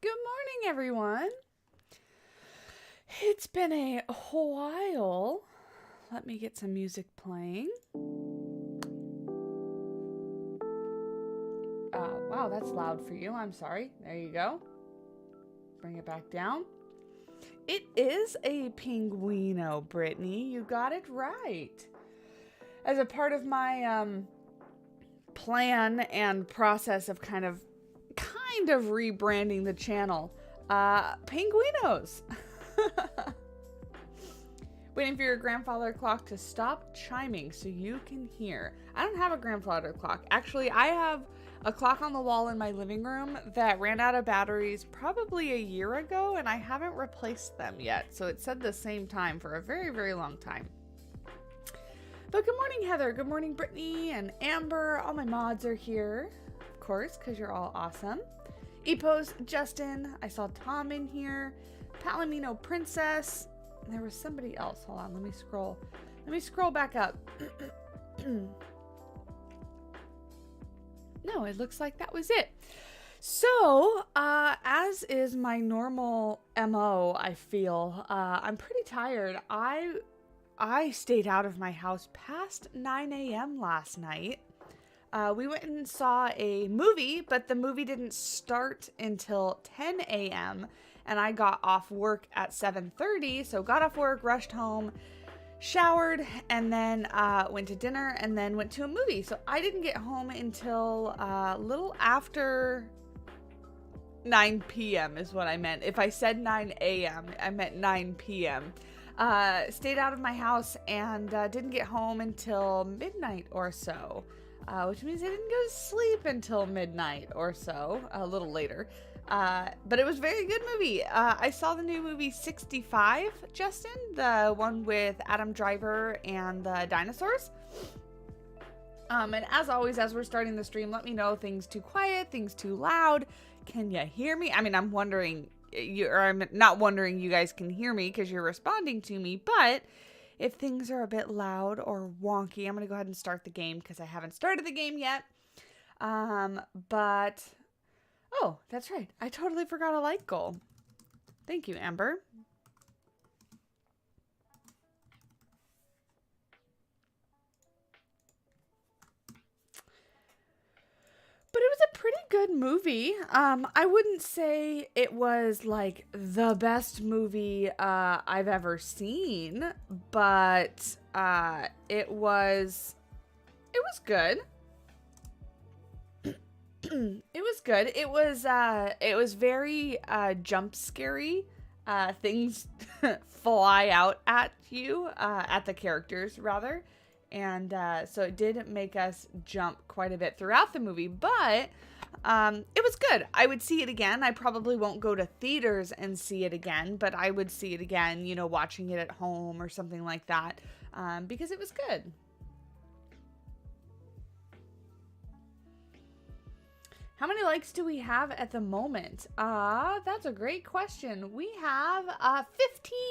Good morning, everyone. It's been a while. Let me get some music playing. Wow, that's loud for you. I'm sorry. There you go. Bring it back down. It is a pinguino, Brittany. You got it right. As a part of my plan and process of kind of rebranding the channel, pinguinos. Waiting for your grandfather clock to stop chiming so you can hear. I don't have a grandfather clock. Actually, I have a clock on the wall in my living room that ran out of batteries probably a year ago, and I haven't replaced them yet. So it said the same time for a very, very long time. But good morning, Heather. Good morning, Brittany and Amber. All my mods are here, of course, because you're all awesome. Epos, Justin. I saw Tom in here. Palomino Princess. And there was somebody else. Hold on, let me scroll. Let me scroll back up. No, it looks like that was it. So, as is my normal MO, I feel, I'm pretty tired. I stayed out of my house past 9 a.m. last night. We went and saw a movie, but the movie didn't start until 10 a.m. and I got off work at 7:30. So got off work, rushed home, showered, and then went to dinner and then went to a movie. So I didn't get home until a little after 9 p.m. is what I meant. If I said 9 a.m., I meant 9 p.m. Stayed out of my house and didn't get home until midnight or so. Which means I didn't go to sleep until midnight or so, a little later. But it was a very good movie. I saw the new movie 65, Justin, the one with Adam Driver and the dinosaurs. And as always, as we're starting the stream, let me know things too quiet, things too loud. Can you hear me? I mean, I'm not wondering you guys can hear me because you're responding to me, but if things are a bit loud or wonky, I'm going to go ahead and start the game because I haven't started the game yet. But, oh, that's right. I totally forgot a like goal. Thank you, Amber. But it was a pretty good movie. I wouldn't say it was like the best movie I've ever seen, but it was good. It was good. It was very jump scary. Things fly out at you, at the characters rather. And so it did make us jump quite a bit throughout the movie, but it was good. I would see it again. I probably won't go to theaters and see it again, but I would see it again, you know, watching it at home or something like that, because it was good. How many likes do we have at the moment? That's a great question. We have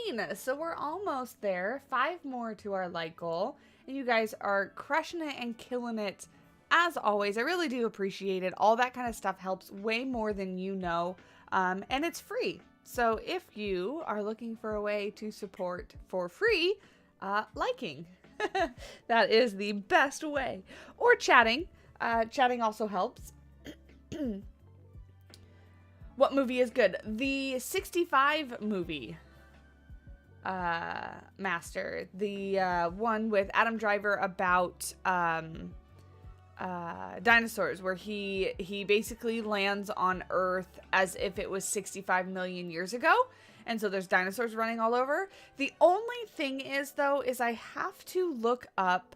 15, so we're almost there. 5 more to our like goal. And you guys are crushing it and killing it as always. I really do appreciate it. All that kind of stuff helps way more than you know. And it's free. So if you are looking for a way to support for free, liking. That is the best way. Or chatting. Chatting also helps. What movie is good? The 65 movie. Master, the one with Adam Driver about dinosaurs, where he basically lands on Earth as if it was 65 million years ago, and so there's dinosaurs running all over. The only thing is, though, is I have to look up.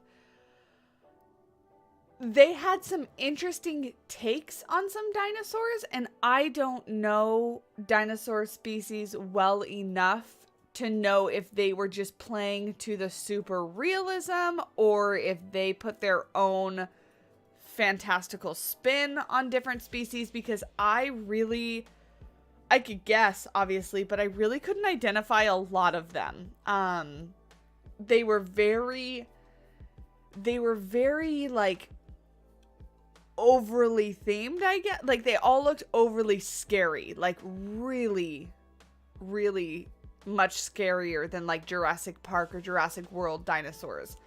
They had some interesting takes on some dinosaurs, and I don't know dinosaur species well enough to know if they were just playing to the super realism or if they put their own fantastical spin on different species, because I could guess, obviously, but I really couldn't identify a lot of them. They were very like overly themed, I get. Like, they all looked overly scary. Like, really, really much scarier than, like, Jurassic Park or Jurassic World dinosaurs.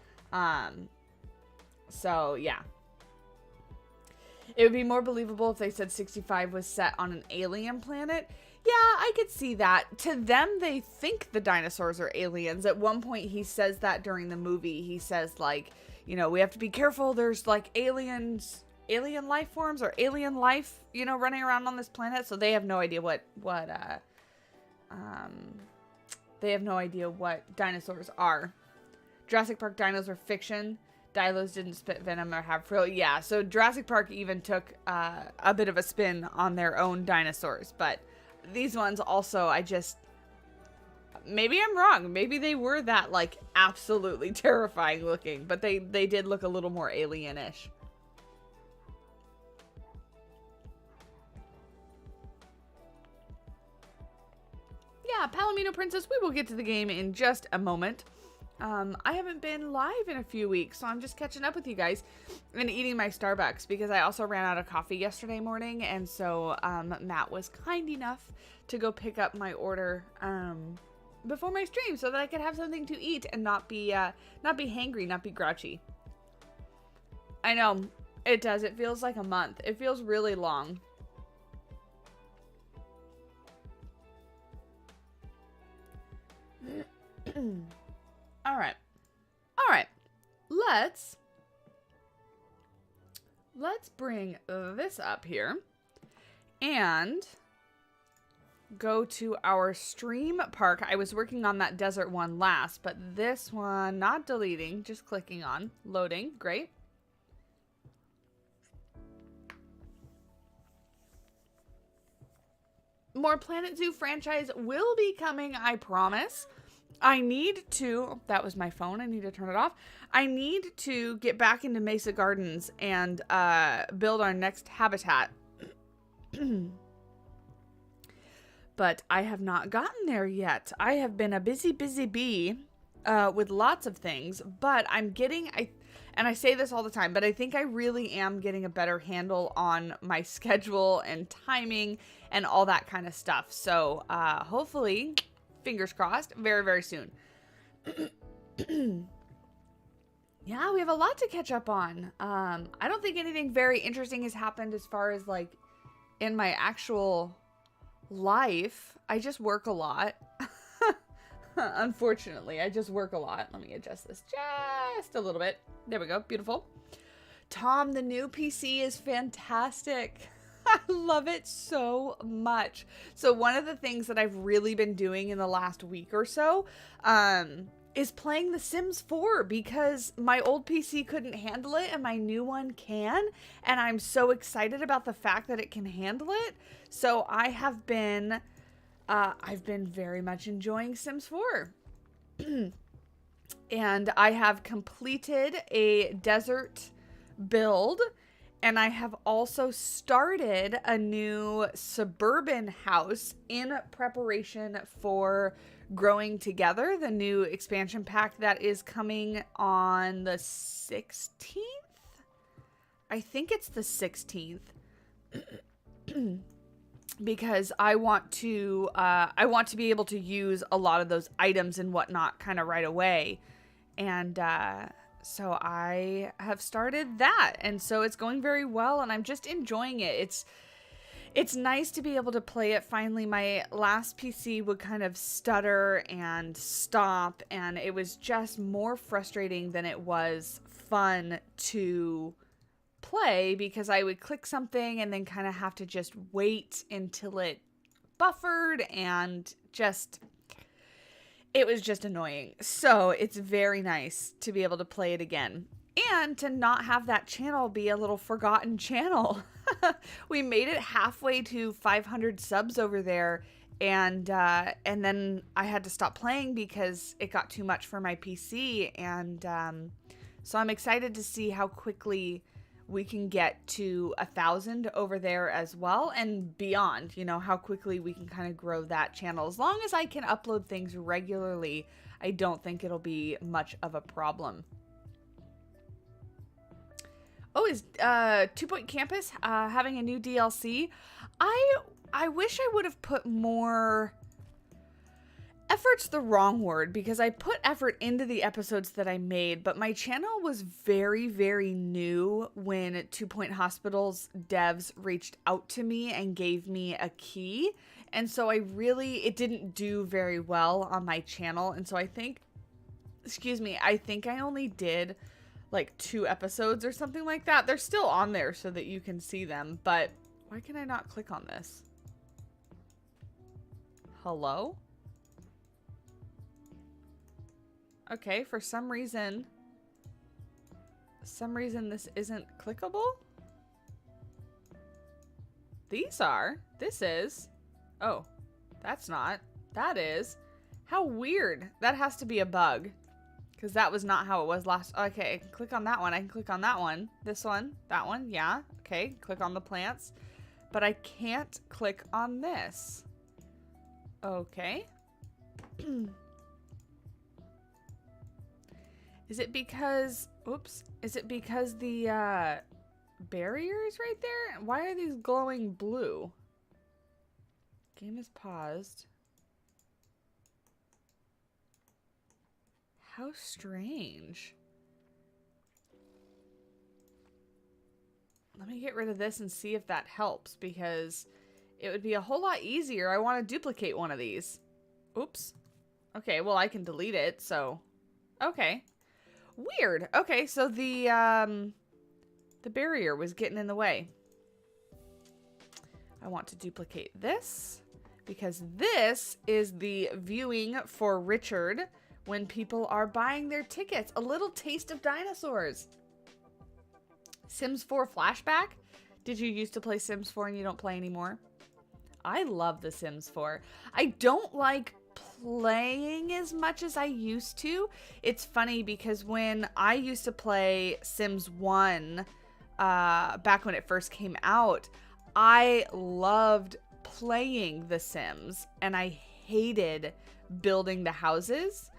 So, yeah. It would be more believable if they said 65 was set on an alien planet. Yeah, I could see that. To them, they think the dinosaurs are aliens. At one point, he says that during the movie. He says, like, you know, we have to be careful. There's, like, alien life forms or alien life, you know, running around on this planet. So they have no idea what dinosaurs are. Jurassic Park dinos are fiction. Dilos didn't spit venom or have frill. Yeah, so Jurassic Park even took a bit of a spin on their own dinosaurs. But these ones also, maybe I'm wrong. Maybe they were that, like, absolutely terrifying looking. But they did look a little more alien-ish. Yeah, Palomino Princess, we will get to the game in just a moment. I haven't been live in a few weeks, so I'm just catching up with you guys and eating my Starbucks because I also ran out of coffee yesterday morning, and so Matt was kind enough to go pick up my order before my stream so that I could have something to eat and not be hangry, not be grouchy. I know, it does. It feels like a month. It feels really long. All right. Let's bring this up here and go to our stream park. I was working on that desert one last, but this one, not deleting, just clicking on, loading. Great. More Planet Zoo franchise will be coming, I promise. I need to, that was my phone, I need to turn it off. I need to get back into Mesa Gardens and build our next habitat. But I have not gotten there yet. I have been a busy bee with lots of things, but I'm getting, and I say this all the time, but I think I really am getting a better handle on my schedule and timing and all that kind of stuff. So hopefully, fingers crossed, very, very soon. Yeah, we have a lot to catch up on. I don't think anything very interesting has happened as far as, like, in my actual life. I just work a lot. Unfortunately, I just work a lot. Let me adjust this just a little bit. There we go. Beautiful. Tom, the new PC is fantastic. I love it so much. So one of the things that I've really been doing in the last week or so is playing The Sims 4 because my old PC couldn't handle it and my new one can. And I'm so excited about the fact that it can handle it. So I've been very much enjoying Sims 4. And I have completed a desert build. And I have also started a new suburban house in preparation for Growing Together, the new expansion pack that is coming on the 16th. I think it's the 16th. Because I want to be able to use a lot of those items and whatnot kind of right away. And so I have started that, and so it's going very well, and I'm just enjoying it. It's nice to be able to play it finally. My last PC would kind of stutter and stop, and it was just more frustrating than it was fun to play because I would click something and then kind of have to just wait until it buffered and just... It was just annoying. So it's very nice to be able to play it again and to not have that channel be a little forgotten channel. We made it halfway to 500 subs over there, and then I had to stop playing because it got too much for my PC, and so I'm excited to see how quickly we can get to 1,000 over there as well and beyond, you know, how quickly we can kind of grow that channel. As long as I can upload things regularly, I don't think it'll be much of a problem. Oh, is Two Point Campus having a new DLC? I wish I would have put more... Effort's the wrong word, because I put effort into the episodes that I made, but my channel was very, very new when 2 Point Hospital's devs reached out to me and gave me a key. And so it didn't do very well on my channel. And so I think I only did like 2 episodes or something like that. They're still on there so that you can see them, but why can I not click on this? Hello? Okay, for some reason this isn't clickable. These are. This is. Oh, that's not. That is. How weird. That has to be a bug. Because that was not how it was last. Okay, I can click on that one. I can click on that one. This one. That one. Yeah. Okay, click on the plants. But I can't click on this. Okay. Is it because, oops, is it because the barrier is right there? Why are these glowing blue? Game is paused. How strange. Let me get rid of this and see if that helps, because it would be a whole lot easier. I want to duplicate one of these. Oops. Okay, well, I can delete it, so. Okay. Weird. Okay, so the barrier was getting in the way. I want to duplicate this because this is the viewing for Richard when people are buying their tickets. A little taste of dinosaurs. Sims 4 flashback. Did you used to play Sims 4 and you don't play anymore? I love The Sims 4. I don't like playing as much as I used to. It's funny because when I used to play Sims 1, back when it first came out, I loved playing The Sims and I hated building the houses.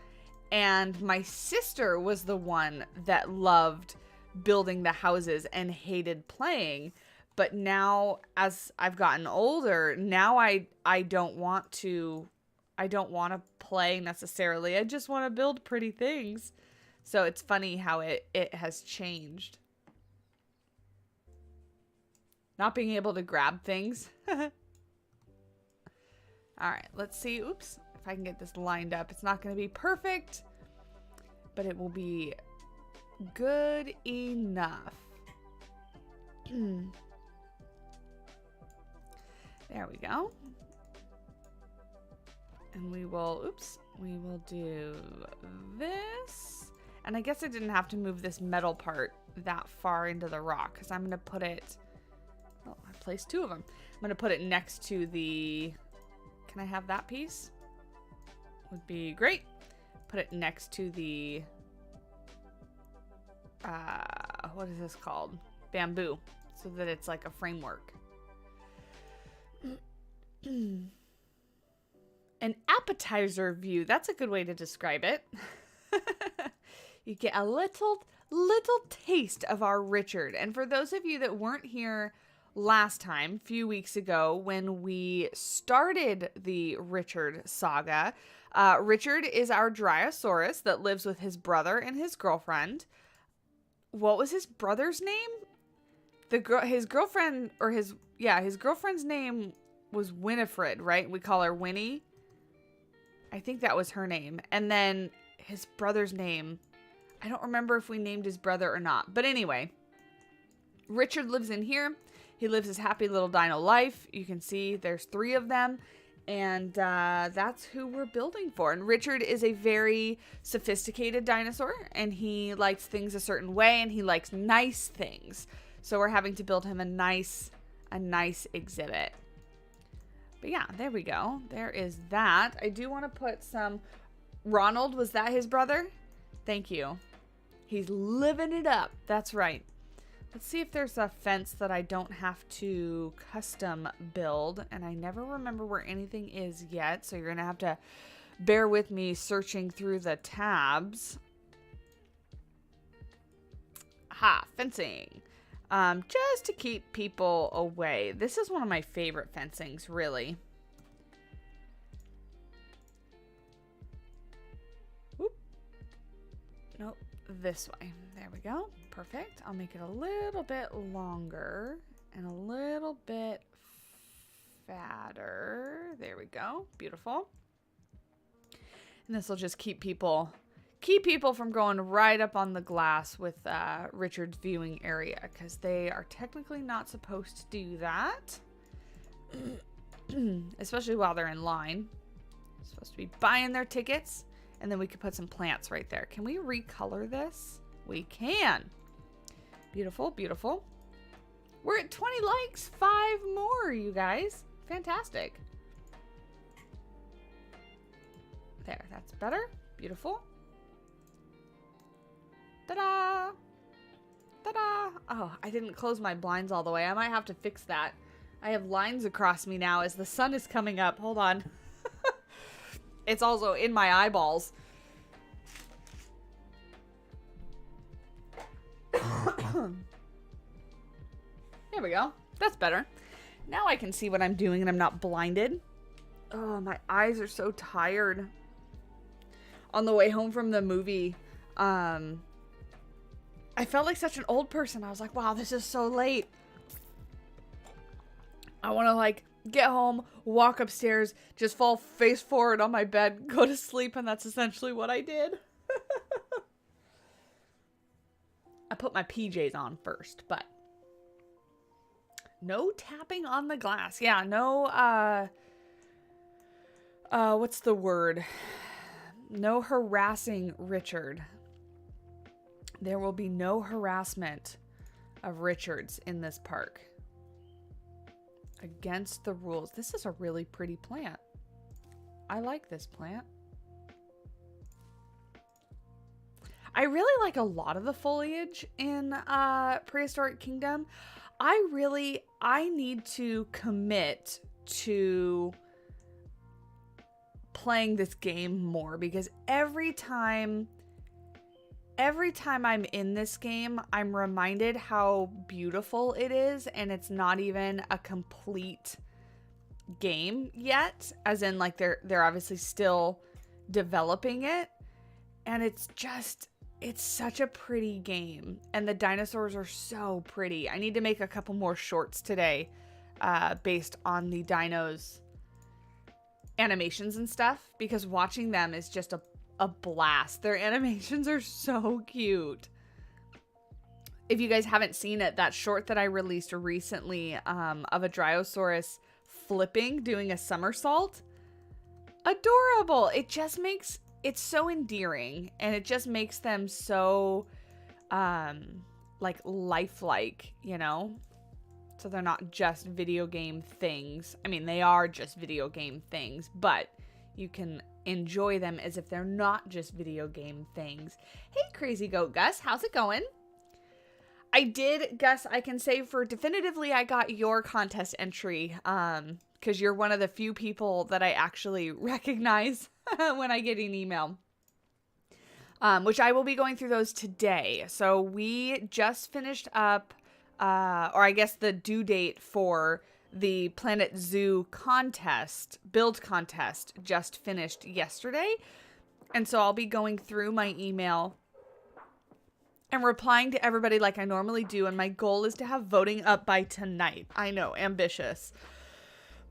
And my sister was the one that loved building the houses and hated playing. But now, as I've gotten older, now I don't want to play necessarily. I just want to build pretty things. So it's funny how it has changed. Not being able to grab things. All right, let's see. Oops. If I can get this lined up. It's not going to be perfect, but it will be good enough. There we go. And we will, oops, we will do this. And I guess I didn't have to move this metal part that far into the rock because I'm going to put it, oh, I placed 2 of them. I'm going to put it next to the, can I have that piece? Would be great. Put it next to the, what is this called? Bamboo, so that it's like a framework. An appetizer view. That's a good way to describe it. You get a little taste of our Richard. And for those of you that weren't here last time, a few weeks ago, when we started the Richard saga, Richard is our Dryosaurus that lives with his brother and his girlfriend. What was his brother's name? His girlfriend's name was Winifred, right? We call her Winnie. I think that was her name. And then his brother's name, I don't remember if we named his brother or not. But anyway, Richard lives in here. He lives his happy little dino life. You can see there's 3 of them. And that's who we're building for. And Richard is a very sophisticated dinosaur. And he likes things a certain way. And he likes nice things. So we're having to build him a nice exhibit. But yeah, there we go. There is that. I do want to put some... Ronald, was that his brother? Thank you. He's living it up. That's right. Let's see if there's a fence that I don't have to custom build. And I never remember where anything is yet. So you're going to have to bear with me searching through the tabs. Aha, fencing. just to keep people away. This is one of my favorite fencings, really. Whoop. Nope, this way. There we go. Perfect. I'll make it a little bit longer and a little bit fatter. There we go. Beautiful. And this will just keep people from going right up on the glass with Richard's viewing area, because they are technically not supposed to do that. Especially while they're in line. They're supposed to be buying their tickets, and then we could put some plants right there. Can we recolor this? We can. Beautiful, beautiful. We're at 20 likes, 5 more, you guys. Fantastic. There, that's better. Beautiful. Ta-da! Ta-da! Oh, I didn't close my blinds all the way. I might have to fix that. I have lines across me now as the sun is coming up. Hold on. It's also in my eyeballs. There we go. That's better. Now I can see what I'm doing and I'm not blinded. Oh, my eyes are so tired. On the way home from the movie, I felt like such an old person. I was like, wow, this is so late. I want to like get home, walk upstairs, just fall face forward on my bed, go to sleep, and that's essentially what I did. I put my PJs on first, but no tapping on the glass. Yeah, no, what's the word? No harassing Richard. There will be no harassment of Richards in this park. Against the rules. This is a really pretty plant. I like this plant. I really like a lot of the foliage in Prehistoric Kingdom. I need to commit to playing this game more, because every time I'm in this game, I'm reminded how beautiful it is, and it's not even a complete game yet, as in like they're obviously still developing it, and it's such a pretty game, and the dinosaurs are so pretty. I need to make a couple more shorts today based on the dinos animations and stuff, because watching them is just a blast. Their animations are so cute. If you guys haven't seen it, that short that I released recently of a Dryosaurus flipping, doing a somersault, adorable. It just makes it's so endearing, and it just makes them so like lifelike, you know? So they're not just video game things. I mean, they are just video game things, but you can enjoy them as if they're not just video game things. Hey, Crazy Goat Gus, how's it going? I did, Gus, I can say for definitively I got your contest entry, because you're one of the few people that I actually recognize when I get an email, which I will be going through those today. So we just finished up, or I guess the due date for the Planet Zoo contest, build contest, just finished yesterday. And so I'll be going through my email and replying to everybody like I normally do. And my goal is to have voting up by tonight. I know, ambitious,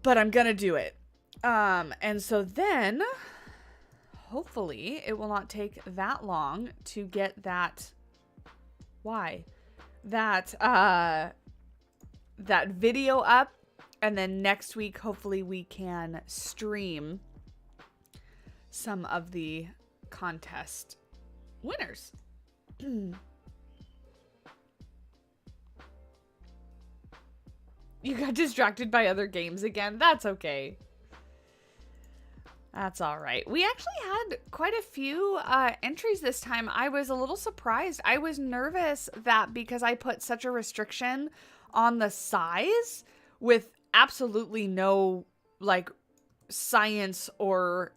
but I'm going to do it. And so then hopefully it will not take that long to get that. That video up. And then next week, hopefully we can stream some of the contest winners. You got distracted by other games again. That's okay. That's all right. We actually had quite a few entries this time. I was a little surprised. I was nervous that because I put such a restriction on the size with absolutely no like science or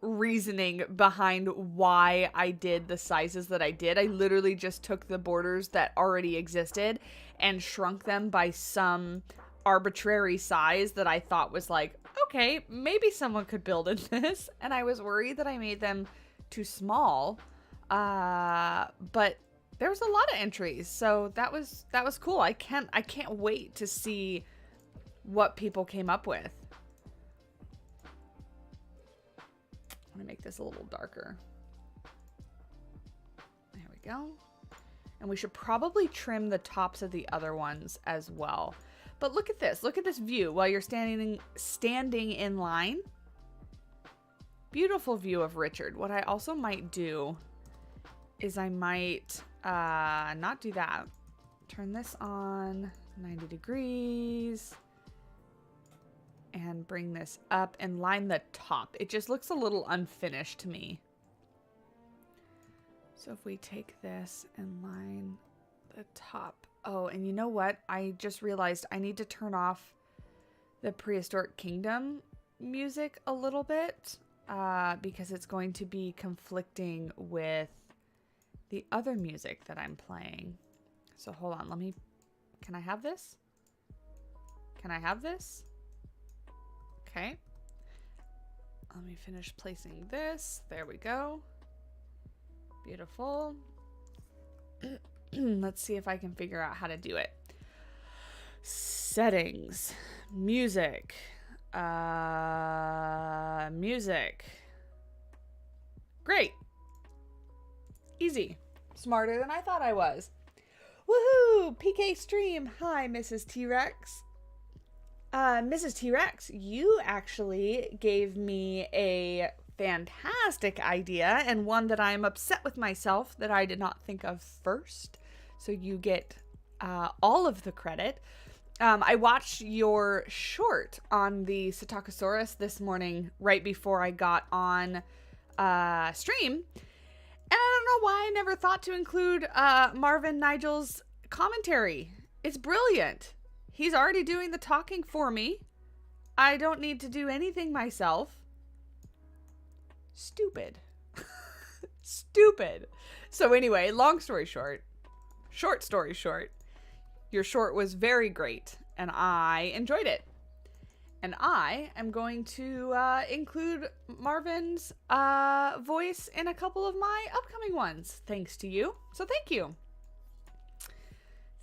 reasoning behind why I did the sizes that I did. I literally just took the borders that already existed and shrunk them by some arbitrary size that I thought was like, okay, maybe someone could build in this. And I was worried that I made them too small. But there was a lot of entries, so that was cool. I can't wait to see what people came up with. I'm gonna make this a little darker. There we go. And we should probably trim the tops of the other ones as well. But look at this. Look at this view while you're standing in line. Beautiful view of Richard. What I also might do is I might not do that. Turn this on 90 degrees and bring this up and line the top. It just looks a little unfinished to me. So if we take this and line the top. Oh, and you know what? I just realized I need to turn off the Prehistoric Kingdom music a little bit because it's going to be conflicting with the other music that I'm playing. So hold on, can I have this? Can I have this? Okay. Let me finish placing this. There we go. Beautiful. Let's see if I can figure out how to do it. Settings. Music. Music. Great. Easy. Smarter than I thought I was. Woohoo! PK stream. Hi, Mrs. T-Rex. Mrs. T-Rex, you actually gave me a fantastic idea and one that I'm upset with myself that I did not think of first. So you get all of the credit. I watched your short on the Psittacosaurus this morning right before I got on stream. And I don't know why I never thought to include Marvin Nigel's commentary. It's brilliant. He's already doing the talking for me. I don't need to do anything myself. Stupid. Stupid. So anyway, long story short, short story short, your short was very great and I enjoyed it. And I am going to include Marvin's voice in a couple of my upcoming ones, thanks to you. So thank you.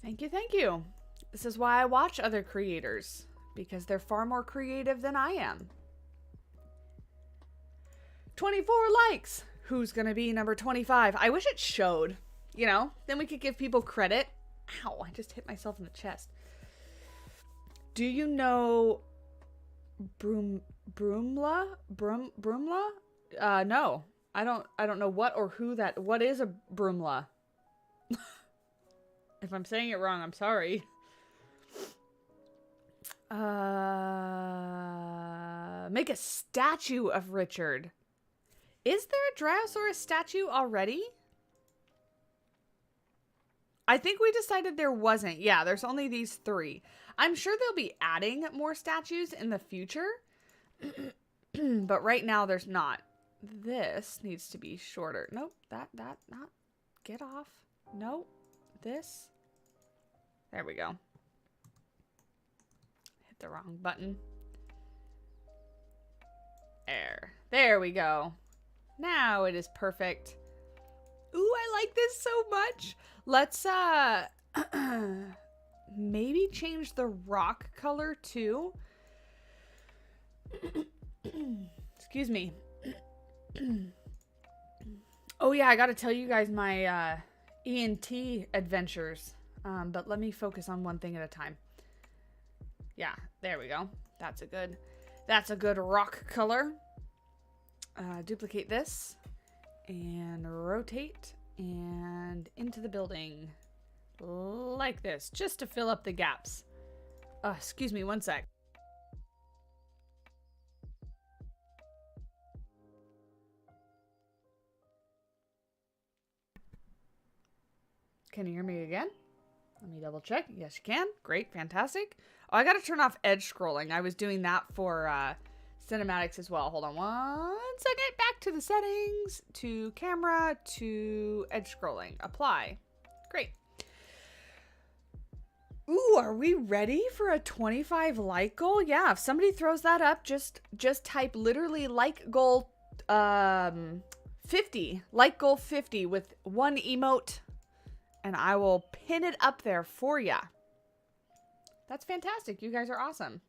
Thank you, thank you. This is why I watch other creators, because they're far more creative than I am. 24 likes. Who's going to be number 25? I wish it showed, you know, then we could give people credit. Ow, I just hit myself in the chest. Do you know Broomla? No. I don't know what or who that. What is a Broomla? If I'm saying it wrong, I'm sorry. Make a statue of Richard. Is there a Tyrannosaurus statue already? I think we decided there wasn't. Yeah, there's only these 3. I'm sure they'll be adding more statues in the future. But right now there's not. This needs to be shorter. Nope, that not. Get off. Nope. This. There we go. Hit the wrong button. There we go. Now it is perfect. Ooh, I like this so much. Let's maybe change the rock color too. Excuse me. Oh yeah, I gotta tell you guys my ENT adventures. But let me focus on one thing at a time. Yeah, there we go. That's a good rock color. Duplicate this and rotate and into the building like this, just to fill up the gaps. Excuse me, one sec. Can you hear me again? Let me double check. Yes, you can. Great, fantastic. Oh, I gotta turn off edge scrolling. I was doing that for cinematics as well. Hold on one second. Back to the settings, to camera, to edge scrolling. Apply. Great. Ooh, are we ready for a 25 like goal? Yeah, if somebody throws that up, just type literally like goal 50. Like goal 50 with one emote, and I will pin it up there for ya. That's fantastic. You guys are awesome.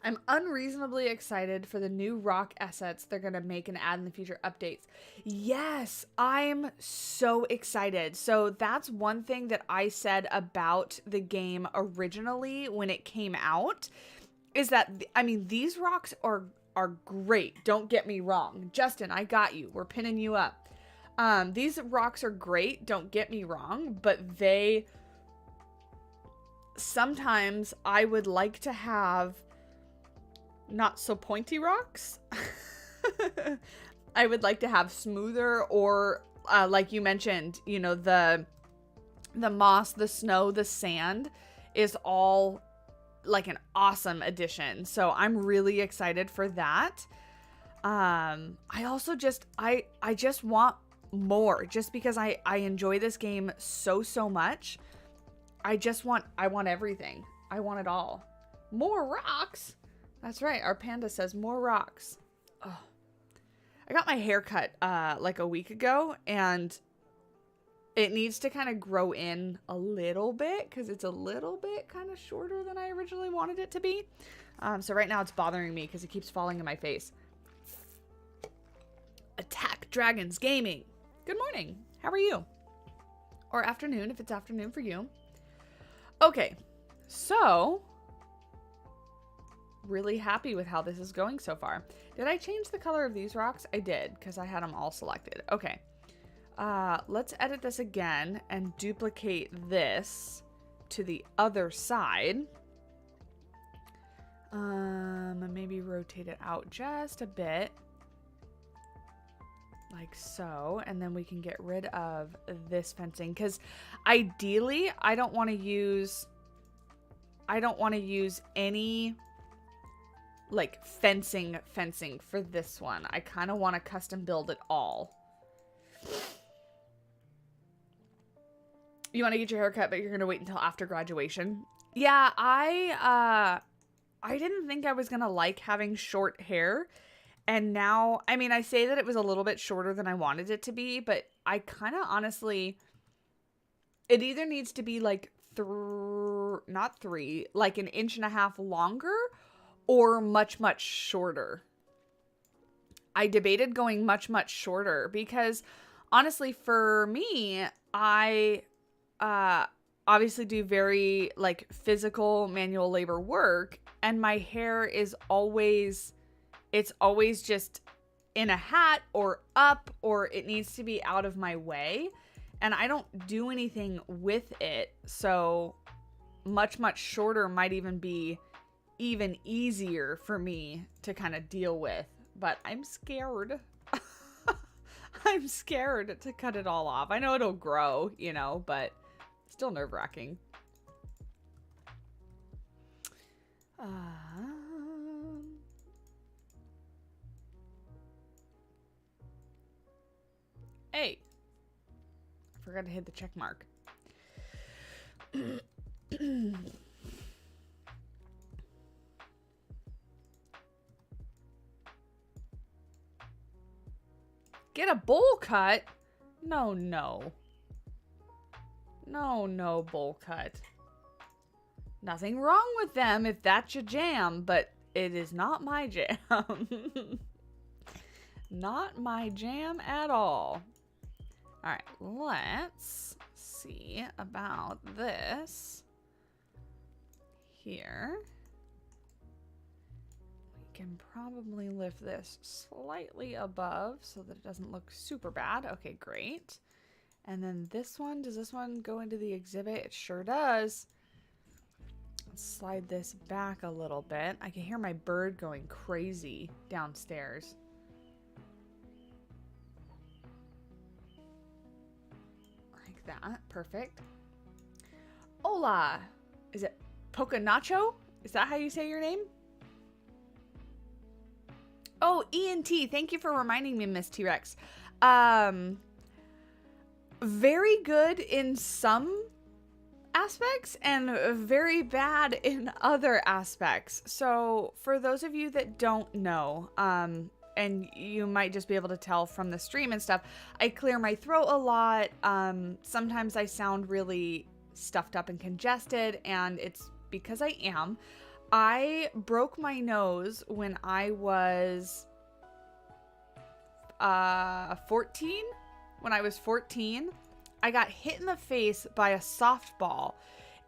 I'm unreasonably excited for the new rock assets they're going to make and add in the future updates. Yes, I'm so excited. So that's one thing that I said about the game originally when it came out, is that, I mean, these rocks are great. Don't get me wrong. Justin, I got you. We're pinning you up. These rocks are great. Don't get me wrong, but sometimes I would like to have not so pointy rocks. I would like to have smoother, or like you mentioned, you know, the moss, the snow, the sand is all like an awesome addition. So I'm really excited for that. I also I just want more, just because I enjoy this game so much. I want everything. I want it all. More rocks. That's right. Our panda says more rocks. Oh. I got my hair cut like a week ago, and it needs to kind of grow in a little bit because it's a little bit kind of shorter than I originally wanted it to be. So right now it's bothering me because it keeps falling in my face. Attack Dragons Gaming. Good morning. How are you? Or afternoon if it's afternoon for you. Okay. So really happy with how this is going so far. Did I change the color of these rocks? I did, because I had them all selected. Okay. Let's edit this again and duplicate this to the other side. Maybe rotate it out just a bit. Like so. And then we can get rid of this fencing, because ideally I don't want to use any like fencing for this one. I kind of want to custom build it all. You want to get your hair cut, but you're going to wait until after graduation. Yeah, I didn't think I was going to like having short hair. And now, I mean, I say that it was a little bit shorter than I wanted it to be, but I kind of honestly, it either needs to be like not 3, like 1.5 inches longer, or much shorter. I debated going much shorter because honestly for me, I obviously do very like physical manual labor work, and my hair is always just in a hat or up, or it needs to be out of my way, and I don't do anything with it. So much shorter might even be even easier for me to kind of deal with, but I'm scared. I'm scared to cut it all off. I know it'll grow, you know, but still nerve-wracking. Hey, I forgot to hit the check mark. Get a bowl cut? No, bowl cut. Nothing wrong with them if that's your jam, but it is not my jam. Not my jam at all. All right, let's see about this here. Can probably lift this slightly above so that it doesn't look super bad. Okay, great. And then this one, does this one go into the exhibit? It sure does. Let's slide this back a little bit. I can hear my bird going crazy downstairs. Like that. Perfect. Hola. Is it Poca Nacho? Is that how you say your name? Oh, ENT. Thank you for reminding me, Miss T-Rex. Very good in some aspects and very bad in other aspects. So for those of you that don't know, and you might just be able to tell from the stream and stuff, I clear my throat a lot. Sometimes I sound really stuffed up and congested, and it's because I am. I broke my nose when I was 14. When I was 14, I got hit in the face by a softball,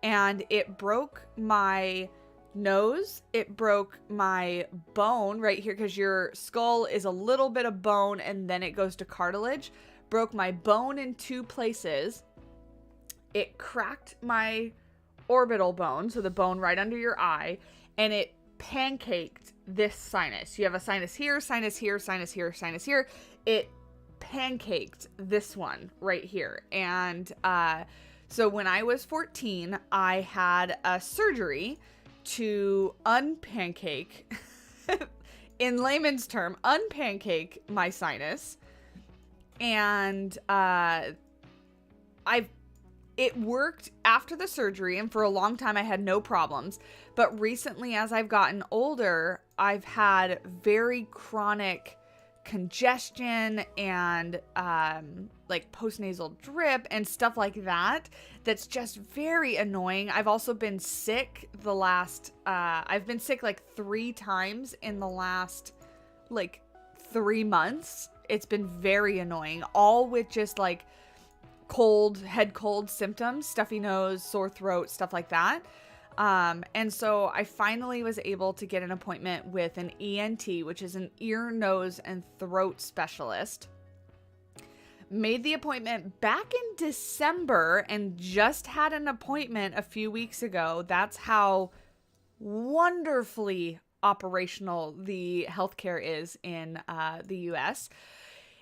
and it broke my nose. It broke my bone right here, because your skull is a little bit of bone and then it goes to cartilage. Broke my bone in 2 places. It cracked my orbital bone, so the bone right under your eye, and it pancaked this sinus. You have a sinus here, sinus here, sinus here, sinus here. It pancaked this one right here. And so when I was 14, I had a surgery to unpancake, in layman's term, unpancake my sinus. And it worked after the surgery, and for a long time I had no problems. But recently, as I've gotten older, I've had very chronic congestion and like postnasal drip and stuff like that. That's just very annoying. I've also been sick I've been sick like 3 times in the last like 3 months. It's been very annoying, all with just like head cold symptoms, stuffy nose, sore throat, stuff like that. And so I finally was able to get an appointment with an ENT, which is an ear, nose, and throat specialist. Made the appointment back in December and just had an appointment a few weeks ago. That's how wonderfully operational the healthcare is in the US.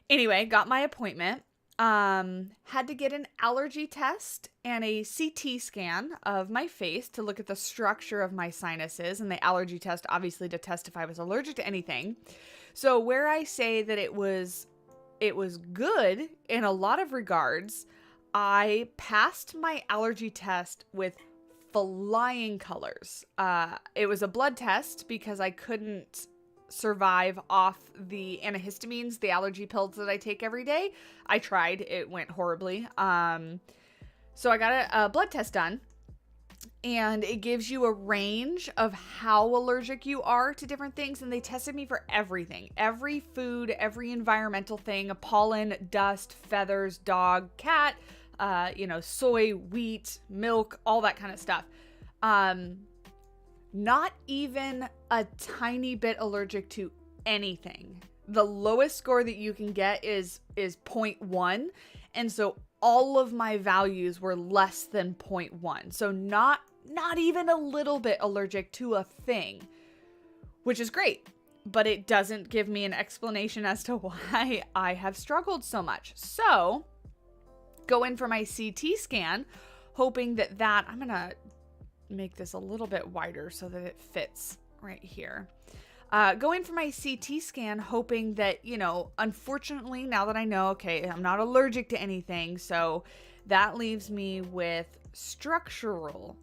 Anyway, got my appointment. Had to get an allergy test and a CT scan of my face to look at the structure of my sinuses, and the allergy test obviously to test if I was allergic to anything. So where I say that it was good in a lot of regards, I passed my allergy test with flying colors. It was a blood test because I couldn't survive off the antihistamines, the allergy pills that I take every day. I tried, it went horribly. So I got a blood test done, and it gives you a range of how allergic you are to different things. And they tested me for everything, every food, every environmental thing, pollen, dust, feathers, dog, cat, soy, wheat, milk, all that kind of stuff. Not even a tiny bit allergic to anything. The lowest score that you can get is 0.1. And so all of my values were less than 0.1. So not even a little bit allergic to a thing, which is great. But it doesn't give me an explanation as to why I have struggled so much. So go in for my CT scan, hoping that I'm going to make this a little bit wider so that it fits right here. Go in for my CT scan, hoping that, unfortunately, now that I know, okay, I'm not allergic to anything, so that leaves me with structural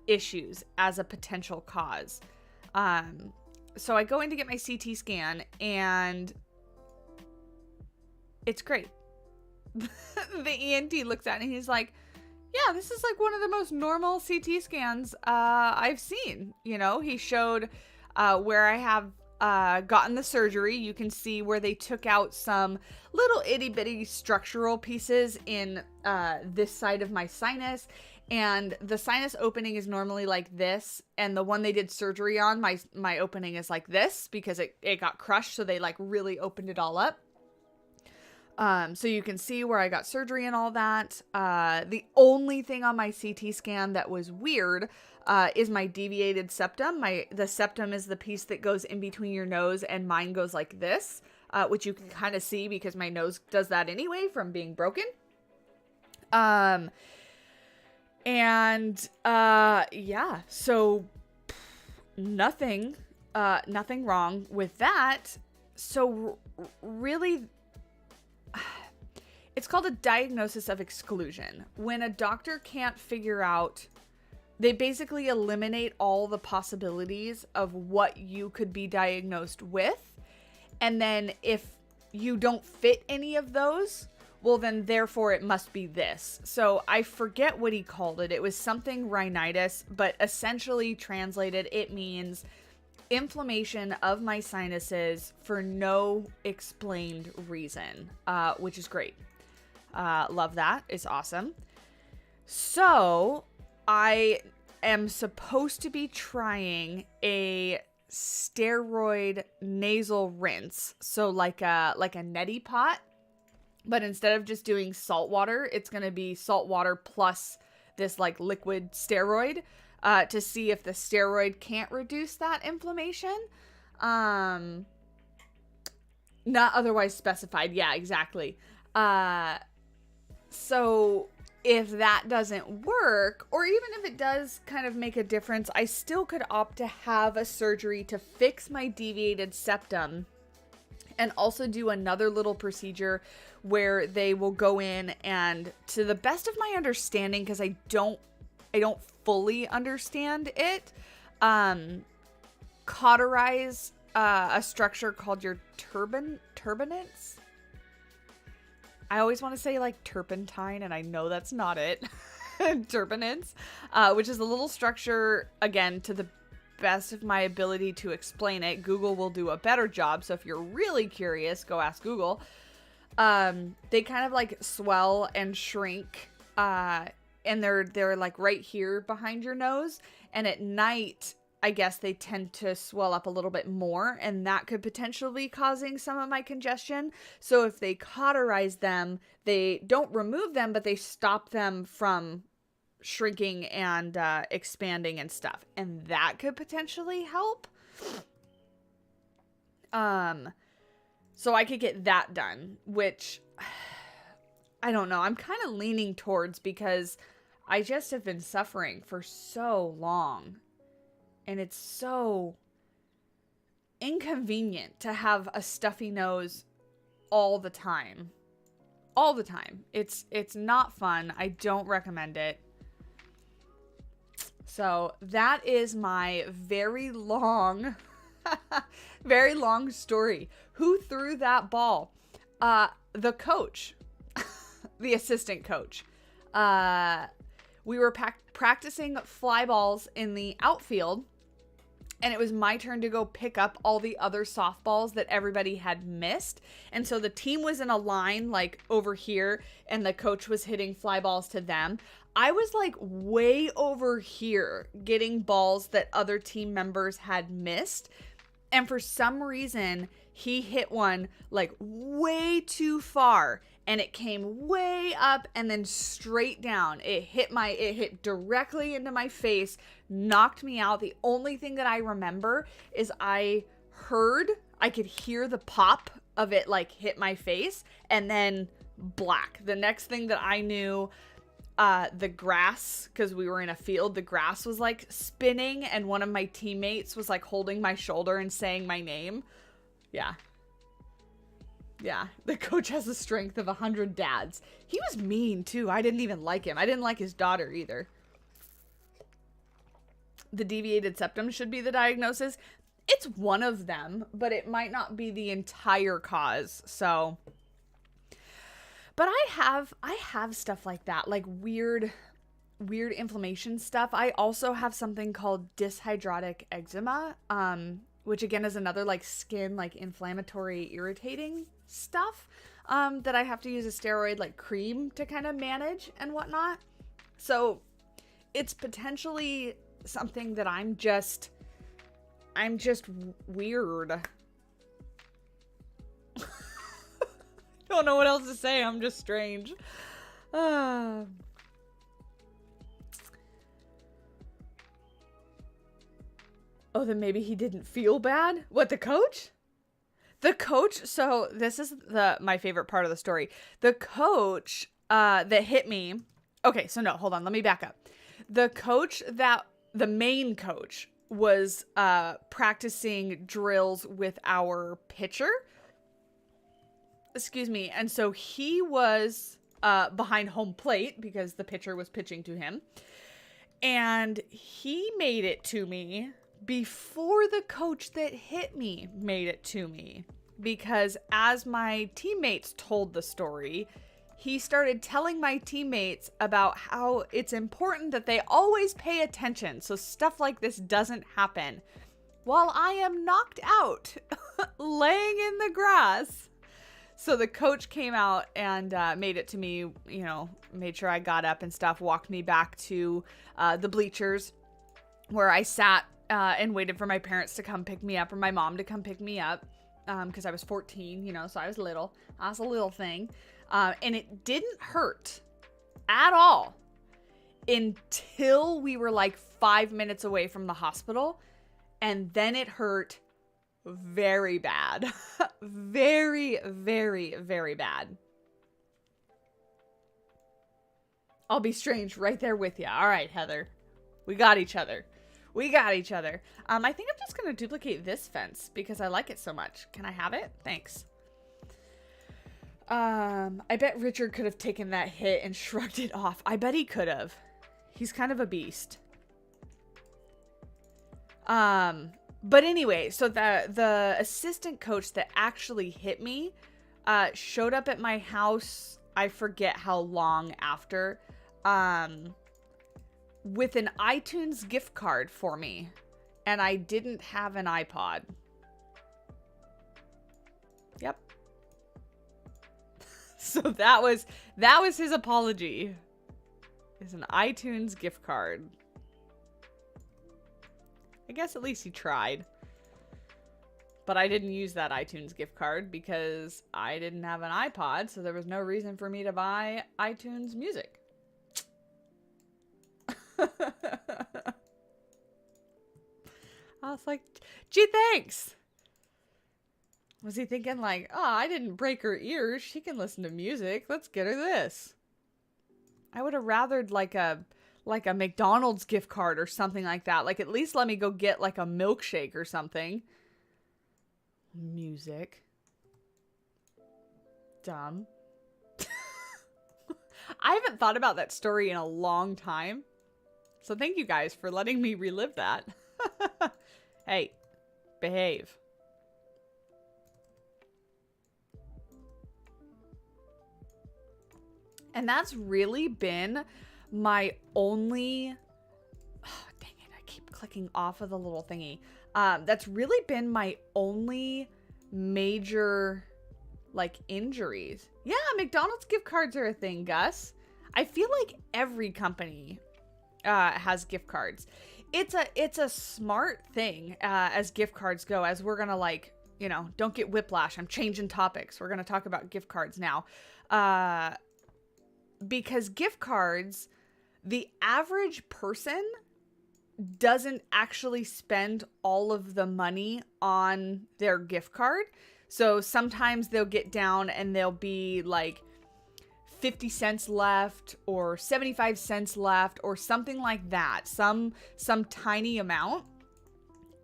issues as a potential cause. So I go in to get my CT scan, and it's great. The ENT looks at it and he's like, yeah, this is like one of the most normal CT scans I've seen. He showed where I have gotten the surgery. You can see where they took out some little itty bitty structural pieces in this side of my sinus. And the sinus opening is normally like this. And the one they did surgery on, my opening is like this because it got crushed. So they like really opened it all up. So you can see where I got surgery and all that. The only thing on my CT scan that was weird is my deviated septum. The septum is the piece that goes in between your nose, and mine goes like this, which you can kind of see because my nose does that anyway from being broken. Yeah, so nothing Nothing wrong with that. So really, it's called a diagnosis of exclusion. When a doctor can't figure out, they basically eliminate all the possibilities of what you could be diagnosed with. And then if you don't fit any of those, well, then therefore it must be this. So I forget what he called it. It was something rhinitis, but essentially translated, it means inflammation of my sinuses for no explained reason, which is great. Love that. It's awesome. So I am supposed to be trying a steroid nasal rinse. So like a neti pot, but instead of just doing salt water, it's going to be salt water plus this like liquid steroid. To see if the steroid can't reduce that inflammation. Not otherwise specified. Yeah, exactly. So if that doesn't work, or even if it does kind of make a difference, I still could opt to have a surgery to fix my deviated septum and also do another little procedure where they will go in and, to the best of my understanding, because I don't fully understand it, cauterize a structure called your turbinates. I always want to say like turpentine, and I know that's not it. Turbinates, which is a little structure, again, to the best of my ability to explain it. Google will do a better job, so if you're really curious, go ask Google. They kind of like swell and shrink, and they're like right here behind your nose, and at night I guess they tend to swell up a little bit more, and that could potentially be causing some of my congestion. So if they cauterize them, they don't remove them, but they stop them from shrinking and expanding and stuff, and that could potentially help. So I could get that done, which I don't know. I'm kind of leaning towards, because I just have been suffering for so long. And it's so inconvenient to have a stuffy nose all the time. All the time. It's not fun. I don't recommend it. So that is my very long, very long story. Who threw that ball? The coach. The assistant coach. We were practicing fly balls in the outfield, and it was my turn to go pick up all the other softballs that everybody had missed. And so the team was in a line like over here, and the coach was hitting fly balls to them. I was like way over here getting balls that other team members had missed. And for some reason, he hit one like way too far, and it came way up and then straight down. It hit directly into my face, knocked me out. The only thing that I remember is I could hear the pop of it like hit my face, and then black. The next thing that I knew, the grass, because we were in a field, the grass was like spinning, and one of my teammates was like holding my shoulder and saying my name. Yeah, the coach has the strength of 100 dads. He was mean too. I didn't even like him. I didn't like his daughter either. The deviated septum should be the diagnosis. It's one of them, but it might not be the entire cause. So, but I have stuff like that, like weird inflammation stuff. I also have something called dyshydrotic eczema, which again is another like skin, like inflammatory, irritating stuff, that I have to use a steroid like cream to kind of manage and whatnot. So it's potentially something that I'm just weird. Don't know what else to say. I'm just strange. Oh, then maybe he didn't feel bad? What, the coach? The coach, so this is my favorite part of the story. The coach that hit me. Okay, so no, hold on. Let me back up. The main coach was practicing drills with our pitcher. Excuse me. And so he was behind home plate because the pitcher was pitching to him. And he made it to me before the coach that hit me made it to me. Because as my teammates told the story, he started telling my teammates about how it's important that they always pay attention so stuff like this doesn't happen while I am knocked out laying in the grass. So the coach came out and made it to me, you know, made sure I got up and stuff, walked me back to the bleachers where I sat and waited for my parents to come pick me up or my mom to come pick me up because I was 14, you know, so I was little. I was a little thing. And it didn't hurt at all until we were like 5 minutes away from the hospital. And then it hurt very bad. Very, very, very bad. I'll be strange right there with you. All right, Heather. We got each other. We got each other. I think I'm just going to duplicate this fence because I like it so much. Can I have it? Thanks. I bet Richard could have taken that hit and shrugged it off. I bet he could have. He's kind of a beast. But anyway, so the assistant coach that actually hit me, showed up at my house, I forget how long after, with an iTunes gift card for me. And I didn't have an iPod. Yep. So that was his apology. It's an iTunes gift card. I guess at least he tried. But I didn't use that iTunes gift card because I didn't have an iPod, so there was no reason for me to buy iTunes Music. I was like, gee, thanks. Was he thinking like, oh, I didn't break her ears. She can listen to music. Let's get her this. I would have rathered like a McDonald's gift card or something like that. Like, at least let me go get like a milkshake or something. Music. Dumb. I haven't thought about that story in a long time. So thank you guys for letting me relive that. Hey, behave. And that's really been my only... Oh, dang it, I keep clicking off of the little thingy. That's really been my only major, like, injuries. Yeah, McDonald's gift cards are a thing, Gus. I feel like every company has gift cards. It's a smart thing as gift cards go, as we're gonna, like, you know, don't get whiplash. I'm changing topics. We're gonna talk about gift cards now. Because gift cards, the average person doesn't actually spend all of the money on their gift card. So sometimes they'll get down and they'll be like 50 cents left or 75 cents left or something like that. Some tiny amount.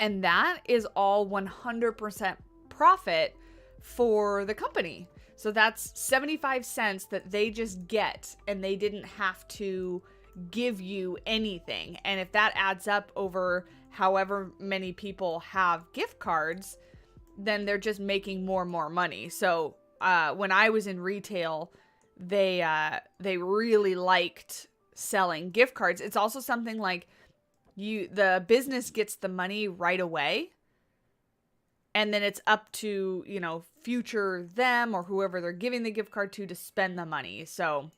And that is all 100% profit for the company. So that's 75 cents that they just get and they didn't have to give you anything. And if that adds up over however many people have gift cards, then they're just making more and more money. So when I was in retail, they really liked selling gift cards. It's also something like the business gets the money right away. And then it's up to, you know, future them or whoever they're giving the gift card to spend the money. So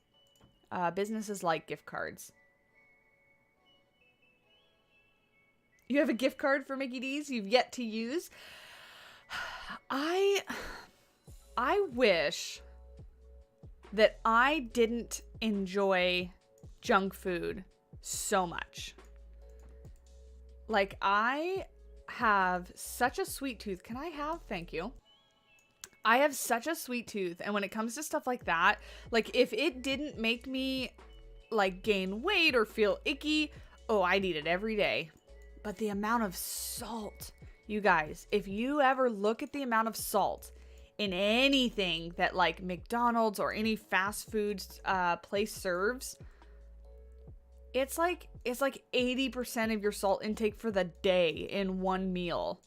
businesses like gift cards. You have a gift card for Mickey D's you've yet to use? I wish that I didn't enjoy junk food so much. Like, I have such a sweet tooth. Can I have? Thank you. I have such a sweet tooth. And when it comes to stuff like that, like, if it didn't make me, like, gain weight or feel icky, oh, I'd eat it every day. But the amount of salt, you guys, if you ever look at the amount of salt in anything that like McDonald's or any fast food place serves, it's like 80% of your salt intake for the day in one meal.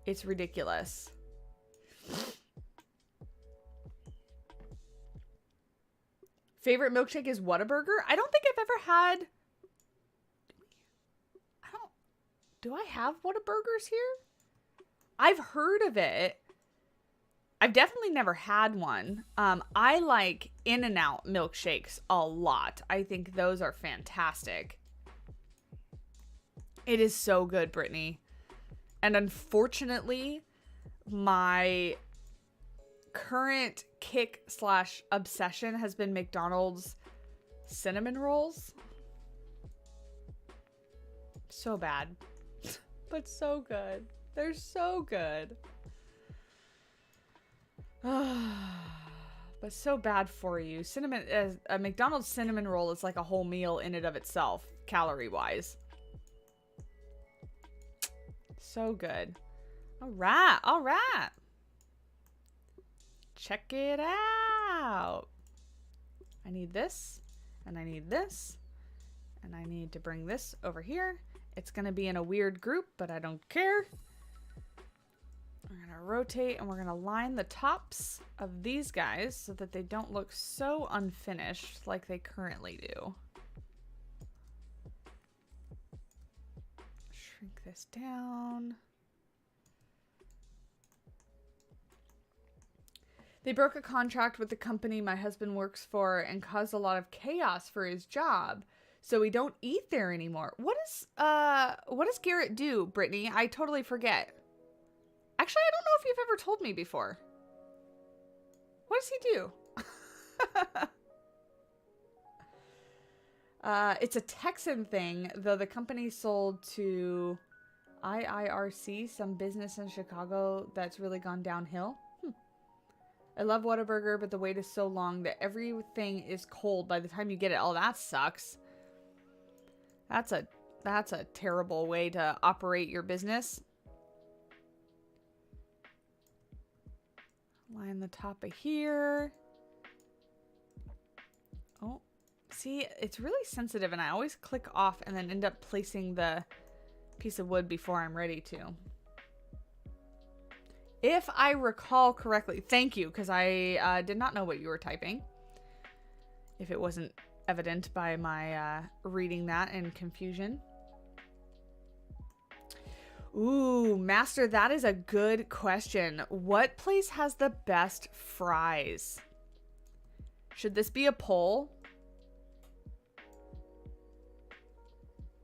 It's ridiculous. Favorite milkshake is Whataburger. I don't think I've ever had. Do I have Whataburgers here? I've heard of it. I've definitely never had one. I like In-N-Out milkshakes a lot. I think those are fantastic. It is so good, Brittany. And unfortunately, my current kick/obsession has been McDonald's cinnamon rolls. So bad. But so good. They're so good. But so bad for you. Cinnamon, a McDonald's cinnamon roll is like a whole meal in and of itself, calorie-wise. So good. All right, all right. Check it out. I need this, and I need this, and I need to bring this over here. It's gonna be in a weird group, but I don't care. We're gonna rotate and we're gonna line the tops of these guys so that they don't look so unfinished like they currently do. Shrink this down. They broke a contract with the company my husband works for and caused a lot of chaos for his job. So we don't eat there anymore. What does Garrett do, Brittany? I totally forget. Actually, I don't know if you've ever told me before. What does he do? It's a Texan thing, though the company sold to IIRC, some business in Chicago that's really gone downhill. I love Whataburger, but the wait is so long that everything is cold by the time you get it. Oh, that sucks. That's a terrible way to operate your business. Line the top of here. Oh, see, it's really sensitive and I always click off and then end up placing the piece of wood before I'm ready to. If I recall correctly, thank you, because I did not know what you were typing. If it wasn't evident by my reading that in confusion. Ooh, Master, that is a good question. What place has the best fries? Should this be a poll?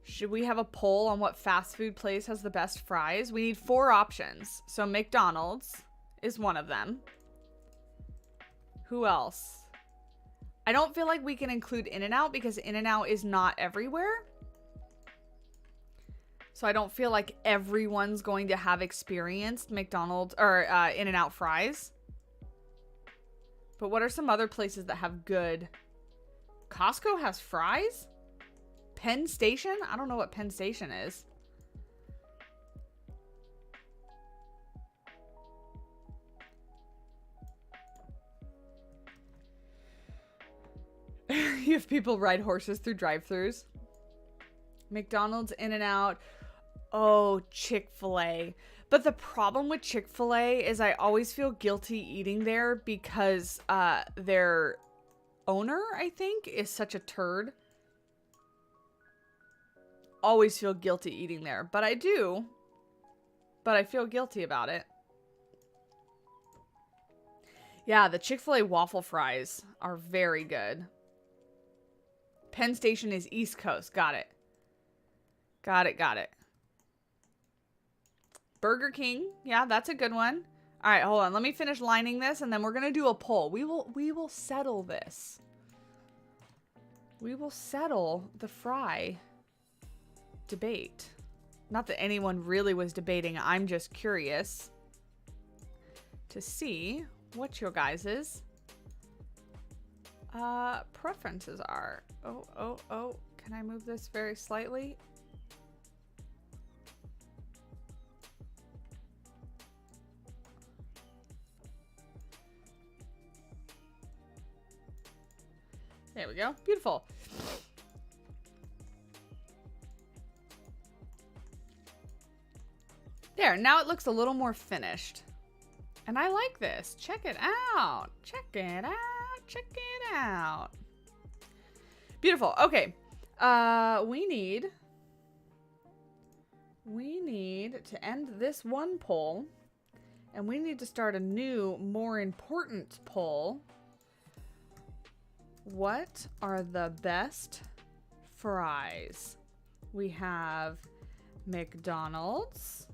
Should we have a poll on what fast food place has the best fries? We need 4 options. So McDonald's is one of them. Who else? I don't feel like we can include In-N-Out because In-N-Out is not everywhere. So I don't feel like everyone's going to have experienced McDonald's or In-N-Out fries. But what are some other places that have good? Costco has fries? Penn Station? I don't know what Penn Station is. You have people ride horses through drive-thrus. McDonald's, In-N-Out. Oh, Chick-fil-A. But the problem with Chick-fil-A is I always feel guilty eating there because their owner, I think, is such a turd. Always feel guilty eating there. But I do. But I feel guilty about it. Yeah, the Chick-fil-A waffle fries are very good. Penn Station is East Coast. Got it. Got it, got it. Burger King. Yeah, that's a good one. All right, hold on. Let me finish lining this, and then we're going to do a poll. We will settle this. We will settle the fry debate. Not that anyone really was debating. I'm just curious to see what your guys's preferences are. Oh. Can I move this very slightly? There we go. Beautiful. There, now it looks a little more finished. And I like this. Check it out. Check it out. Check it out. Beautiful. Okay. We need to end this one poll. And we need to start a new, more important poll. What are the best fries? We have McDonald's,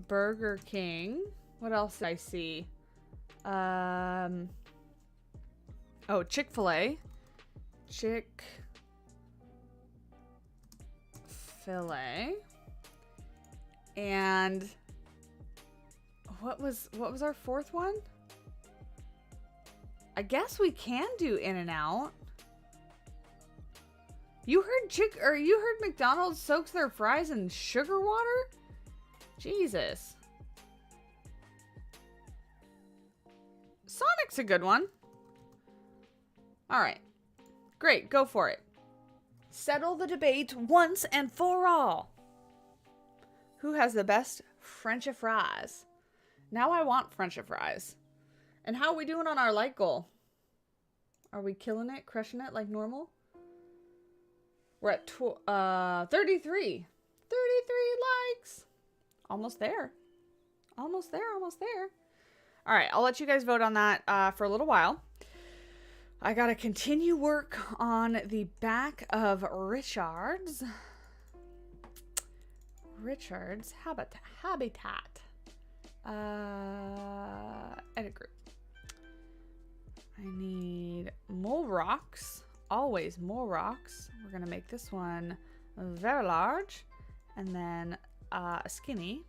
Burger King. What else did I see? Oh, Chick-fil-A. Chick-fil-A. And what was our fourth one? I guess we can do In-N-Out. You heard McDonald's soaks their fries in sugar water? Jesus. Sonic's a good one. All right. Great, go for it. Settle the debate once and for all. Who has the best French fries? Now I want French fries. And how are we doing on our like goal? Are we killing it, crushing it like normal? We're at 33. 33 likes. Almost there. Almost there, almost there. All right, I'll let you guys vote on that for a little while. I gotta continue work on the back of Richard's habitat. Edit group. I need more rocks. Always more rocks. We're gonna make this one very large, and then skinny.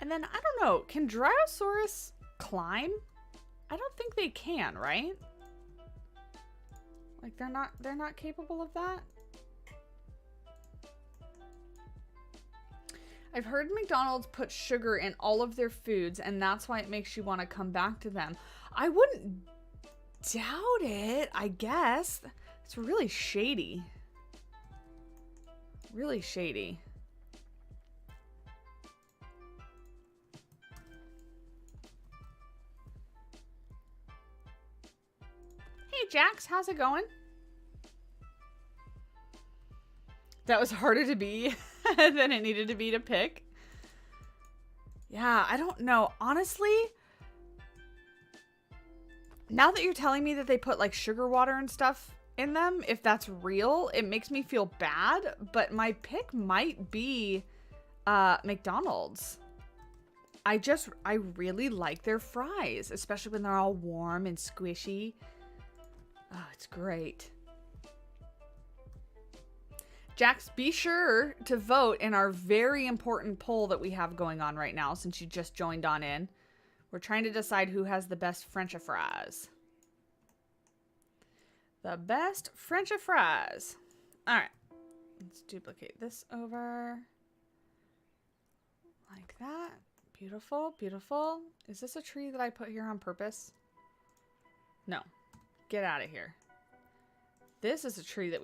And then, I don't know, can Tyrannosaurus climb? I don't think they can, right? Like, they're not capable of that? I've heard McDonald's put sugar in all of their foods, and that's why it makes you want to come back to them. I wouldn't doubt it, I guess. It's really shady. Really shady. Hey, Jax, how's it going? That was harder to be than it needed to be to pick. Yeah, I don't know. Honestly, now that you're telling me that they put like sugar water and stuff in them, if that's real, it makes me feel bad. But my pick might be McDonald's. I really like their fries, especially when they're all warm and squishy. Oh, it's great. Jax, be sure to vote in our very important poll that we have going on right now since you just joined on in. We're trying to decide who has the best French fries. The best French fries. All right. Let's duplicate this over. Like that. Beautiful, beautiful. Is this a tree that I put here on purpose? No. Get out of here. This is a tree that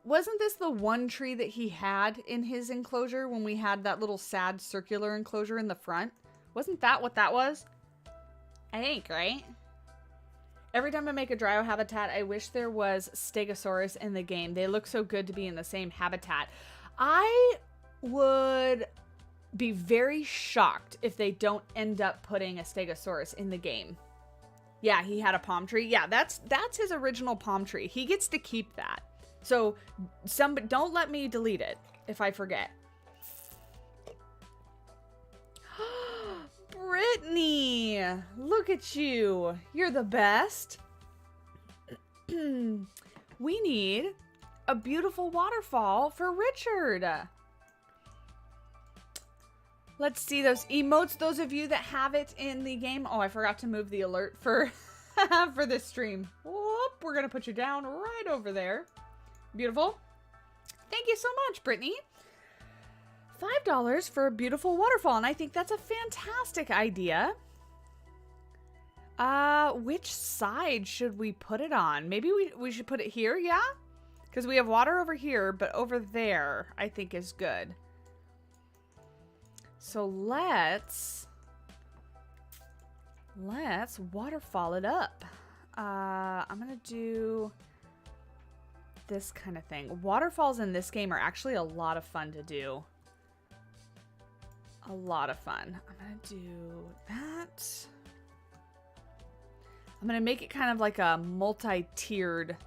wasn't this the one tree that he had in his enclosure when we had that little sad circular enclosure in the front? Wasn't that what that was? I think, right? Every time I make a Dryo habitat, I wish there was Stegosaurus in the game. They look so good to be in the same habitat. I would be very shocked if they don't end up putting a Stegosaurus in the game. Yeah, he had a palm tree. Yeah, that's his original palm tree. He gets to keep that. So don't let me delete it if I forget. Brittany, look at you. You're the best. We need a beautiful waterfall for Richard. Let's see those emotes, those of you that have it in the game. Oh, I forgot to move the alert for for this stream. Whoop, we're going to put you down right over there. Beautiful. Thank you so much, Brittany. $5 for a beautiful waterfall, and I think that's a fantastic idea. Which side should we put it on? Maybe we should put it here, yeah? Because we have water over here, but over there, I think is good. So let's waterfall it up. I'm gonna do this kind of thing. Waterfalls in this game are actually a lot of fun to do. A lot of fun. I'm gonna do that. I'm gonna make it kind of like a multi-tiered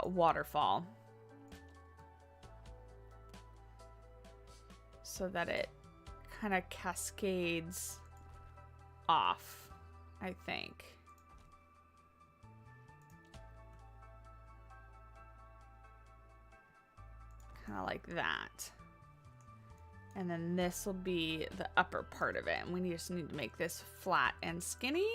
waterfall, so that it kind of cascades off, I think. Kind of like that. And then this will be the upper part of it. And we just need to make this flat and skinny.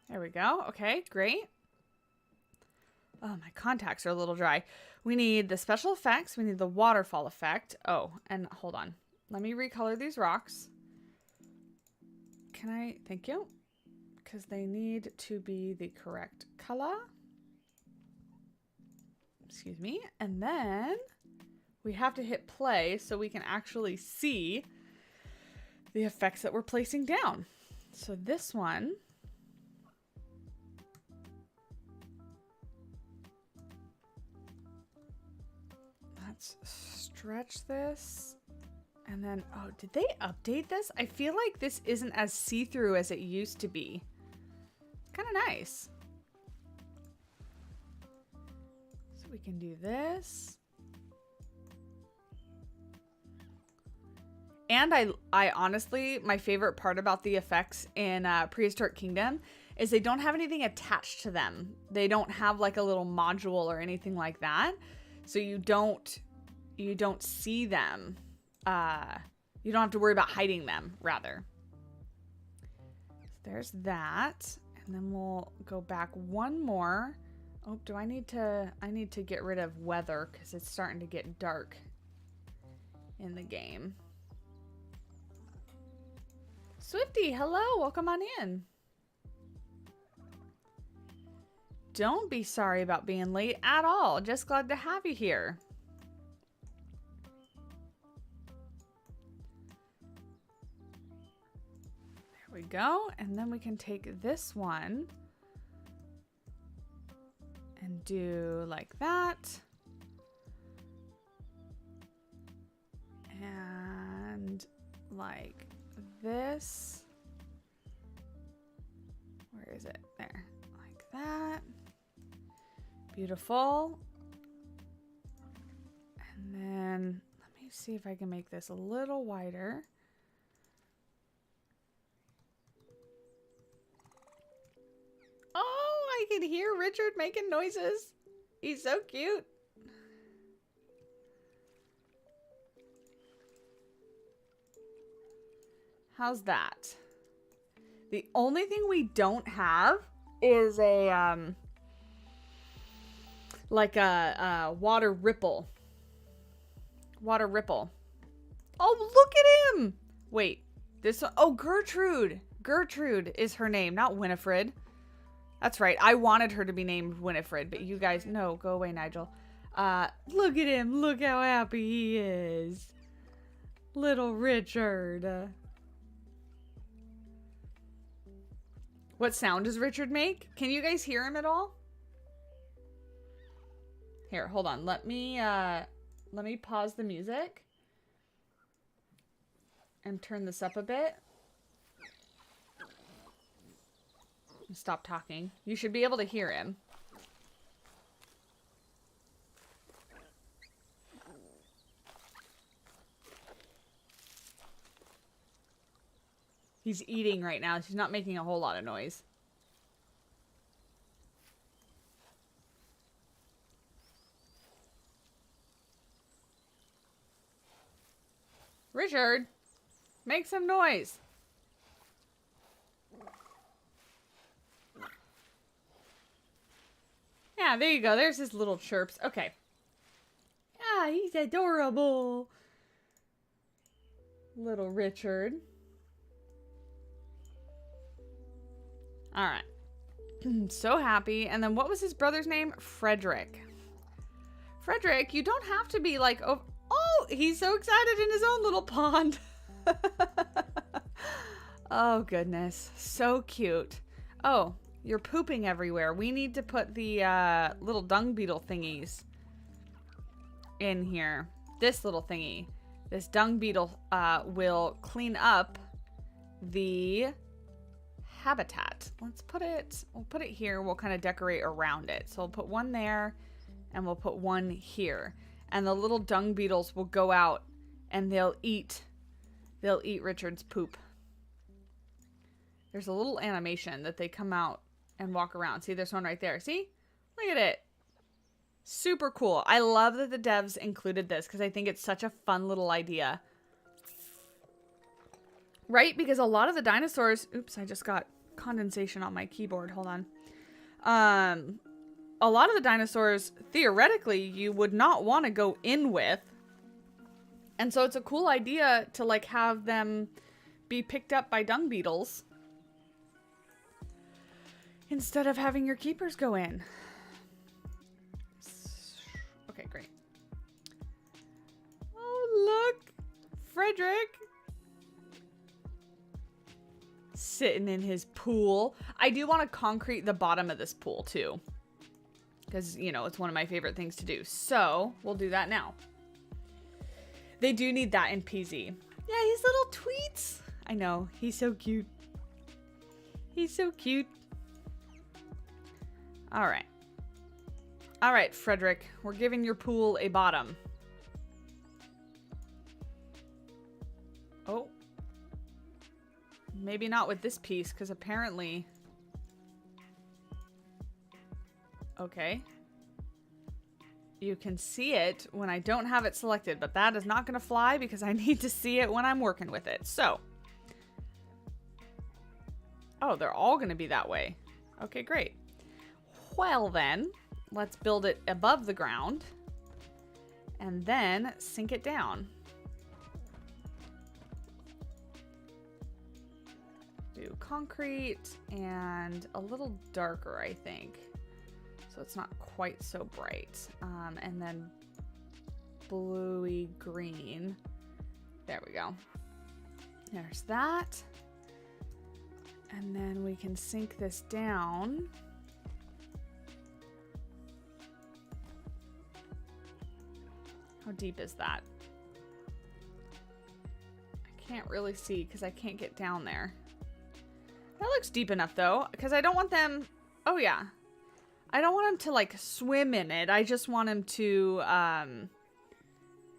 There we go. Okay, great. Oh, my contacts are a little dry. We need the special effects. We need the waterfall effect. Oh, and hold on. Let me recolor these rocks. Can I? Thank you. Because they need to be the correct color. Excuse me. And then we have to hit play so we can actually see the effects that we're placing down. So this one. Let's stretch this. And then, oh, did they update this? I feel like this isn't as see-through as it used to be. Kind of nice. So we can do this. And I honestly, my favorite part about the effects in Prehistoric Kingdom is they don't have anything attached to them. They don't have like a little module or anything like that. So you don't see them. You don't have to worry about hiding them, rather. So there's that. And then we'll go back one more. Oh, I need to get rid of weather because it's starting to get dark in the game. Swifty, hello, welcome on in. Don't be sorry about being late at all. Just glad to have you here. There we go. And then we can take this one and do like that. And like this. Where is it? There. Like that. Beautiful. And then let me see if I can make this a little wider. Oh, I can hear Richard making noises. He's so cute. How's that? The only thing we don't have is a like a water ripple. Water ripple. Oh, look at him! Wait, this one, oh, Gertrude. Gertrude is her name, not Winifred. That's right. I wanted her to be named Winifred, but you guys, no, go away, Nigel. Look at him. Look how happy he is. Little Richard. What sound does Richard make? Can you guys hear him at all? Here, hold on. Let me pause the music and turn this up a bit. Stop talking. You should be able to hear him. He's eating right now. He's not making a whole lot of noise. Richard, make some noise. Yeah, there you go. There's his little chirps. Okay. Yeah, he's adorable. Little Richard. All right. So happy. And then what was his brother's name? Frederick. Frederick, you don't have to be like, oh, he's so excited in his own little pond. Oh, goodness. So cute. Oh, you're pooping everywhere. We need to put the little dung beetle thingies in here. This little thingy. This dung beetle will clean up the habitat. Let's put it, we'll put it here. We'll kind of decorate around it. So we'll put one there and we'll put one here. And the little dung beetles will go out and they'll eat Richard's poop. There's a little animation that they come out and walk around. See, there's one right there. See? Look at it. Super cool. I love that the devs included this because I think it's such a fun little idea. Right? Because a lot of the dinosaurs... Oops, I just got condensation on my keyboard. Hold on. A lot of the dinosaurs, theoretically, you would not want to go in with. And so it's a cool idea to, like, have them be picked up by dung beetles instead of having your keepers go in. Okay, great. Oh, look! Frederick! Sitting in his pool. I do want to concrete the bottom of this pool, too. Because, you know, it's one of my favorite things to do. So, we'll do that now. They do need that in PZ. Yeah, his little tweets. I know. He's so cute. He's so cute. All right. All right, Frederick. We're giving your pool a bottom. Oh. Maybe not with this piece, because apparently... Okay. You can see it when I don't have it selected, but that is not going to fly because I need to see it when I'm working with it. So. Oh, they're all going to be that way. Okay, great. Well then, let's build it above the ground and then sink it down. Do concrete and a little darker, I think. So it's not quite so bright. And then bluey green. There we go. There's that. And then we can sink this down. How deep is that? I can't really see because I can't get down there. That looks deep enough though, because I don't want them... Oh yeah. I don't want them to like swim in it. I just want them to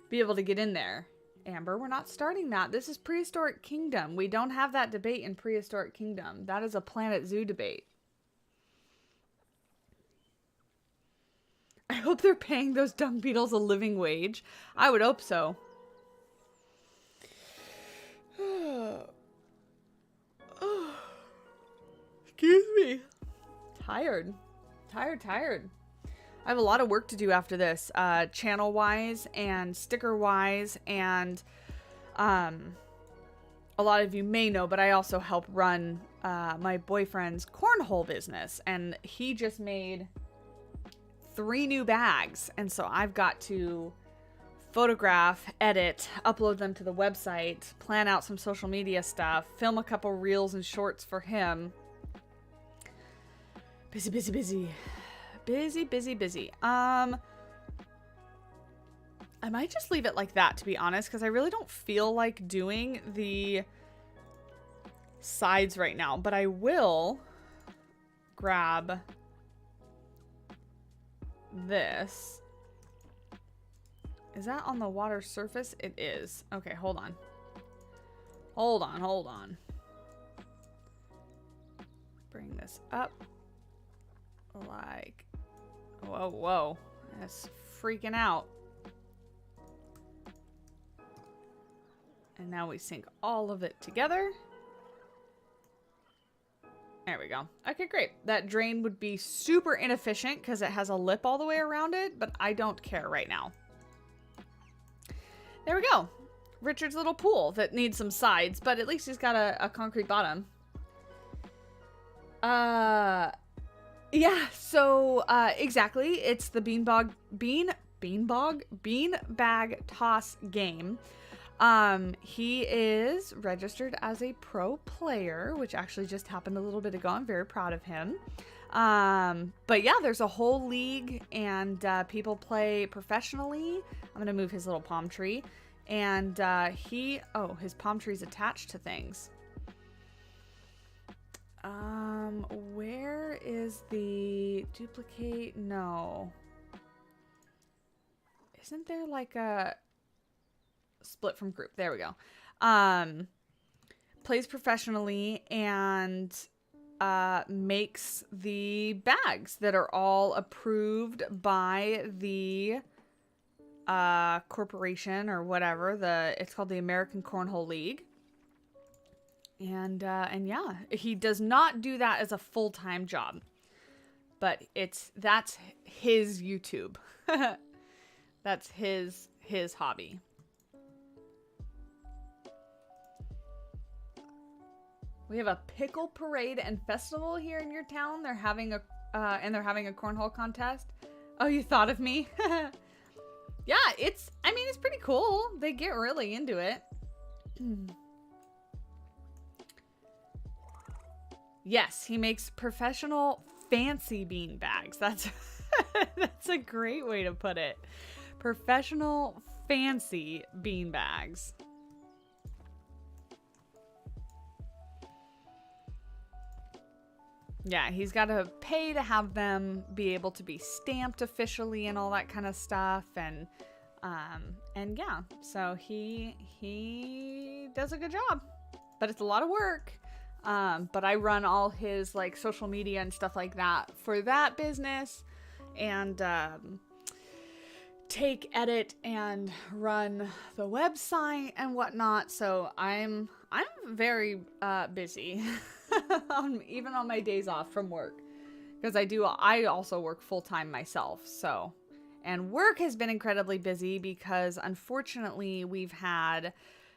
be able to get in there. Amber, we're not starting that. This is Prehistoric Kingdom. We don't have that debate in Prehistoric Kingdom. That is a Planet Zoo debate. I hope they're paying those dung beetles a living wage. I would hope so. Excuse me. Tired. Tired. I have a lot of work to do after this, channel-wise and sticker-wise, and a lot of you may know, but I also help run my boyfriend's cornhole business, and he just made 3 new bags, and so I've got to photograph, edit, upload them to the website, plan out some social media stuff, film a couple reels and shorts for him. Busy. I might just leave it like that, to be honest, because I really don't feel like doing the sides right now, but I will grab this. Is that on the water surface? It is. Okay, hold on. Bring this up. Like, whoa. That's freaking out. And now we sink all of it together. There we go. Okay, great. That drain would be super inefficient because it has a lip all the way around it, but I don't care right now. There we go. Richard's little pool that needs some sides, but at least he's got a concrete bottom. Yeah, so, exactly. It's the beanbag toss game. He is registered as a pro player, which actually just happened a little bit ago. I'm very proud of him. But yeah, there's a whole league and, people play professionally. I'm gonna move his little palm tree and, his palm tree's attached to things. Where is the duplicate? No. Isn't there like a split from group? There we go. Plays professionally and makes the bags that are all approved by the corporation or whatever. It's called the American Cornhole League. And yeah, he does not do that as a full-time job, but that's his YouTube. That's his hobby. We have a pickle parade and festival here in your town. They're having a cornhole contest. Oh, you thought of me? Yeah, it's pretty cool. They get really into it. Yes, he makes professional fancy bean bags. That's that's a great way to put it. Professional fancy bean bags. Yeah, he's got to pay to have them be able to be stamped officially and all that kind of stuff. And yeah, so he does a good job, but it's a lot of work. But I run all his like social media and stuff like that for that business, and edit and run the website and whatnot. So I'm very busy, even on my days off from work, because I also work full time myself. So, and work has been incredibly busy because unfortunately we've had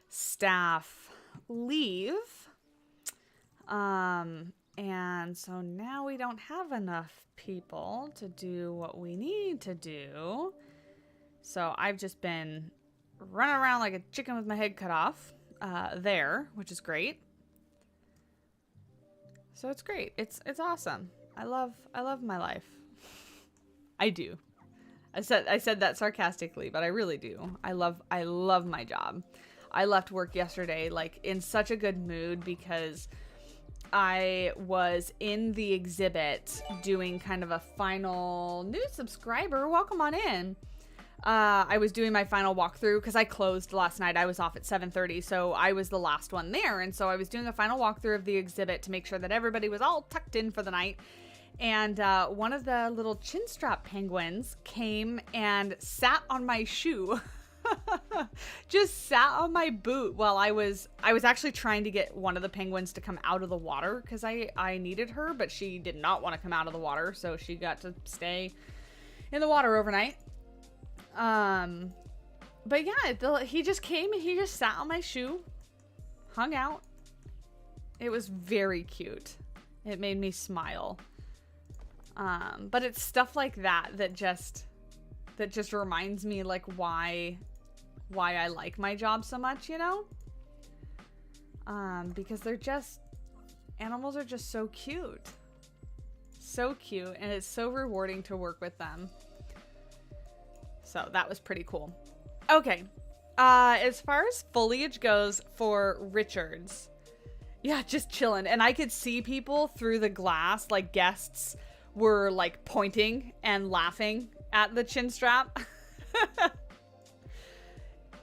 staff leave. And so now we don't have enough people to do what we need to do. So I've just been running around like a chicken with my head cut off, which is great. So it's great. It's awesome. I love my life. I do. I said that sarcastically, but I really do. I love my job. I left work yesterday like in such a good mood because I was in the exhibit doing kind of a final new subscriber. Welcome on in. I was doing my final walkthrough because I closed last night. I was off at 7:30, so I was the last one there. And so I was doing a final walkthrough of the exhibit to make sure that everybody was all tucked in for the night. And one of the little chin strap penguins came and sat on my shoe. Just sat on my boot while I was actually trying to get one of the penguins to come out of the water because I needed her, but she did not want to come out of the water, so she got to stay in the water overnight. But yeah, he just came and he just sat on my shoe, hung out. It was very cute. It made me smile. But it's stuff like that just reminds me like why I like my job so much, you know? Because animals are just so cute. So cute, and it's so rewarding to work with them. So that was pretty cool. Okay. As far as foliage goes for Richards, yeah, just chilling. And I could see people through the glass, like guests were like pointing and laughing at the chin strap.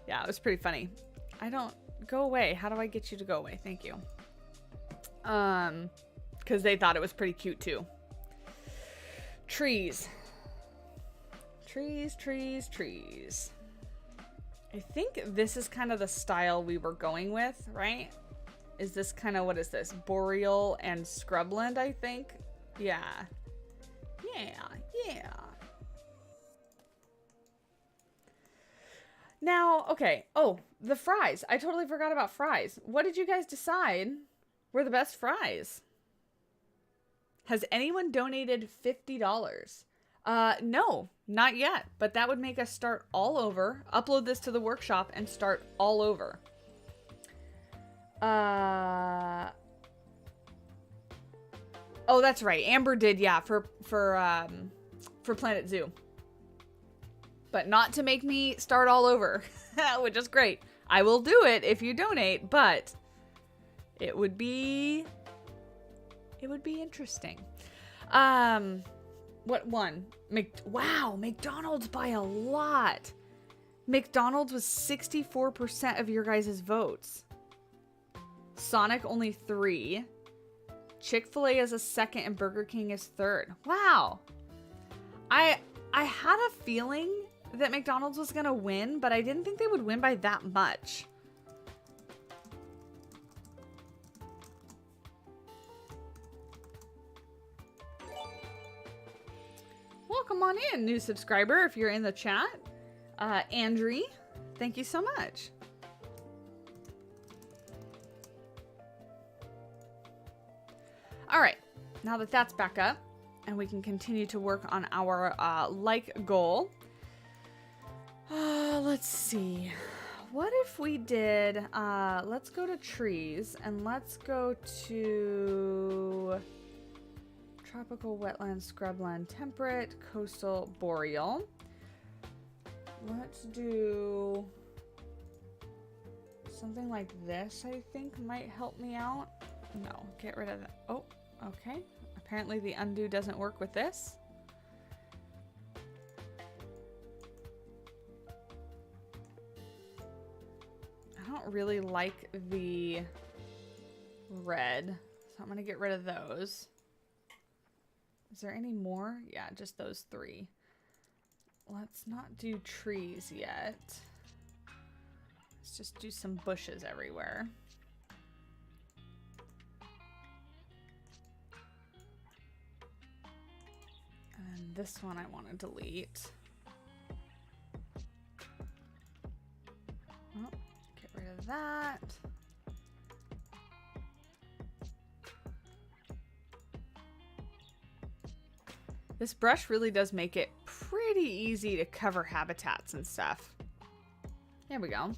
Yeah, it was pretty funny. Go away. How do I get you to go away? Thank you. Because they thought it was pretty cute too. Trees. Trees. I think this is kind of the style we were going with, right? Is this kind of, what is this? Boreal and scrubland, I think. Yeah. Yeah. Now, okay. Oh, the fries. I totally forgot about fries. What did you guys decide were the best fries? Has anyone donated $50? No, not yet. But that would make us start all over. Upload this to the workshop and start all over. Oh, that's right. Amber did, yeah, for Planet Zoo. But not to make me start all over, which is great. I will do it if you donate, but it would be interesting. What one? Wow, McDonald's by a lot. McDonald's was 64% of your guys' votes. Sonic only 3. Chick-fil-A is a second and Burger King is third. Wow. I had a feeling that McDonald's was gonna win, but I didn't think they would win by that much. Welcome on in, new subscriber, if you're in the chat. Andrie, thank you so much. All right, now that that's back up and we can continue to work on our like goal. Let's see. What if we did, let's go to trees and let's go to tropical, wetland, scrubland, temperate, coastal, boreal. Let's do something like this, I think might help me out. No, get rid of that. Oh, okay. Apparently the undo doesn't work with this. I don't really like the red, so I'm going to get rid of those. Is there any more? Yeah, just those 3. Let's not do trees yet. Let's just do some bushes everywhere. And this one I want to delete. Oh, get rid of that. This brush really does make it pretty easy to cover habitats and stuff. There we go.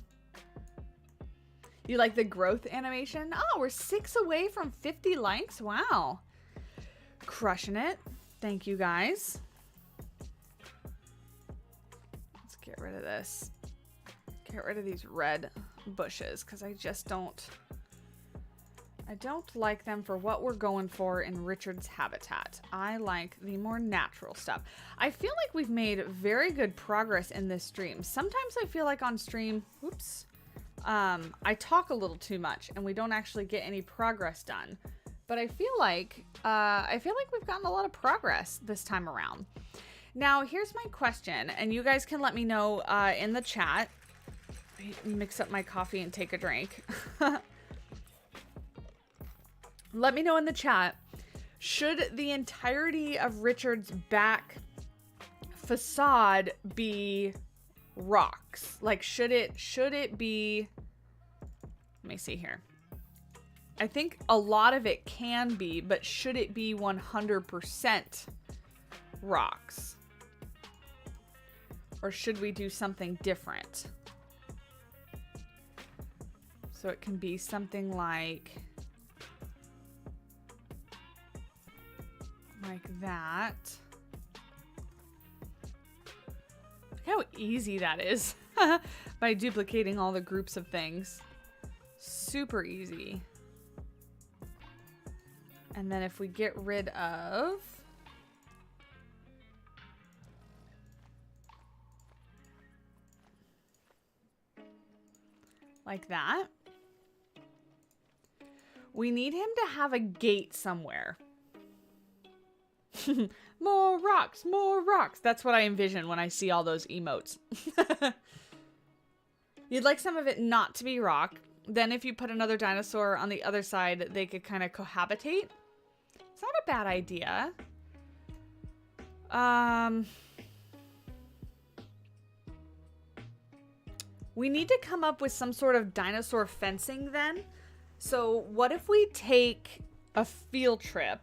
You like the growth animation? Oh, we're 6 away from 50 likes. Wow. Crushing it. Thank you guys. Let's get rid of this. Get rid of these red bushes because I don't like them for what we're going for in Richard's habitat. I like the more natural stuff. I feel like we've made very good progress in this stream. Sometimes I feel like on stream, oops, I talk a little too much and we don't actually get any progress done. But I feel like we've gotten a lot of progress this time around. Now, here's my question, and you guys can let me know in the chat. Let me mix up my coffee and take a drink. Let me know in the chat, should the entirety of Richard's back facade be rocks? Like, should it be, let me see here. I think a lot of it can be, but should it be 100% rocks? Or should we do something different? So it can be something like that. Look how easy that is by duplicating all the groups of things. Super easy. And then if we get rid of like that, we need him to have a gate somewhere. More rocks, more rocks. That's what I envision when I see all those emotes. You'd like some of it not to be rock. Then if you put another dinosaur on the other side, they could kind of cohabitate. It's not a bad idea. We need to come up with some sort of dinosaur fencing then. So what if we take a field trip?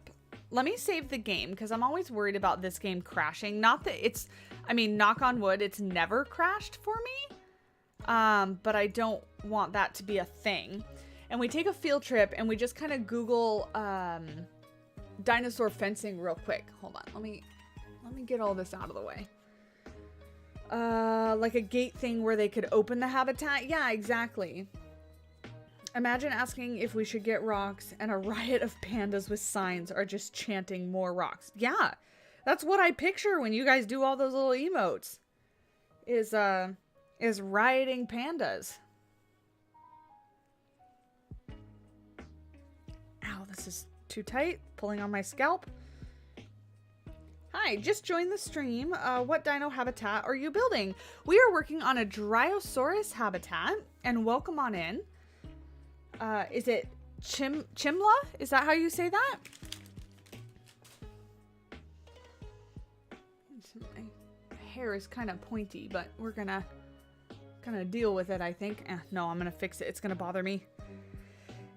Let me save the game because I'm always worried about this game crashing. Not that it's, I mean, knock on wood, it's never crashed for me. But I don't want that to be a thing. And we take a field trip and we just kind of Google dinosaur fencing real quick. Hold on, let me get all this out of the way. Like a gate thing where they could open the habitat. Yeah, exactly. Imagine asking if we should get rocks and a riot of pandas with signs are just chanting more rocks. Yeah, that's what I picture when you guys do all those little emotes. Is rioting pandas. Ow, this is too tight. Pulling on my scalp. Hi, just joined the stream. What dino habitat are you building? We are working on a Dryosaurus habitat, and welcome on in. Is it Chimla? Is that how you say that? My hair is kind of pointy, but we're gonna deal with it, I think. No, I'm gonna fix it. It's gonna bother me.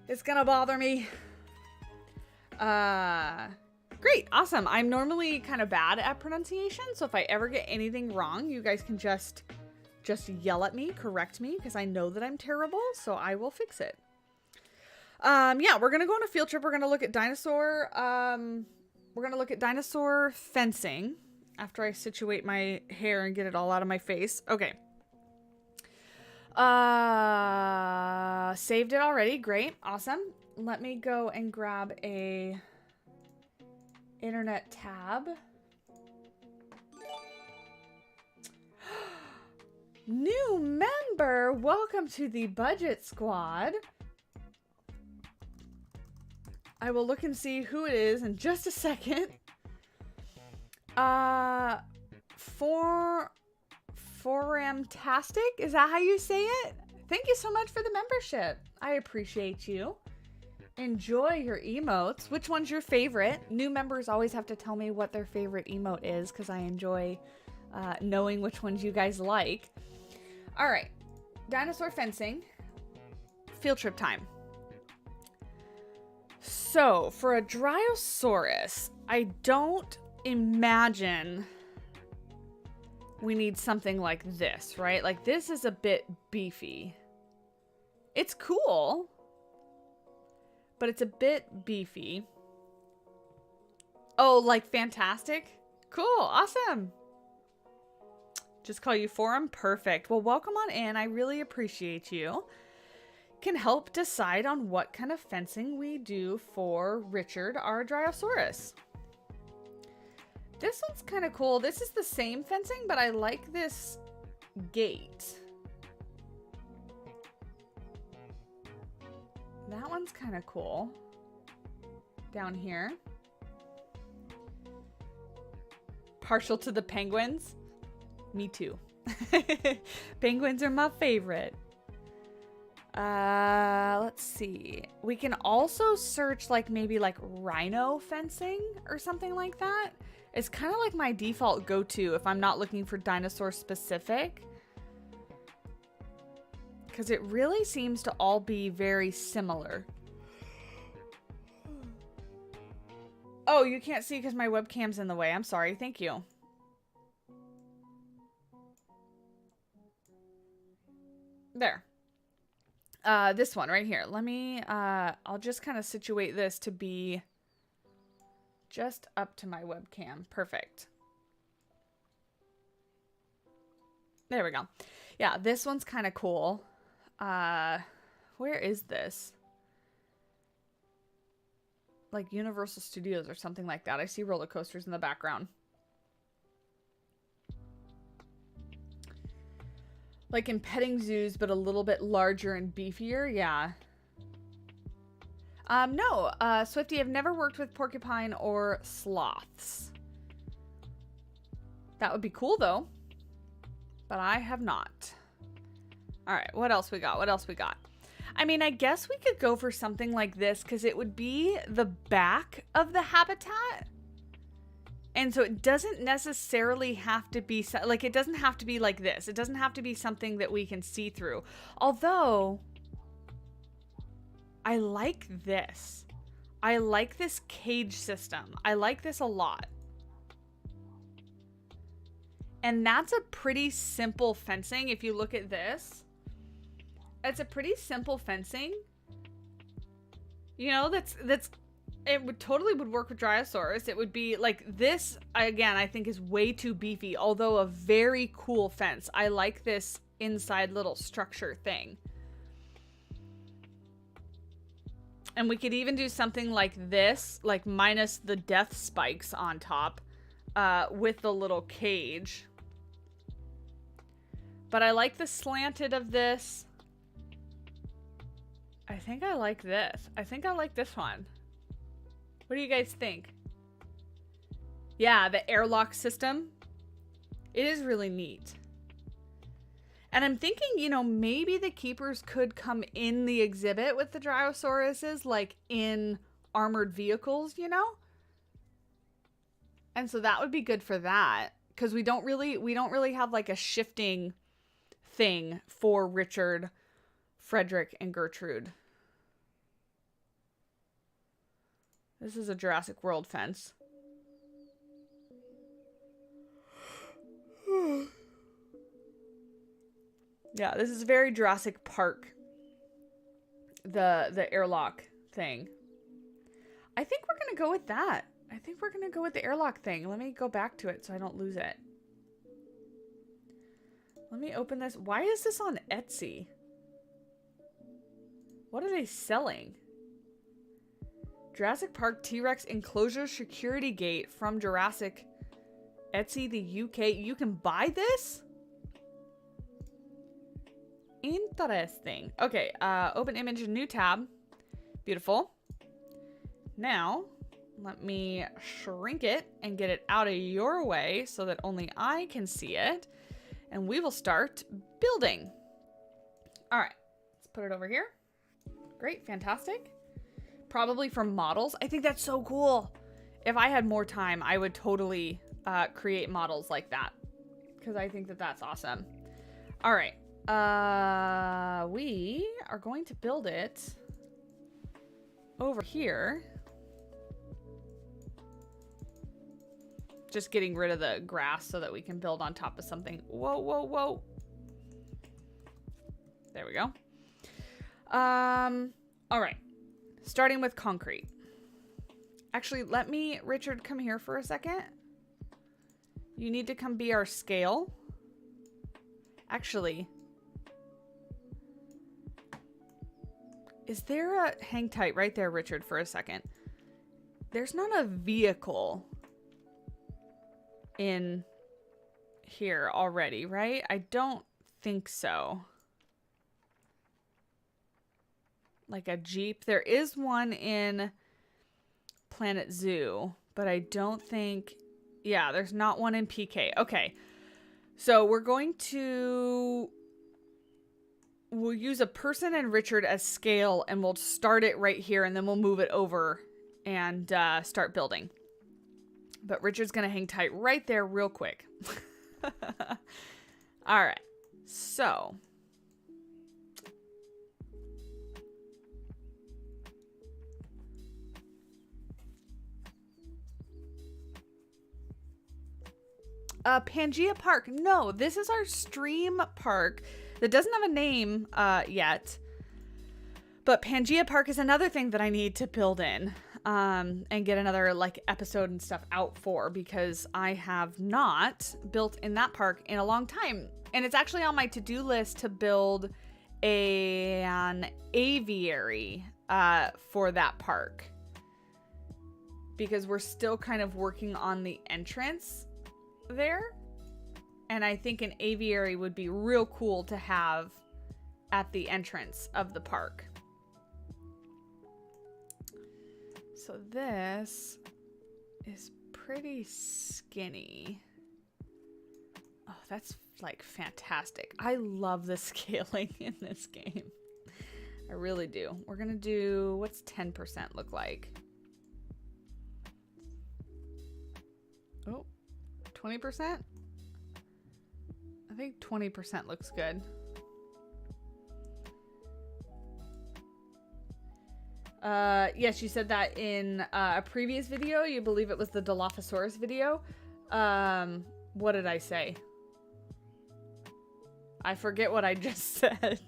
It's gonna bother me. Great, awesome. I'm normally kind of bad at pronunciation, so if I ever get anything wrong, you guys can just yell at me, correct me, because I know that I'm terrible, so I will fix it. Yeah, we're gonna go on a field trip. We're gonna look at dinosaur fencing after I situate my hair and get it all out of my face. Okay. Saved it already. Great. Awesome. Let me go and grab a internet tab. New member. Welcome to the budget squad. I will look and see who it is in just a second. Foramtastic? Is that how you say it? Thank you so much for the membership. I appreciate you. Enjoy your emotes. Which one's your favorite? New members always have to tell me what their favorite emote is because I enjoy knowing which ones you guys like. All right. Dinosaur fencing. Field trip time. So, for a Dryosaurus, I don't imagine we need something like this, right? Like, this is a bit beefy. It's cool, but it's a bit beefy. Oh, like fantastic? Cool, awesome. Just call you Forum? Perfect. Well, welcome on in. I really appreciate you. Can help decide on what kind of fencing we do for Richard, our Dryosaurus. This one's kind of cool. This is the same fencing, but I like this gate. That one's kind of cool. Down here. Partial to the penguins? Me too. Penguins are my favorite. Let's see. We can also search like maybe like rhino fencing or something like that. It's kind of like my default go-to if I'm not looking for dinosaur specific. Because it really seems to all be very similar. Oh, you can't see because my webcam's in the way. I'm sorry. Thank you. There. This one right here. Let me, I'll just kind of situate this to be just up to my webcam. Perfect. There we go. Yeah, this one's kind of cool. Where is this? Like Universal Studios or something like that. I see roller coasters in the background. Like in petting zoos, but a little bit larger and beefier. Yeah. No, Swifty, I've never worked with porcupine or sloths. That would be cool though. But I have not. All right, what else we got? What else we got? I mean, I guess we could go for something like this because it would be the back of the habitat. And so it doesn't necessarily have to be, like, it doesn't have to be like this. It doesn't have to be something that we can see through. Although, I like this. I like this cage system. I like this a lot. And that's a pretty simple fencing. If you look at this, it's a pretty simple fencing. You know, it would totally work with Tyrannosaurus. It would be like this, again, I think is way too beefy, although a very cool fence. I like this inside little structure thing. And we could even do something like this, like minus the death spikes on top, with the little cage. But I like the slanted of this. I think I like this. I think I like this one. What do you guys think? Yeah, the airlock system. It is really neat. And I'm thinking, you know, maybe the keepers could come in the exhibit with the Tyrannosauruses, like in armored vehicles, you know? And so that would be good for that. Because we don't really have like a shifting thing for Richard, Frederick, and Gertrude. This is a Jurassic World fence. Yeah, this is very Jurassic Park. The airlock thing. I think we're going to go with that. I think we're going to go with the airlock thing. Let me go back to it so I don't lose it. Let me open this. Why is this on Etsy? What are they selling? Jurassic Park T-Rex enclosure security gate from Jurassic Etsy, the UK. You can buy this? Interesting. Okay, open image, new tab. Beautiful. Now, let me shrink it and get it out of your way so that only I can see it. And we will start building. All right, let's put it over here. Great, fantastic. Probably from models. I think that's so cool. If I had more time, I would totally create models like that. Because I think that that's awesome. All right. We are going to build it over here. Just getting rid of the grass so that we can build on top of something. Whoa, whoa, whoa. There we go. All right. Starting with concrete. Actually, let me, Richard, come here for a second. You need to come be our scale. Actually, is there a, hang tight right there, Richard, for a second. There's not a vehicle in here already, right? I don't think so. Like a Jeep. There is one in Planet Zoo, but I don't think, yeah, there's not one in PK. Okay. So we're going to, we'll use a person and Richard as scale and we'll start it right here and then we'll move it over and start building. But Richard's going to hang tight right there real quick. All right. So Pangea Park. No, this is our stream park that doesn't have a name yet. But Pangea Park is another thing that I need to build in and get another like episode and stuff out for, because I have not built in that park in a long time. And it's actually on my to-do list to build an aviary for that park, because we're still kind of working on the entrance there, and I think an aviary would be real cool to have at the entrance of the park. So this is pretty skinny. Oh, that's like fantastic. I love the scaling in this game. I really do. We're gonna do, what's 10% look like? Oh, 20%? I think 20% looks good. Yes, you said that in a previous video. You believe it was the Dilophosaurus video. What did I say? I forget what I just said.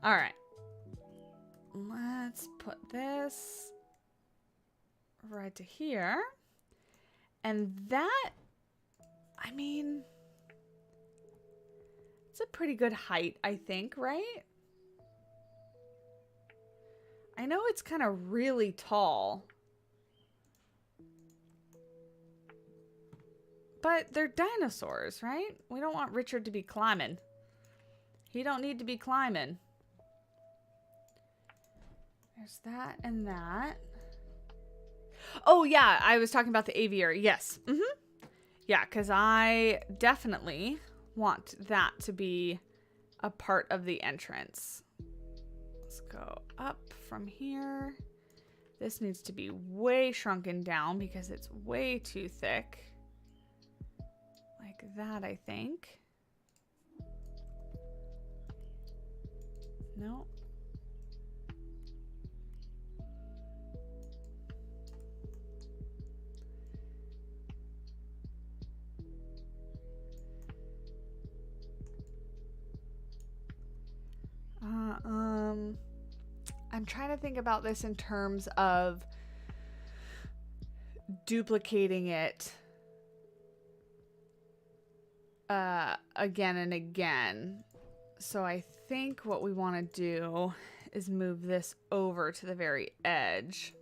All right. Let's put this right to here. And that, I mean, it's a pretty good height, I think, right? I know it's kind of really tall. But they're dinosaurs, right? We don't want Richard to be climbing. He don't need to be climbing. There's that and that. Oh, yeah. I was talking about the aviary. Yes. Yeah, because I definitely want that to be a part of the entrance. Let's go up from here. This needs to be way shrunken down because it's way too thick. Like that, I think. No. I'm trying to think about this in terms of duplicating it again and again. So I think what we want to do is move this over to the very edge.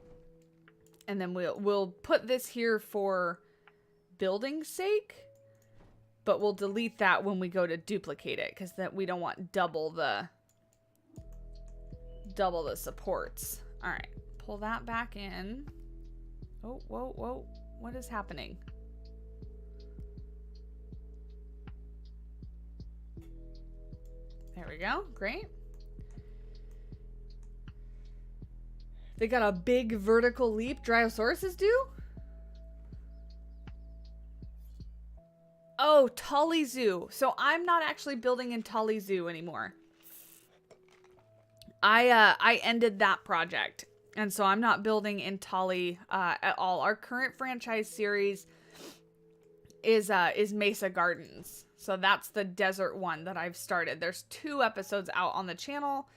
And then we'll put this here for building's sake, but we'll delete that when we go to duplicate it because that we don't want double the supports. All right, pull that back in. Oh, whoa, whoa. What is happening? There we go. Great. They got a big vertical leap. Dryosauruses do? Oh, Tully Zoo. So I'm not actually building in Tully Zoo anymore. I ended that project. And so I'm not building in Tully at all. Our current franchise series is Mesa Gardens. So that's the desert one that I've started. There's 2 episodes out on the channel.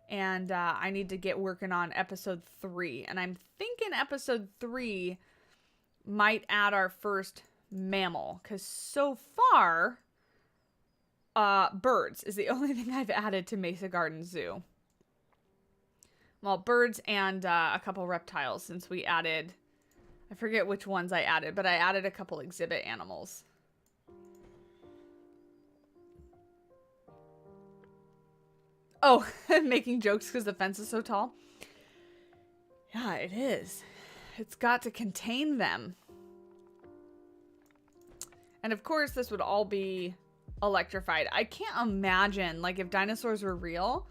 And I need to get working on episode 3. And I'm thinking episode 3 might add our first mammal. Because so far, birds is the only thing I've added to Mesa Gardens Zoo. Well, birds and a couple reptiles since we added, I forget which ones I added, but I added a couple exhibit animals. Oh, making jokes because the fence is so tall. Yeah, it is. It's got to contain them. And of course, this would all be electrified. I can't imagine, like, if dinosaurs were real,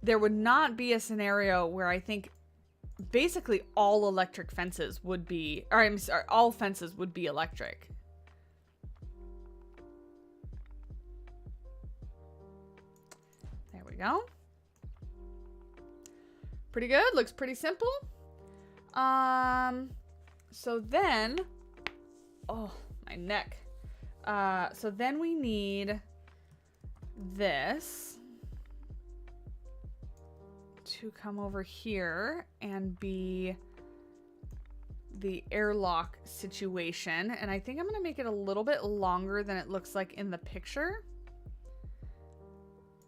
there would not be a scenario where I think basically all electric fences would be, or I'm sorry, all fences would be electric. There we go. Pretty good. Looks pretty simple. So then, oh, my neck. So then we need this to come over here and be the airlock situation. And I think I'm going to make it a little bit longer than it looks like in the picture.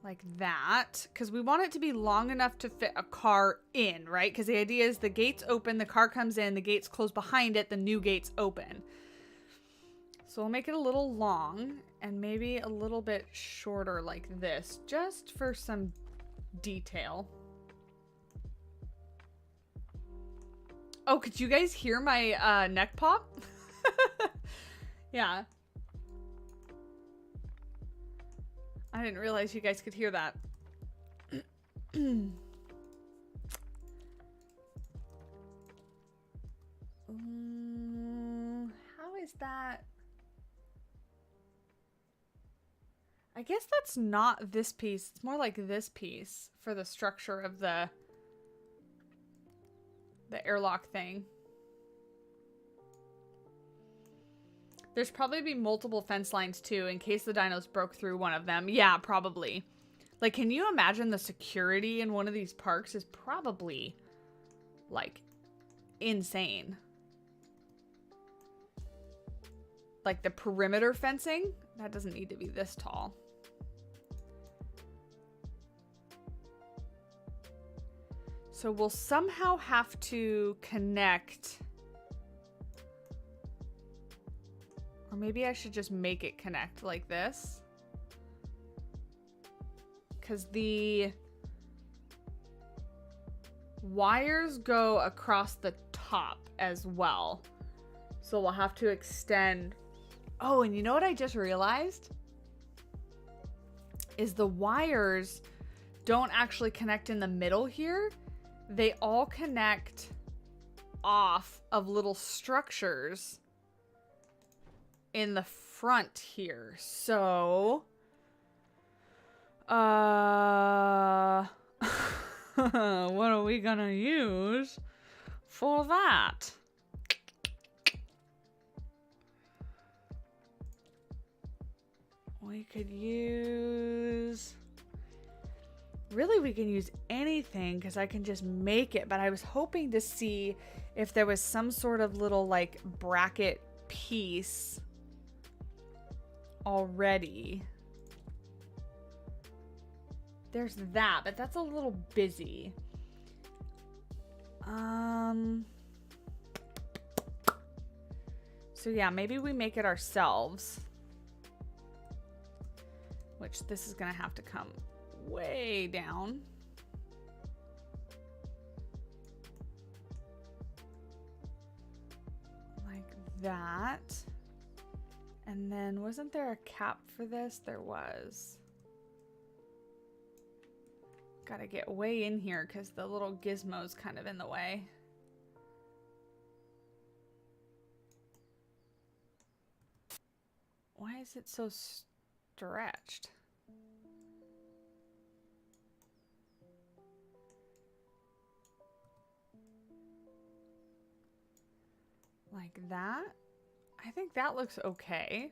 Like that. Because we want it to be long enough to fit a car in, right? Because the idea is the gates open, the car comes in, the gates close behind it, the new gates open. So we'll make it a little long and maybe a little bit shorter like this, just for some detail. Oh, could you guys hear my neck pop? Yeah. I didn't realize you guys could hear that. How is that? I guess that's not this piece. It's more like this piece for the structure of the airlock thing. There's probably be multiple fence lines too in case the dinos broke through one of them. Yeah, probably. Like, can you imagine the security in one of these parks is probably like insane. Like the perimeter fencing, that doesn't need to be this tall. So we'll somehow have to connect. Or maybe I should just make it connect like this. Because the wires go across the top as well. So we'll have to extend. Oh, and you know what I just realized? Is the wires don't actually connect in the middle here. They all connect off of little structures in the front here. So, what are we gonna use for that? We could use... Really, we can use anything because I can just make it. But I was hoping to see if there was some sort of little, like, bracket piece already. There's that, but that's a little busy. So yeah, maybe we make it ourselves. Which this is gonna have to come way down. Like that. And then wasn't there a cap for this? There was. Gotta get way in here because the little gizmo's kind of in the way. Why is it so stretched? Like that? I think that looks okay.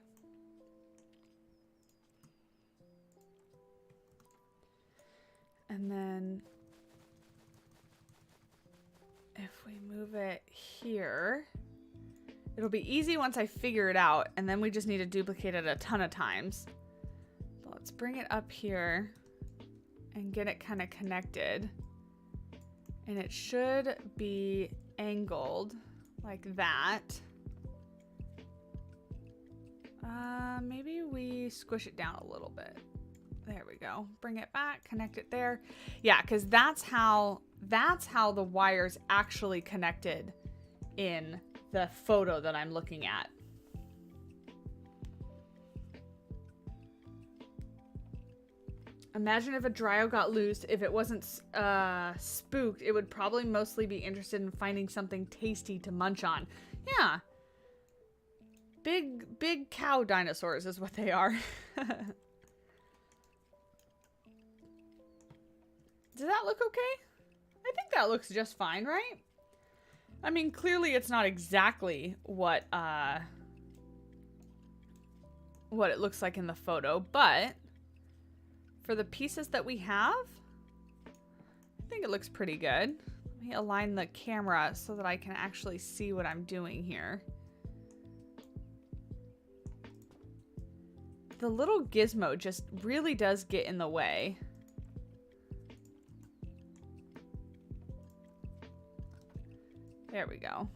And then if we move it here, it'll be easy once I figure it out, and then we just need to duplicate it a ton of times. But let's bring it up here and get it kind of connected. And it should be angled like that. Maybe we squish it down a little bit. There we go. Bring it back, connect it there. Yeah, because that's how the wires actually connected in the photo that I'm looking at. Imagine if a Dryo got loose. If it wasn't spooked, it would probably mostly be interested in finding something tasty to munch on. Yeah. Big cow dinosaurs is what they are. Does that look okay? I think that looks just fine, right? I mean, clearly it's not exactly what it looks like in the photo, but for the pieces that we have, I think it looks pretty good. Let me align the camera so that I can actually see what I'm doing here. The little gizmo just really does get in the way. There we go.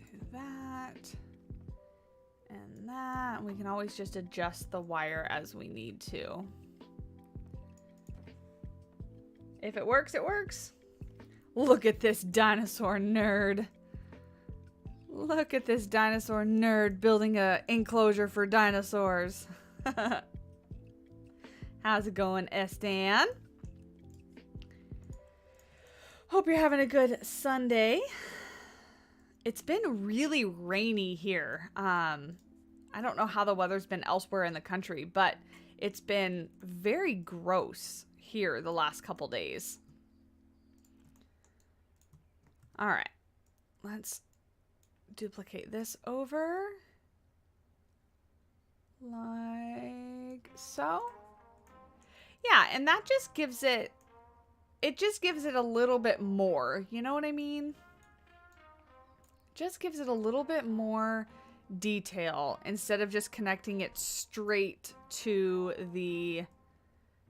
Do that. And that. We can always just adjust the wire as we need to. If it works, it works. Look at this dinosaur nerd. Look at this dinosaur nerd building an enclosure for dinosaurs. How's it going, Estan? Hope you're having a good Sunday. It's been really rainy here. I don't know how the weather's been elsewhere in the country, but it's been very gross here the last couple days. All right, let's duplicate this over like so. Yeah, and that just gives it, just gives it a little bit more, you know what I mean? Just gives it a little bit more detail instead of just connecting it straight to the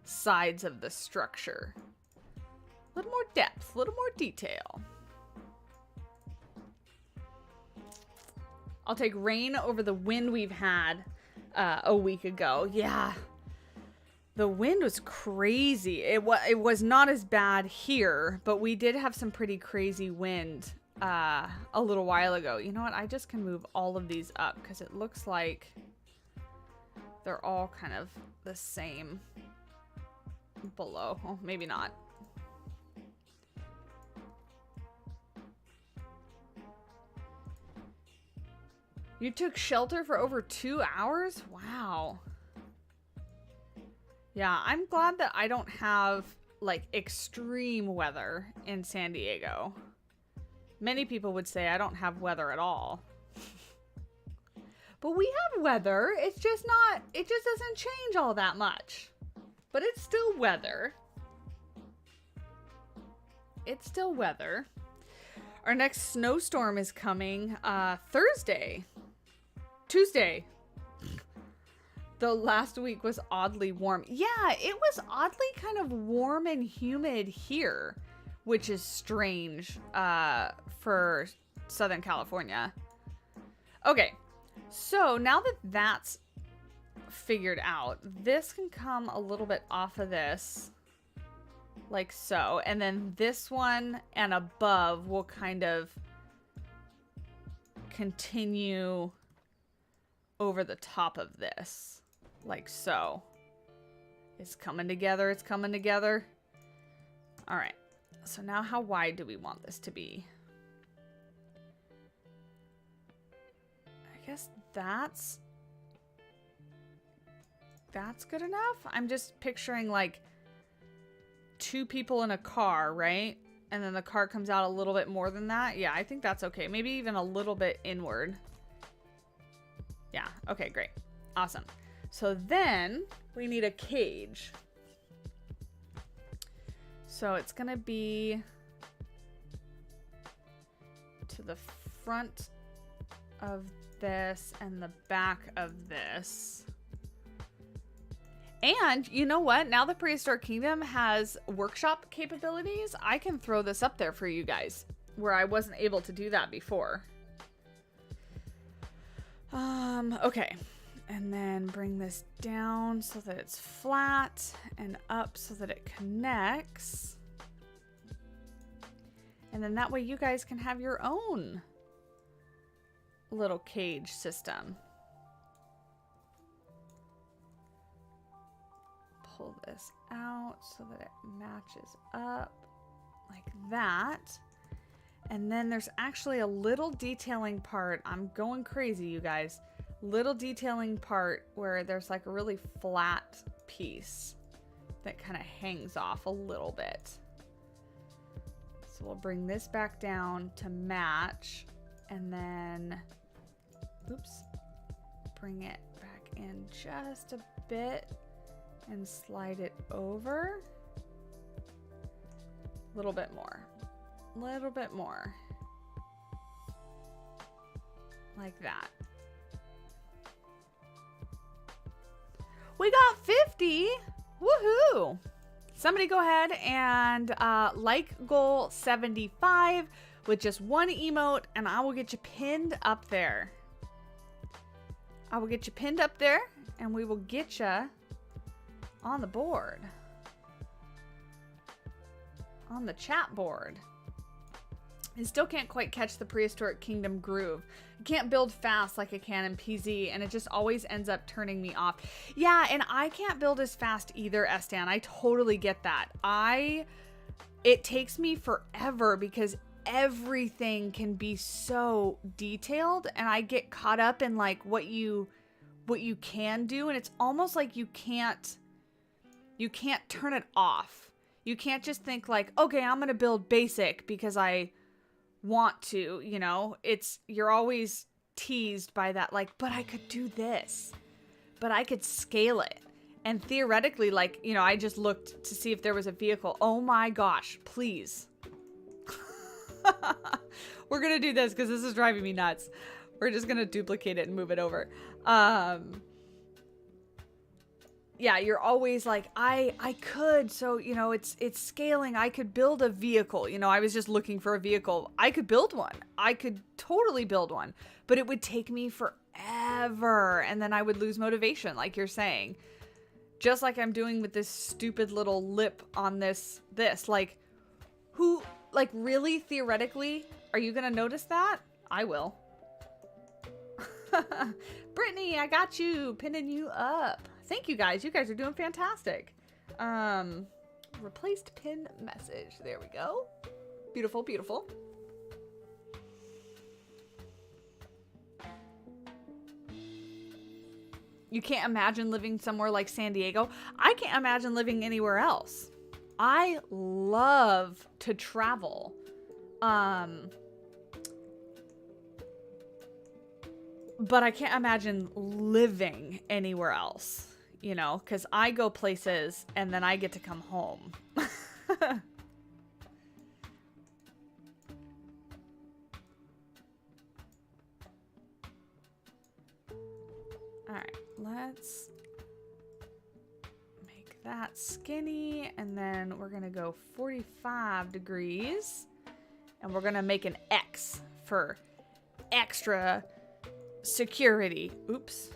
sides of the structure. A little more depth, a little more detail. I'll take rain over the wind we've had a week ago. Yeah. The wind was crazy. It was not as bad here, but we did have some pretty crazy wind a little while ago. You know what? I just can move all of these up because it looks like they're all kind of the same below. Oh, maybe not. You took shelter for over 2 hours? Wow. Yeah, I'm glad that I don't have, like, extreme weather in San Diego. Many people would say I don't have weather at all. But we have weather. It's just not, it just doesn't change all that much. But it's still weather. It's still weather. Our next snowstorm is coming Tuesday. The last week was oddly warm. Yeah, it was oddly kind of warm and humid here, which is strange for Southern California. Okay, so now that that's figured out, this can come a little bit off of this, like so, and then this one and above will kind of continue over the top of this, like so. It's coming together, it's coming together. All right, so now how wide do we want this to be? I guess that's good enough. I'm just picturing like 2 people in a car, right? And then the car comes out a little bit more than that. Yeah, I think that's okay. Maybe even a little bit inward. Yeah, okay, great. Awesome. So then we need a cage. So it's gonna be to the front of this and the back of this. And you know what? Now the Prehistoric Kingdom has workshop capabilities. I can throw this up there for you guys where I wasn't able to do that before. Okay. And then bring this down so that it's flat and up so that it connects. And then that way you guys can have your own little cage system. Pull this out so that it matches up like that. And then there's actually a little detailing part. I'm going crazy, you guys. Little detailing part where there's like a really flat piece that kind of hangs off a little bit. So we'll bring this back down to match and then, oops, bring it back in just a bit and slide it over. A little bit more. Little bit more. Like that. We got 50. Woohoo! Somebody go ahead and like goal 75 with just one emote and I will get you pinned up there. I will get you pinned up there and we will get you on the board. On the chat board. I still can't quite catch the Prehistoric Kingdom groove. I can't build fast like I can in PZ, and it just always ends up turning me off. Yeah, and I can't build as fast either, Estan. I totally get that. It takes me forever because everything can be so detailed, and I get caught up in like what you can do, and it's almost like you can't turn it off. You can't just think like, okay, I'm gonna build basic because I want to, you know. You're always teased by that, like, but I could do this, but I could scale it. And theoretically, like, you know, I just looked to see if there was a vehicle. Oh my gosh, please. We're gonna do this because this is driving me nuts. We're just gonna duplicate it and move it over. Yeah, you're always like, I could, so, you know, it's scaling. I could build a vehicle. You know, I was just looking for a vehicle. I could build one. I could totally build one, but it would take me forever. And then I would lose motivation, like you're saying. Just like I'm doing with this stupid little lip on this, like, who, like, really, theoretically, are you gonna notice that? I will. Brittany, I got you, pinning you up. Thank you guys. You guys are doing fantastic. Replaced pin message. There we go. Beautiful, beautiful. You can't imagine living somewhere like San Diego. I can't imagine living anywhere else. I love to travel. But I can't imagine living anywhere else, you know, because I go places and then I get to come home. All right, let's make that skinny, and then we're gonna go 45 degrees, and we're gonna make an X for extra security. Oops.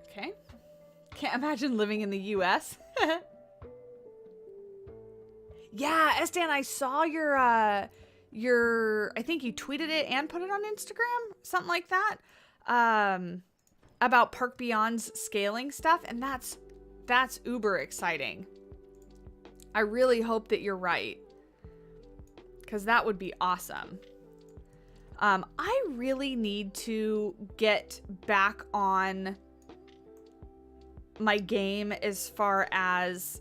Okay. Can't imagine living in the US. Yeah, Estan, I saw your I think you tweeted it and put it on Instagram, something like that, about Park Beyond's scaling stuff, and that's uber exciting. I really hope that you're right, because that would be awesome. I really need to get back on my game as far as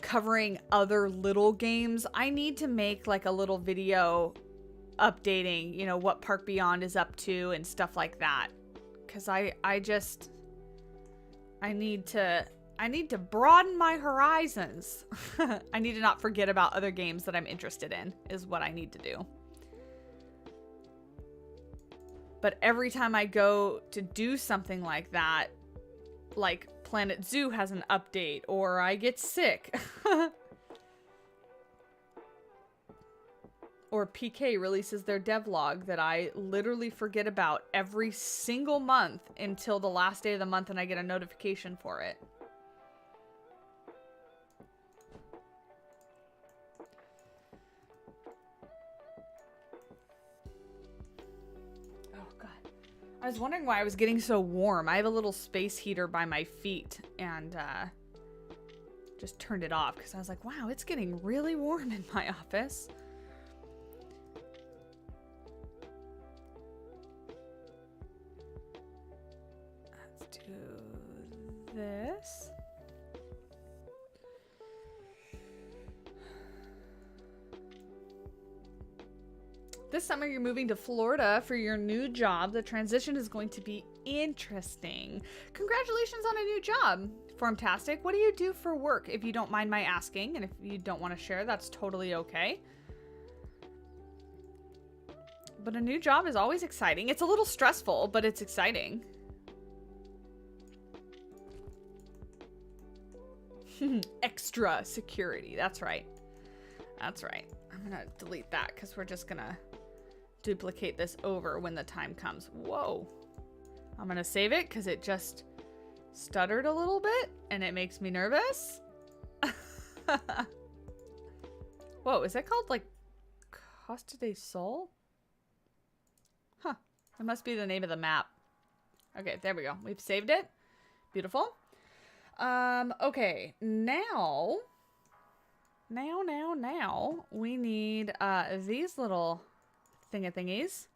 covering other little games. I need to make like a little video updating, you know, what Park Beyond is up to and stuff like that, because I need to broaden my horizons. I need to not forget about other games that I'm interested in, is what I need to do. But every time I go to do something like that, like Planet Zoo has an update, or I get sick, or PK releases their devlog that I literally forget about every single month until the last day of the month, and I get a notification for it. I was wondering why I was getting so warm. I have a little space heater by my feet, and just turned it off because I was like, wow, it's getting really warm in my office. Let's do this. This summer you're moving to Florida for your new job. The transition is going to be interesting. Congratulations on a new job. Formtastic. What do you do for work, if you don't mind my asking? And if you don't want to share, that's totally okay. But a new job is always exciting. It's a little stressful, but it's exciting. Extra security. That's right. That's right. I'm gonna delete that because we're just gonna duplicate this over when the time comes. Whoa. I'm gonna save it because it just stuttered a little bit and it makes me nervous. Whoa, is that called like Costa del Sol? Huh. That must be the name of the map. Okay, there we go. We've saved it. Beautiful. Okay, now we need these little thingies.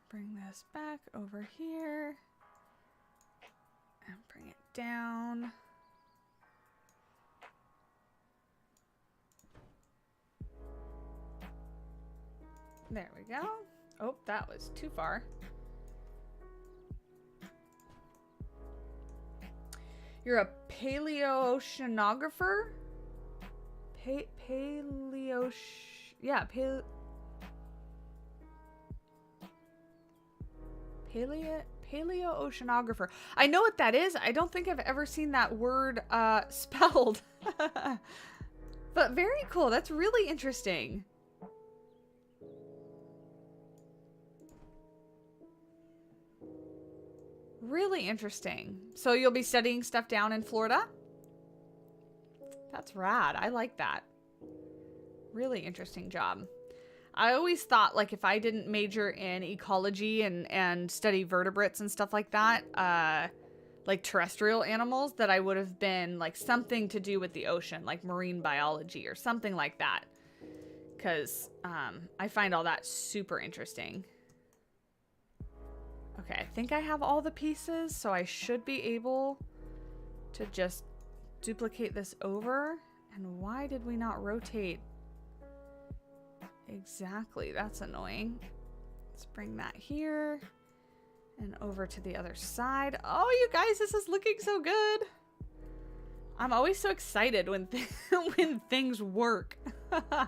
Bring this back over here and bring it down. There we go. Oh, that was too far. You're a paleoceanographer? Paleoceanographer. I know what that is. I don't think I've ever seen that word spelled. But very cool. That's really interesting. Really interesting. So you'll be studying stuff down in Florida? That's rad. I like that. Really interesting job. I always thought, like, if I didn't major in ecology and study vertebrates and stuff like that, like terrestrial animals, that I would have been, like, something to do with the ocean, like marine biology or something like that. Because I find all that super interesting. Okay, I think I have all the pieces, so I should be able to just duplicate this over. And why did we not rotate? Exactly, that's annoying. Let's bring that here and over to the other side. Oh, you guys, this is looking so good. I'm always so excited when when things work. All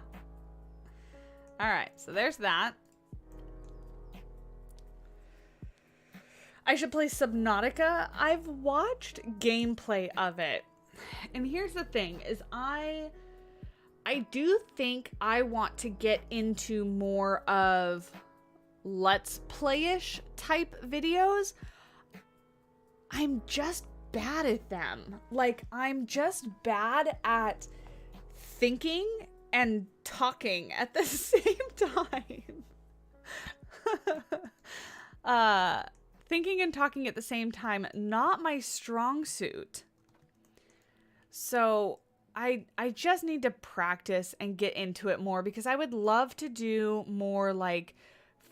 right, so there's that. I should play Subnautica. I've watched gameplay of it. And here's the thing, is I do think I want to get into more of let's play-ish type videos. I'm just bad at them. Like, I'm just bad at thinking and talking at the same time. Thinking and talking at the same time, not my strong suit. So I just need to practice and get into it more, because I would love to do more like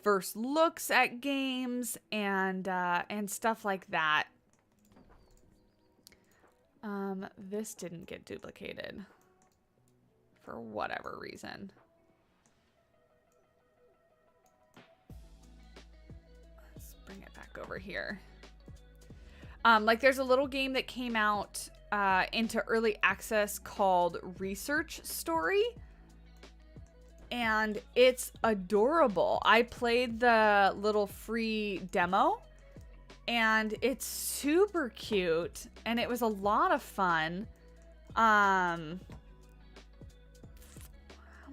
first looks at games and stuff like that. This didn't get duplicated for whatever reason. Bring it back over here. Like there's a little game that came out into early access called Research Story, and it's adorable. I played the little free demo and it's super cute and it was a lot of fun. How am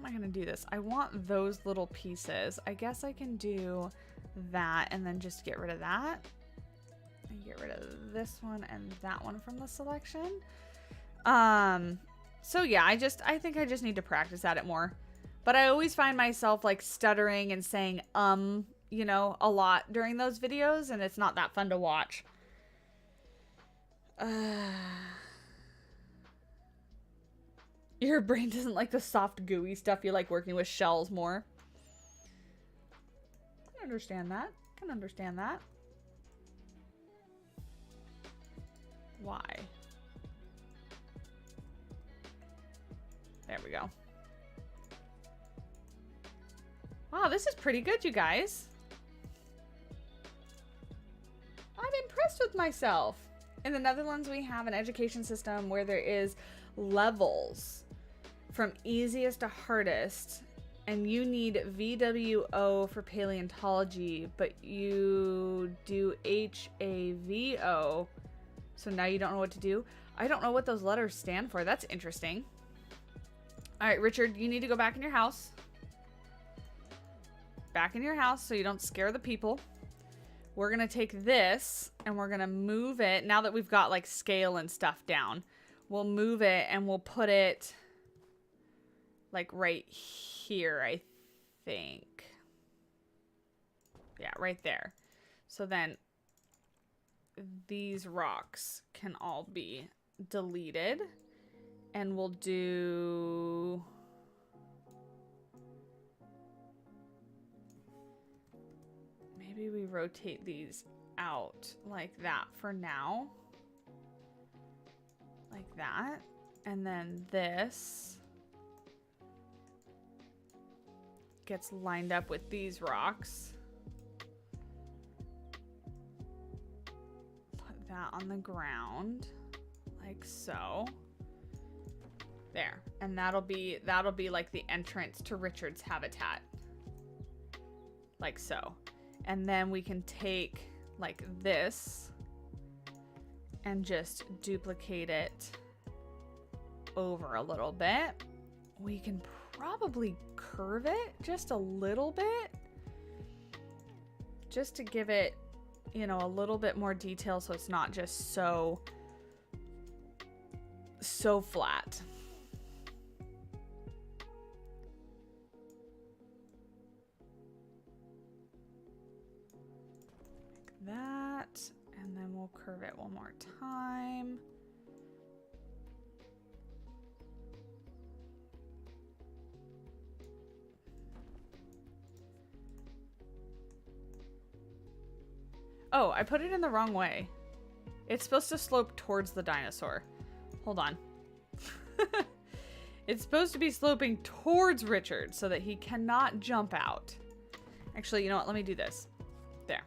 I gonna do this? I want those little pieces. I guess I can do that and then just get rid of that and get rid of this one and that one from the selection. So yeah, I think I just need to practice at it more, but I always find myself like stuttering and saying you know, a lot during those videos, and it's not that fun to watch. Your brain doesn't like the soft gooey stuff. You like working with shells more. Understand that. Can understand that. Why? There we go. Wow, this is pretty good, you guys. I'm impressed with myself. In the Netherlands, we have an education system where there is levels from easiest to hardest. And you need VWO for paleontology, but you do HAVO. So now you don't know what to do. I don't know what those letters stand for. That's interesting. All right, Richard, you need to go back in your house. Back in your house so you don't scare the people. we're going to take this and we're going to move it. Now that we've got like scale and stuff down, we'll move it and we'll put it like right here, I think. Yeah, right there. So then these rocks can all be deleted, and we'll do... Maybe we rotate these out like that for now. Like that. And then this gets lined up with these rocks. Put that on the ground like so. There. And that'll be like the entrance to Richard's habitat. Like so. And then we can take like this and just duplicate it over a little bit. We can probably curve it just a little bit, just to give it, you know, a little bit more detail so it's not just so flat. That, and then we'll curve it one more time. Oh, I put it in the wrong way. It's supposed to slope towards the dinosaur. Hold on. It's supposed to be sloping towards Richard so that he cannot jump out. Actually, you know what? Let me do this. There.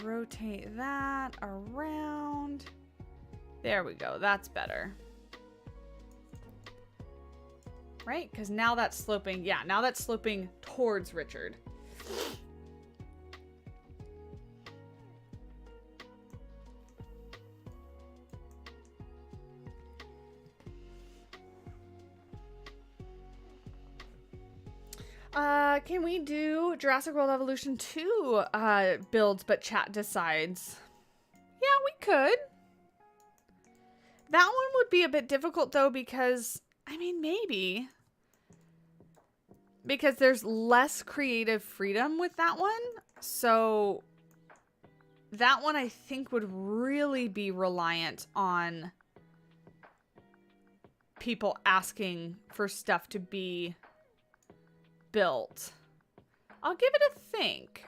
Rotate that around. There we go. That's better. Right? Because now that's sloping. Yeah, now that's sloping towards Richard. Can we do Jurassic World Evolution 2 builds but chat decides? Yeah, we could. That one would be a bit difficult though because, I mean, maybe. Because there's less creative freedom with that one. So that one I think would really be reliant on people asking for stuff to be built. I'll give it a think.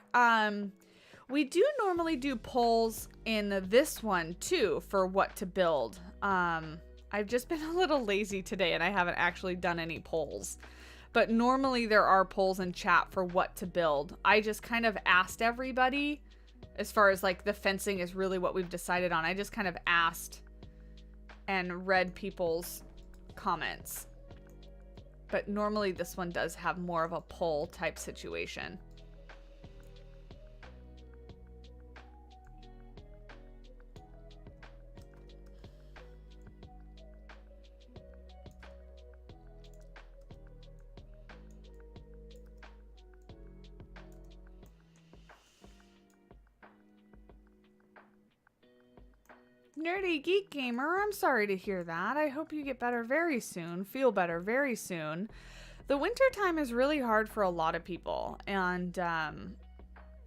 We do normally do polls in this one too for what to build. I've just been a little lazy today and I haven't actually done any polls. But normally there are polls in chat for what to build. I just kind of asked everybody, as far as like the fencing is really what we've decided on. I just kind of asked and read people's comments. But normally this one does have more of a poll type situation. Nerdy Geek Gamer, I'm sorry to hear that. I hope you get better very soon, feel better very soon. The winter time is really hard for a lot of people, and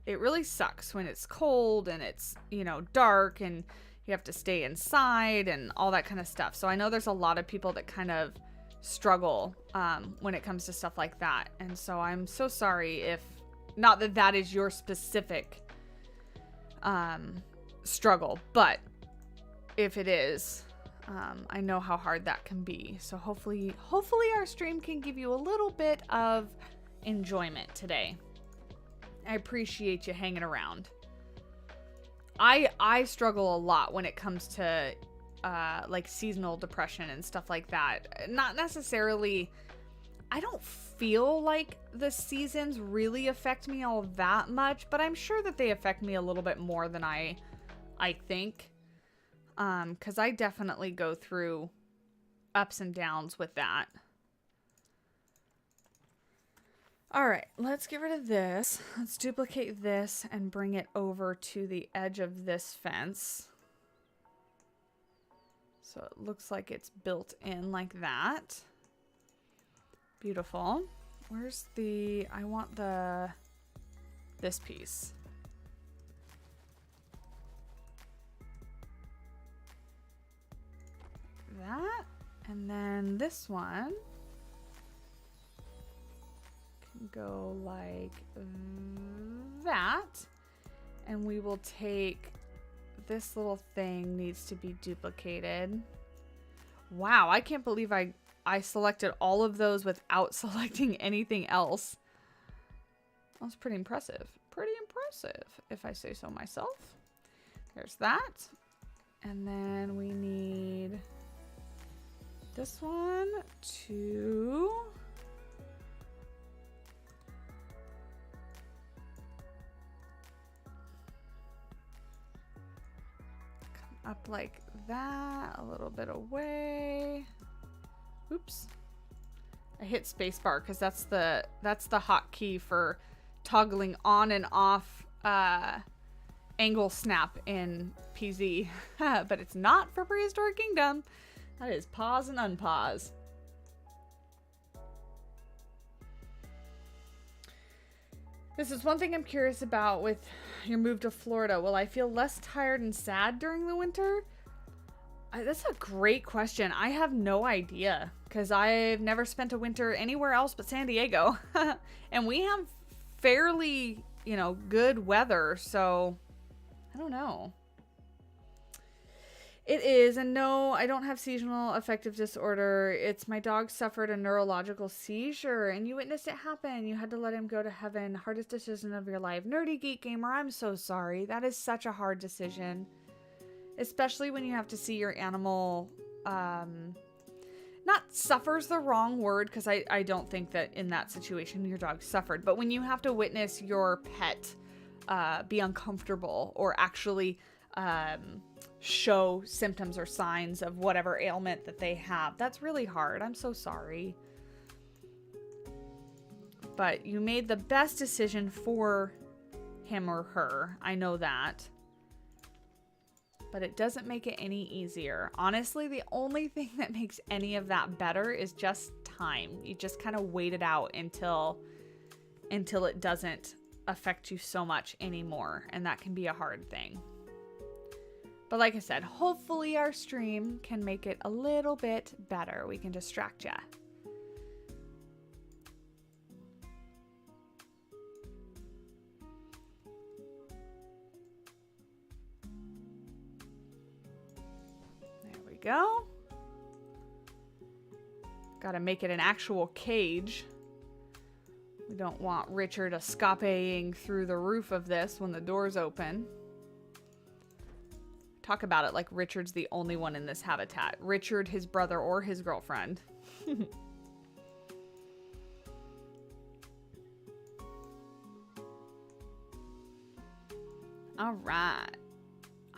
it really sucks when it's cold and it's, you know, dark and you have to stay inside and all that kind of stuff. So I know there's a lot of people that kind of struggle when it comes to stuff like that. And so I'm so sorry if, not that that is your specific struggle, but if it is, I know how hard that can be. So hopefully our stream can give you a little bit of enjoyment today. I appreciate you hanging around. I struggle a lot when it comes to like seasonal depression and stuff like that. Not necessarily, I don't feel like the seasons really affect me all that much, but I'm sure that they affect me a little bit more than I think. 'Cause I definitely go through ups and downs with that. All right, let's get rid of this. Let's duplicate this and bring it over to the edge of this fence. So it looks like it's built in like that. Beautiful. Where's the, I want this piece. That, and then this one can go like that, and we will take this little thing needs to be duplicated. Wow, I can't believe I selected all of those without selecting anything else. That was pretty impressive. Pretty impressive, if I say so myself. There's that. And then we need this one to come up like that, a little bit away. Oops. I hit spacebar because that's the hotkey for toggling on and off angle snap in PZ, but it's not for Prehistoric Kingdom. That is pause and unpause. This is one thing I'm curious about with your move to Florida. Will I feel less tired and sad during the winter? That's a great question. I have no idea because I've never spent a winter anywhere else but San Diego. And we have fairly, good weather. So I don't know. It is, and no, I don't have seasonal affective disorder. It's my dog suffered a neurological seizure, and you witnessed it happen. You had to let him go to heaven. Hardest decision of your life. Nerdy Geek Gamer, I'm so sorry. That is such a hard decision. Especially when you have to see your animal, not suffer's the wrong word, because I don't think that in that situation your dog suffered. But when you have to witness your pet be uncomfortable or actually show symptoms or signs of whatever ailment that they have. That's really hard. I'm so sorry. But you made the best decision for him or her. I know that. But it doesn't make it any easier. Honestly, the only thing that makes any of that better is just time. You just kind of wait it out until it doesn't affect you so much anymore. And that can be a hard thing. But like I said, hopefully our stream can make it a little bit better. We can distract ya. There we go. Gotta make it an actual cage. We don't want Richard escaping through the roof of this when the door's open. Talk about it like Richard's the only one in this habitat. Richard, his brother, or his girlfriend. All right.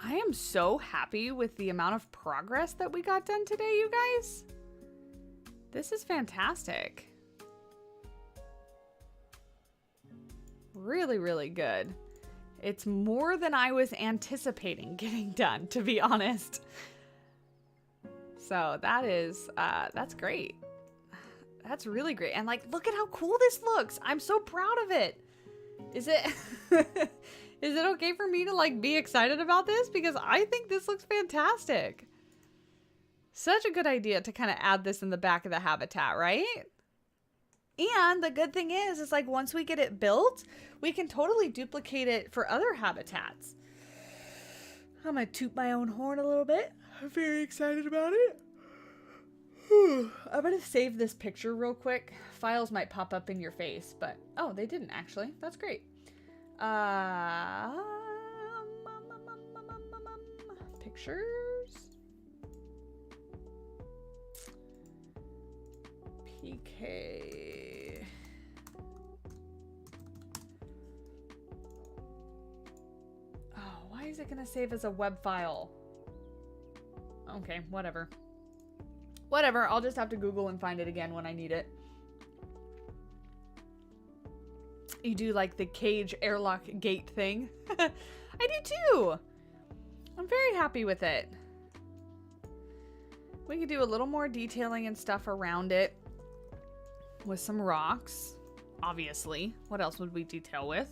I am so happy with the amount of progress that we got done today, you guys. This is fantastic. Really, really good. It's more than I was anticipating getting done, to be honest. So that is, that's great. That's really great. And like, look at how cool this looks. I'm so proud of it. Is it, is it okay for me to like be excited about this? Because I think this looks fantastic. Such a good idea to kind of add this in the back of the habitat, right? And the good thing is like once we get it built, we can totally duplicate it for other habitats. I'm gonna toot my own horn a little bit. I'm very excited about it. I'm gonna save this picture real quick. Files might pop up in your face, but oh, they didn't actually. That's great. Pictures. PK. Oh, why is it gonna save as a web file? Okay, whatever. Whatever, I'll just have to Google and find it again when I need it. You do like the cage airlock gate thing. I do too. I'm very happy with it. We could do a little more detailing and stuff around it with some rocks, obviously. What else would we detail with?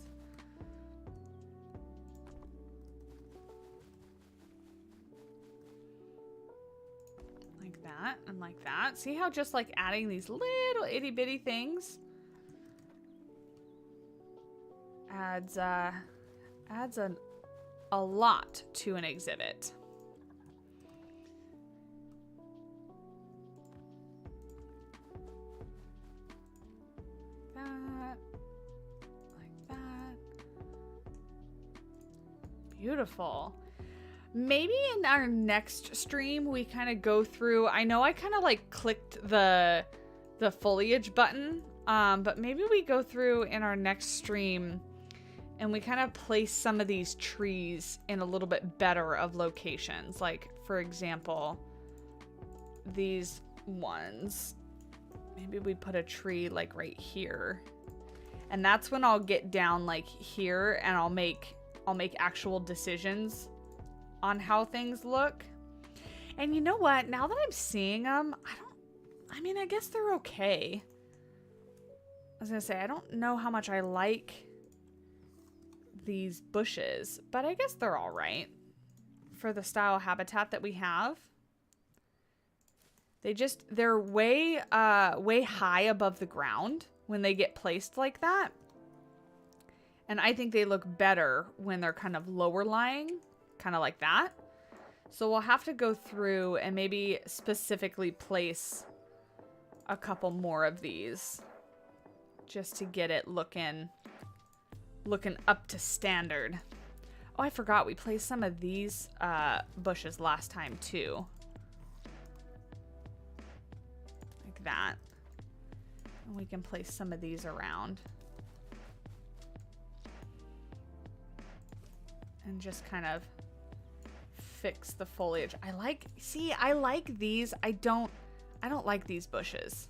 Like that and like that. See how just like adding these little itty bitty things adds a lot to an exhibit. That, like that. Beautiful. Maybe in our next stream we kind of go through. I know I kind of like clicked the foliage button, but maybe we go through in our next stream and we kind of place some of these trees in a little bit better of locations. Like, for example, these ones. Maybe we put a tree like right here. And that's when I'll get down like here and I'll make actual decisions on how things look. And you know what? Now that I'm seeing them, I guess they're okay. I was gonna say, I don't know how much I like these bushes, but I guess they're all right for the style habitat that we have. They're way high above the ground when they get placed like that. And I think they look better when they're kind of lower lying, kind of like that. So we'll have to go through and maybe specifically place a couple more of these just to get it looking up to standard. Oh, I forgot we placed some of these bushes last time too. Like that. And we can place some of these around. And just kind of fix the foliage. I like these. I don't like these bushes.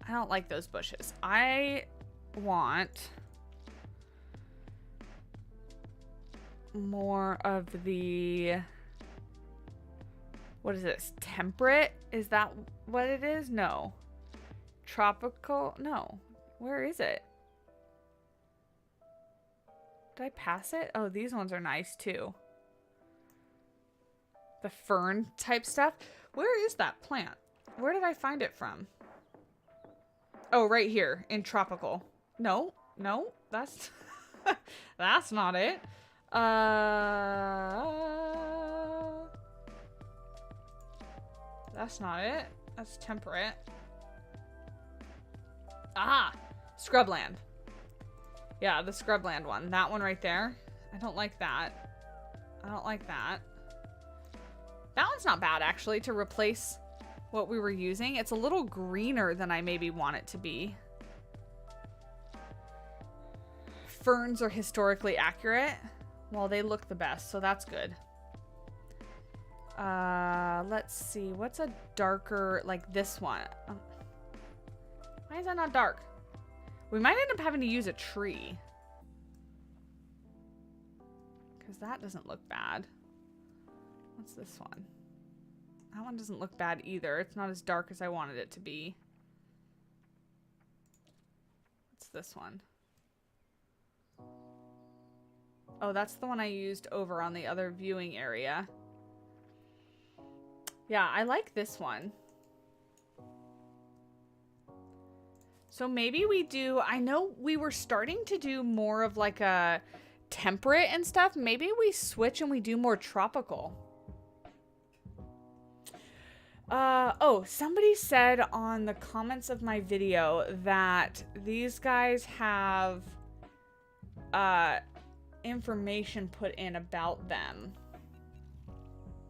I don't like those bushes. I want more of the, what is this? Temperate? Is that what it is? No. Tropical? No. Where is it? Did I pass it? Oh, these ones are nice too. The fern type stuff. Where is that plant? Where did I find it from? Oh, right here in tropical. No, that's that's not it. That's not it. That's temperate. Ah, scrubland. Yeah, the scrubland one. That one right there. I don't like that. I don't like that. That one's not bad, actually, to replace what we were using. It's a little greener than I maybe want it to be. Ferns are historically accurate. Well, they look the best, so that's good. Let's see. What's a darker, like this one? Oh. Why is that not dark? We might end up having to use a tree. Because that doesn't look bad. What's this one? That one doesn't look bad either. It's not as dark as I wanted it to be. What's this one? Oh, that's the one I used over on the other viewing area. Yeah, I like this one. So maybe we do, I know we were starting to do more of like a temperate and stuff. Maybe we switch and we do more tropical. Oh, somebody said on the comments of my video that these guys have information put in about them.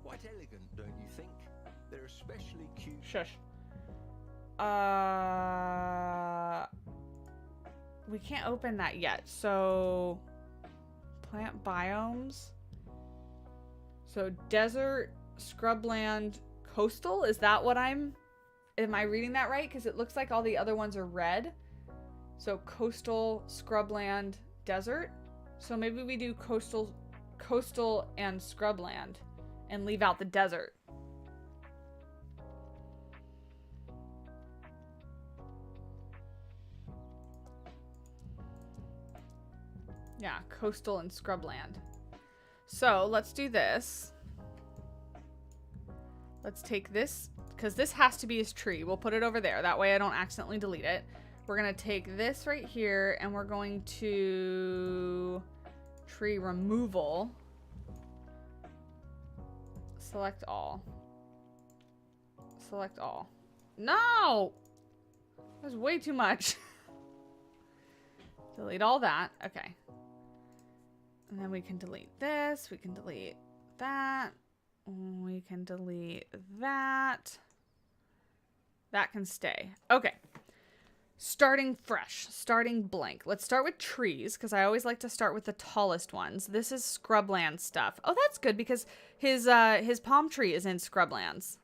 Quite elegant, don't you think? They're especially cute. Shush. We can't open that yet. So, plant biomes. So, desert, scrubland, coastal. Is that what am I reading that right? Because it looks like all the other ones are red. So coastal, scrubland, desert. So maybe we do coastal and scrubland and leave out the desert. Yeah, coastal and scrubland. So let's do this. Let's take this, because this has to be his tree. We'll put it over there. That way I don't accidentally delete it. We're going to take this right here, and we're going to tree removal. Select all. Select all. No! That was way too much. Delete all that. Okay. And then we can delete this. We can delete that. We can delete that. That can stay. Okay. Starting fresh. Starting blank. Let's start with trees, because I always like to start with the tallest ones. This is scrubland stuff. Oh, that's good, because his palm tree is in scrublands.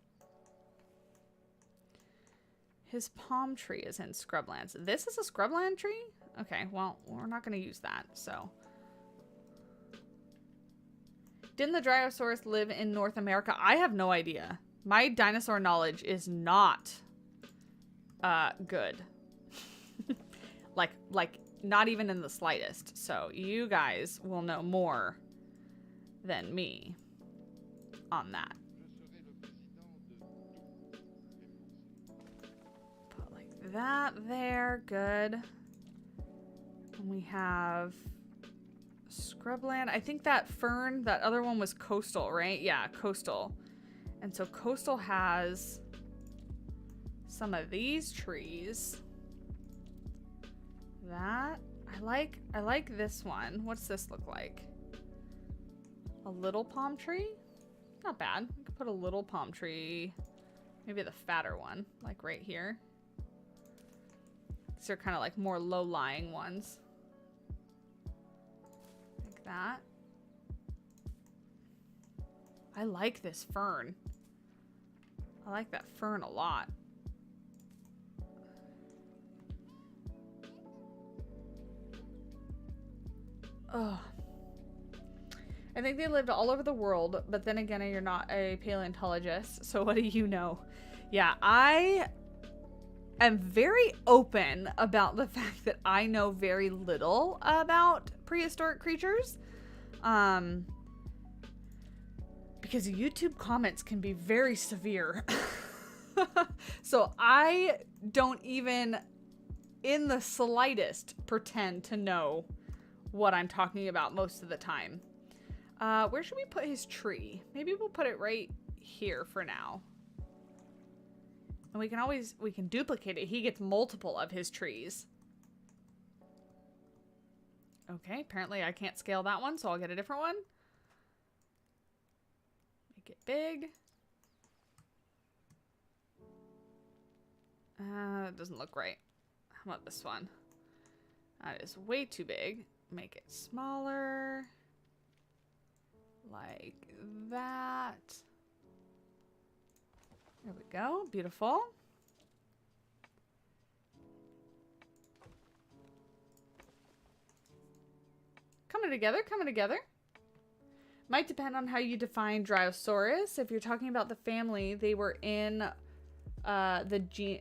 His palm tree is in scrublands. This is a scrubland tree? Okay, well, we're not going to use that, so... Didn't the Tyrannosaurus live in North America? I have no idea. My dinosaur knowledge is not good. like not even in the slightest. So you guys will know more than me on that. Put like that there. Good. And we have... scrubland. I think that fern, that other one was coastal, right? Yeah, coastal. And so coastal has some of these trees. That I like this one. What's this look like? A little palm tree? Not bad. We could put a little palm tree. Maybe the fatter one, like right here. These are kind of like more low-lying ones. That. I like this fern. I like that fern a lot. Ugh. I think they lived all over the world, but then again, you're not a paleontologist, so what do you know? Yeah, I am very open about the fact that I know very little about prehistoric creatures. Because YouTube comments can be very severe. So I don't even in the slightest pretend to know what I'm talking about most of the time. Where should we put his tree? Maybe we'll put it right here for now. And we can duplicate it. He gets multiple of his trees. Okay, apparently I can't scale that one, so I'll get a different one. Make it big. That doesn't look right. How about this one? That is way too big. Make it smaller. Like that. There we go. Beautiful. Coming together, coming together. Might depend on how you define Tyrannosaurus. If you're talking about the family, they were in the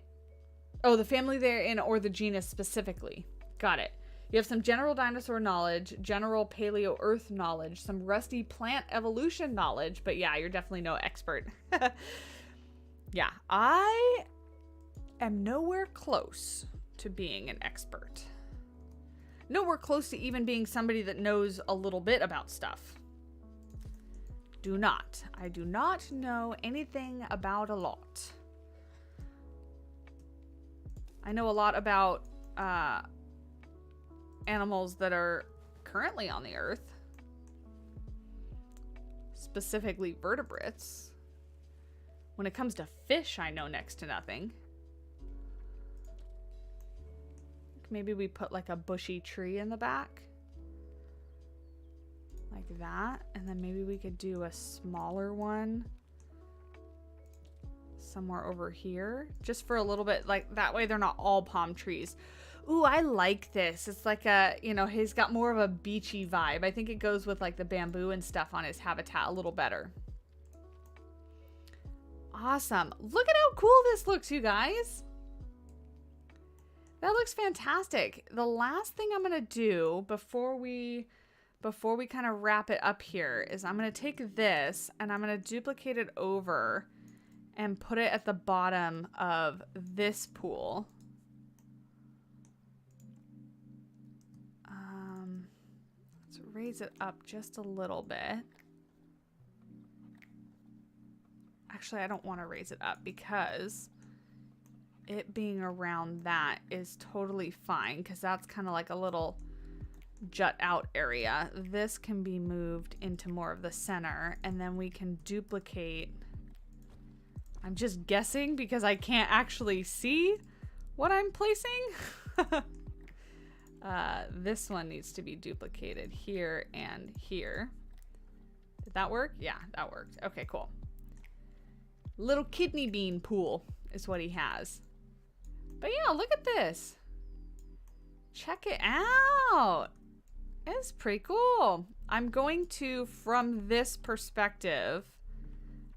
family they're in, or the genus specifically. Got it. You have some general dinosaur knowledge, general paleo earth knowledge, some rusty plant evolution knowledge, but yeah, you're definitely no expert. Yeah, I am nowhere close to being an expert. Nowhere close to even being somebody that knows a little bit about stuff. I do not know anything about a lot. I know a lot about animals that are currently on the earth. Specifically vertebrates. When it comes to fish, I know next to nothing. Maybe we put like a bushy tree in the back. Like that. And then maybe we could do a smaller one somewhere over here. Just for a little bit. Like that way they're not all palm trees. Ooh, I like this. It's like a, you know, he's got more of a beachy vibe. I think it goes with like the bamboo and stuff on his habitat a little better. Awesome. Look at how cool this looks, you guys. That looks fantastic. The last thing I'm going to do before we kind of wrap it up here is I'm going to take this and I'm going to duplicate it over and put it at the bottom of this pool. Let's raise it up just a little bit. Actually, I don't want to raise it up because it being around that is totally fine because that's kind of like a little jut out area. This can be moved into more of the center and then we can duplicate. I'm just guessing because I can't actually see what I'm placing. This one needs to be duplicated here and here. Did that work? Yeah, that worked. Okay, cool. Little kidney bean pool is what he has. But yeah, look at this. Check it out. It's pretty cool. I'm going to, from this perspective,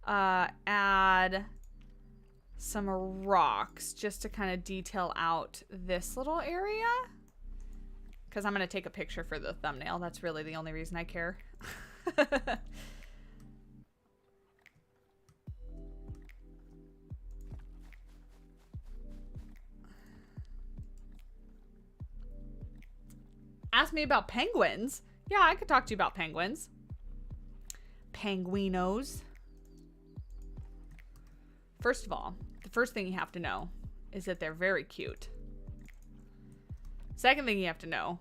add some rocks just to kind of detail out this little area. Because I'm going to take a picture for the thumbnail. That's really the only reason I care. Ask me about penguins. Yeah, I could talk to you about penguins. Penguinos. First of all, the first thing you have to know is that they're very cute. Second thing you have to know,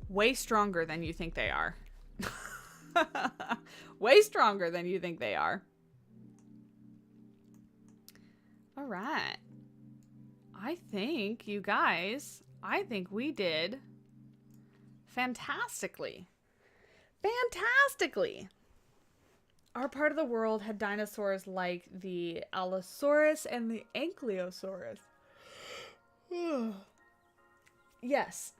way stronger than you think they are. Way stronger than you think they are. All right. I think, you guys, I think we did fantastically. Fantastically. Our part of the world had dinosaurs like the Allosaurus and the Ankylosaurus. Yes.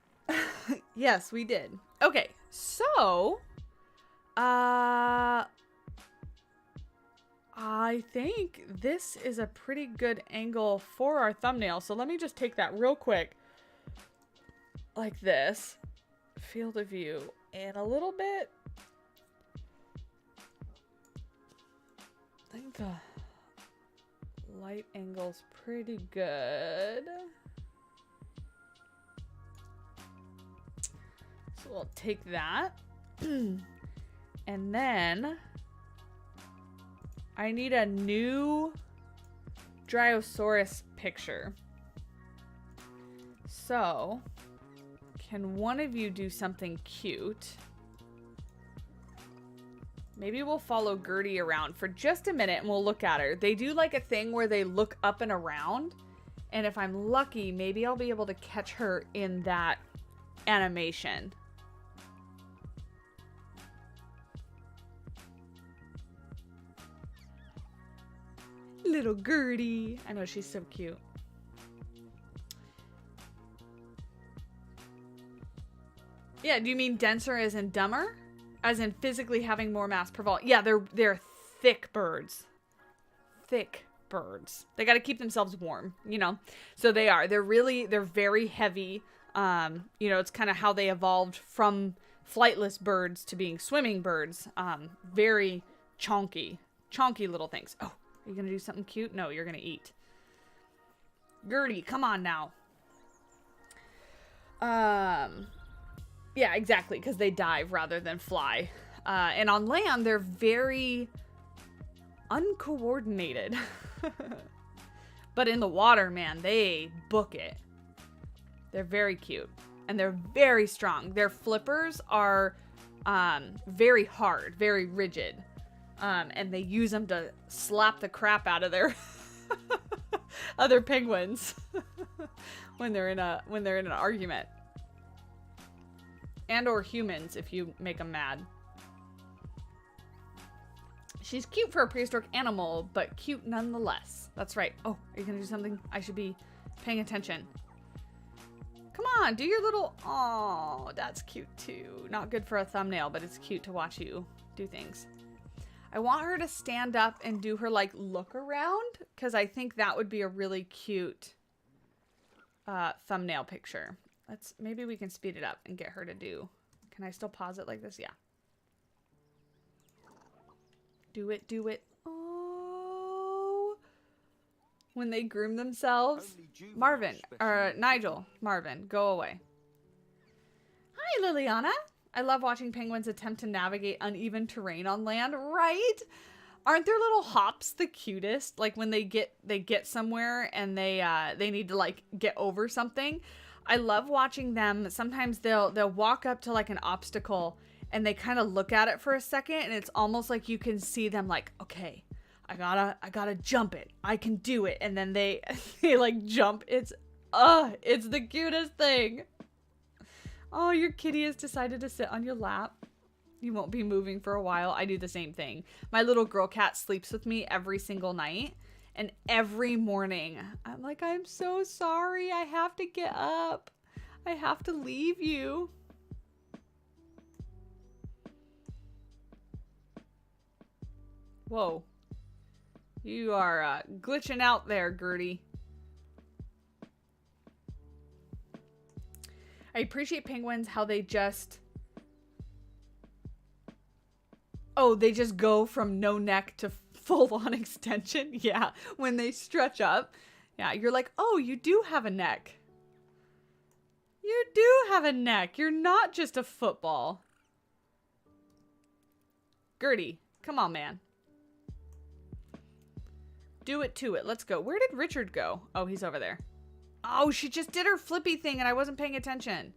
Yes, we did. Okay, so I think this is a pretty good angle for our thumbnail. So let me just take that real quick. Like this. Field of view in a little bit. I think the light angle's pretty good. So we'll take that. And then I need a new Dryosaurus picture. So can one of you do something cute? Maybe we'll follow Gertie around for just a minute and we'll look at her. They do like a thing where they look up and around. And if I'm lucky, maybe I'll be able to catch her in that animation. Little Gertie. I know, she's so cute. Yeah, do you mean denser as in dumber? As in physically having more mass per volume? Yeah, they're thick birds. Thick birds. They got to keep themselves warm, you know? So they are. They're very heavy. You know, it's kind of how they evolved from flightless birds to being swimming birds. Very chonky. Chonky little things. Oh, are you going to do something cute? No, you're going to eat. Gertie, come on now. Yeah, exactly, because they dive rather than fly. And on land, they're very uncoordinated. But in the water, man, they book it. They're very cute. And they're very strong. Their flippers are very hard, very rigid. And they use them to slap the crap out of their other penguins when they're in an argument. And or humans if you make them mad. She's cute for a prehistoric animal, but cute nonetheless. That's right. Oh, are you gonna do something? I should be paying attention. Come on, do your little... Oh, that's cute too. Not good for a thumbnail, but it's cute to watch you do things. I want her to stand up and do her, like, look around, because I think that would be a really cute thumbnail picture. Maybe we can speed it up and get her to do... Can I still pause it like this? Yeah. Do it, do it. Oh. When they groom themselves. Marvin, or Nigel, Marvin, go away. Hi, Liliana. I love watching penguins attempt to navigate uneven terrain on land, right? Aren't their little hops the cutest? Like when they get somewhere and they need to like get over something. I love watching them. Sometimes they'll walk up to like an obstacle and they kind of look at it for a second and it's almost like you can see them like, okay, I gotta jump it. I can do it. And then they like jump. It's the cutest thing. Oh, your kitty has decided to sit on your lap. You won't be moving for a while. I do the same thing. My little girl cat sleeps with me every single night. And every morning, I'm like, I'm so sorry. I have to get up. I have to leave you. Whoa. You are glitching out there, Gertie. I appreciate penguins, how they just... Oh, they just go from no neck to full-on extension. Yeah, when they stretch up. Yeah, you're like, oh, you do have a neck. You do have a neck. You're not just a football. Gertie, come on, man. Do it to it. Let's go. Where did Richard go? Oh, he's over there. Oh, she just did her flippy thing and I wasn't paying attention.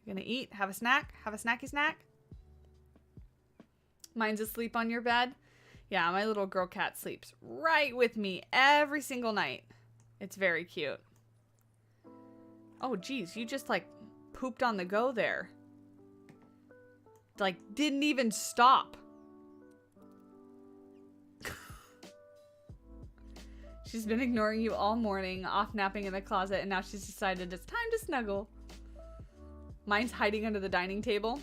Gonna eat? Have a snack? Have a snacky snack? Mine's asleep on your bed? Yeah, my little girl cat sleeps right with me every single night. It's very cute. Oh, geez, you just like pooped on the go there. Like, didn't even stop. She's been ignoring you all morning, off napping in the closet, and now she's decided it's time to snuggle. Mine's hiding under the dining table.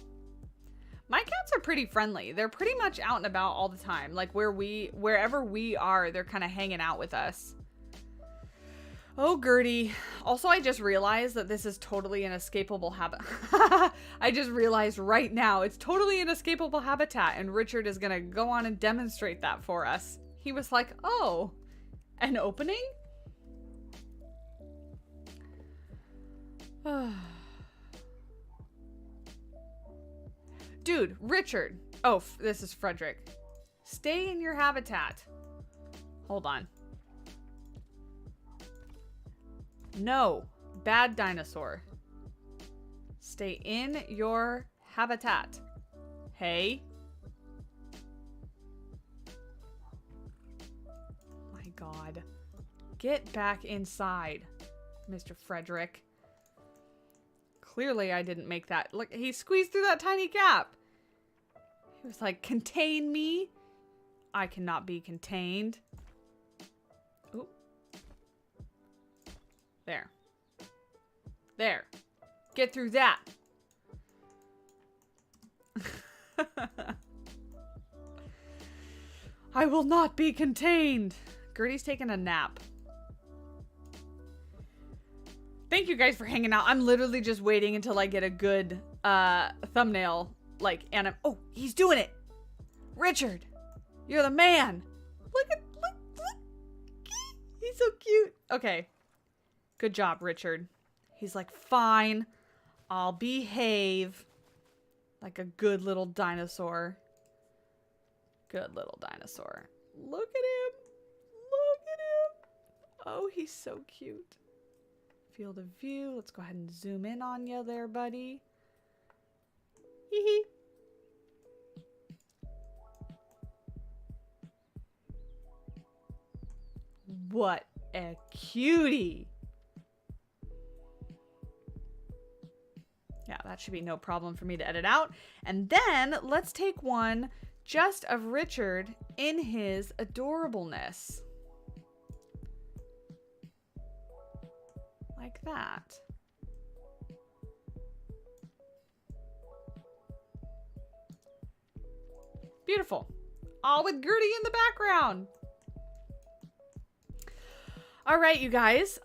My cats are pretty friendly. They're pretty much out and about all the time. Like wherever we are, they're kind of hanging out with us. Oh, Gertie. Also, I just realized that this is totally an escapable habitat. I just realized right now it's totally an escapable habitat, and Richard is gonna go on and demonstrate that for us. He was like, oh, an opening? Dude, Richard. Oh, this is Frederick. Stay in your habitat. Hold on. No. Bad dinosaur. Stay in your habitat. Hey. My God. Get back inside, Mr. Frederick. Clearly, I didn't make that. Look, he squeezed through that tiny gap. He was like, contain me. I cannot be contained. Oop. There. There. Get through that. I will not be contained. Gertie's taking a nap. Thank you guys for hanging out. I'm literally just waiting until I get a good thumbnail. Like, and oh, he's doing it. Richard, you're the man. Look. He's so cute. Okay. Good job, Richard. He's like, fine. I'll behave. Like a good little dinosaur. Good little dinosaur. Look at him. Look at him. Oh, he's so cute. Field of view. Let's go ahead and zoom in on you there, buddy. Hee hee. What a cutie. Yeah, that should be no problem for me to edit out. And then let's take one just of Richard in his adorableness. Like that. Beautiful. All with Gertie in the background. All right, you guys.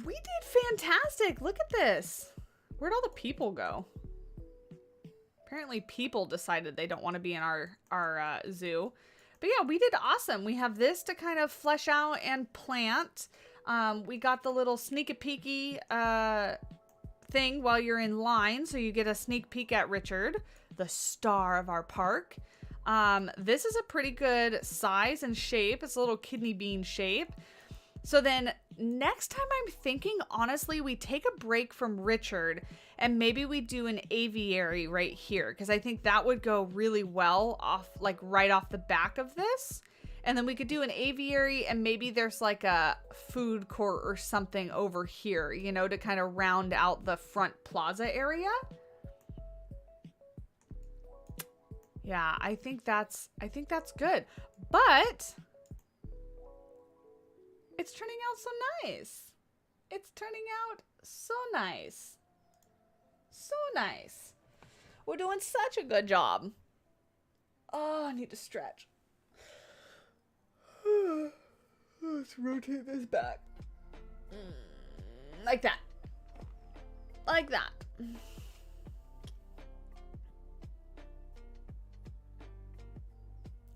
We did fantastic. Look at this. Where'd all the people go? Apparently people decided they don't want to be in our zoo. But yeah, we did awesome. We have this to kind of flesh out and plant. We got the little sneaky-peeky thing while you're in line. So you get a sneak peek at Richard, the star of our park. This is a pretty good size and shape. It's a little kidney bean shape. So then next time I'm thinking, honestly, we take a break from Richard and maybe we do an aviary right here. Because I think that would go really well off, like right off the back of this. And then we could do an aviary and maybe there's like a food court or something over here, you know, to kind of round out the front plaza area. Yeah, I think that's good. But it's turning out so nice. It's turning out so nice. So nice. We're doing such a good job. Oh, I need to stretch. Let's rotate this back. Like that. Like that.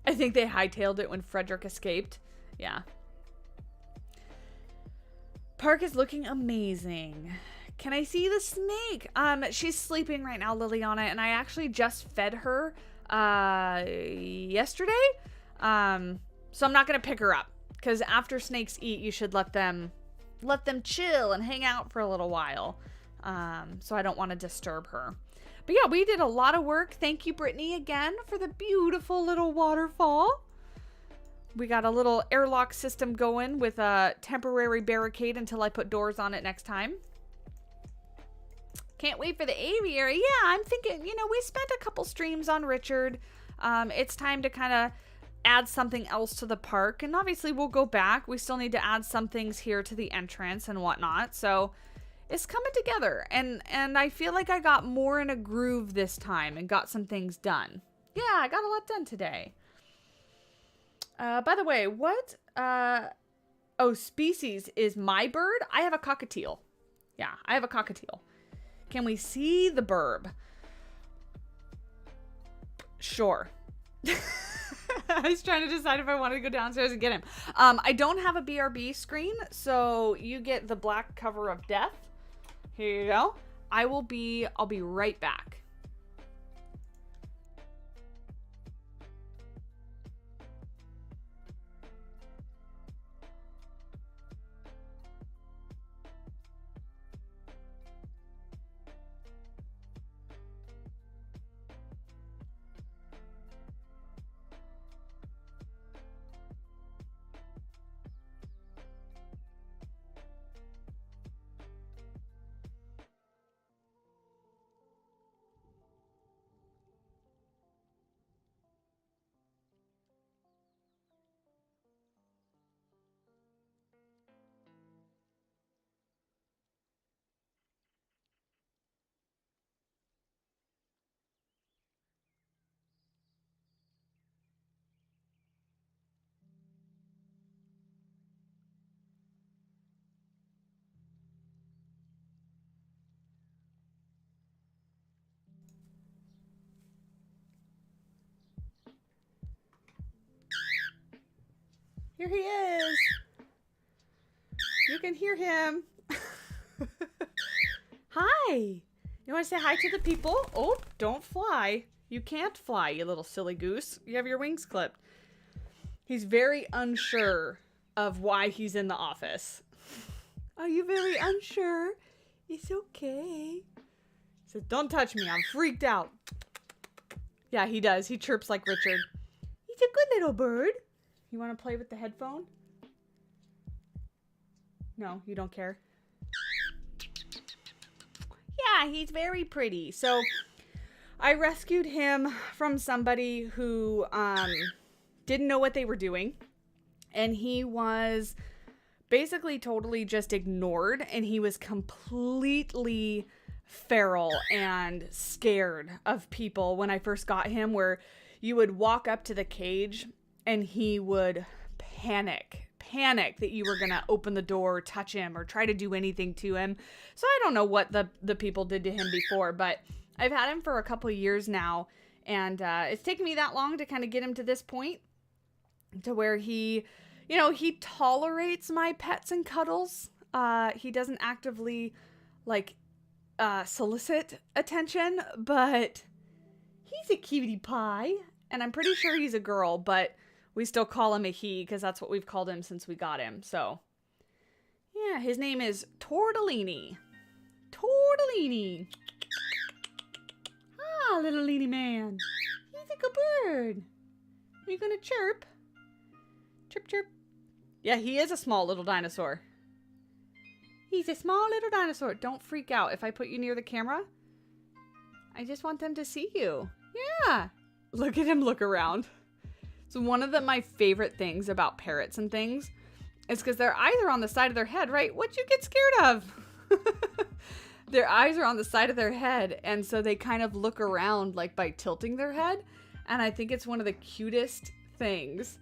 I think they hightailed it when Frederick escaped. Yeah. Park is looking amazing. Can I see the snake? She's sleeping right now, Liliana, and I actually just fed her yesterday. So I'm not gonna pick her up because after snakes eat, you should let them chill and hang out for a little while. So I don't want to disturb her. But yeah, we did a lot of work. Thank you, Brittany, again for the beautiful little waterfall. We got a little airlock system going with a temporary barricade until I put doors on it next time. Can't wait for the aviary. Yeah, I'm thinking, you know, we spent a couple streams on Richard. It's time to kind of add something else to the park. And obviously we'll go back. We still need to add some things here to the entrance and whatnot. So it's coming together. And I feel like I got more in a groove this time and got some things done. Yeah, I got a lot done today. By the way, what, species is my bird? I have a cockatiel. Yeah, I have a cockatiel. Can we see the burb? Sure. I was trying to decide if I wanted to go downstairs and get him. I don't have a BRB screen, so you get the black cover of death. Here you go. I'll be right back. Here he is. You can hear him. Hi. You want to say hi to the people? Oh, don't fly. You can't fly, you little silly goose. You have your wings clipped. He's very unsure of why he's in the office. Are you very unsure? It's okay. He says, don't touch me. I'm freaked out. Yeah, he does. He chirps like Richard. He's a good little bird. You want to play with the headphone? No, you don't care. Yeah, he's very pretty. So I rescued him from somebody who didn't know what they were doing. And he was basically totally just ignored. And he was completely feral and scared of people when I first got him, where you would walk up to the cage and he would panic that you were gonna open the door or touch him or try to do anything to him. So I don't know what the people did to him before, but I've had him for a couple of years now, and it's taken me that long to kind of get him to this point to where he, you know, he tolerates my pets and cuddles. He doesn't actively like solicit attention, but he's a cutie pie, and I'm pretty sure he's a girl, but we still call him a he because that's what we've called him since we got him. So yeah, his name is Tortellini. Tortellini. Ah, little leany man. He's a good bird. Are you gonna chirp? Chirp, chirp. Yeah, he is a small little dinosaur. He's a small little dinosaur. Don't freak out if I put you near the camera. I just want them to see you. Yeah. Look at him look around. So one of my favorite things about parrots and things is because their eyes are on the side of their head, right? What'd you get scared of? Their eyes are on the side of their head, and so they kind of look around like by tilting their head, and I think it's one of the cutest things.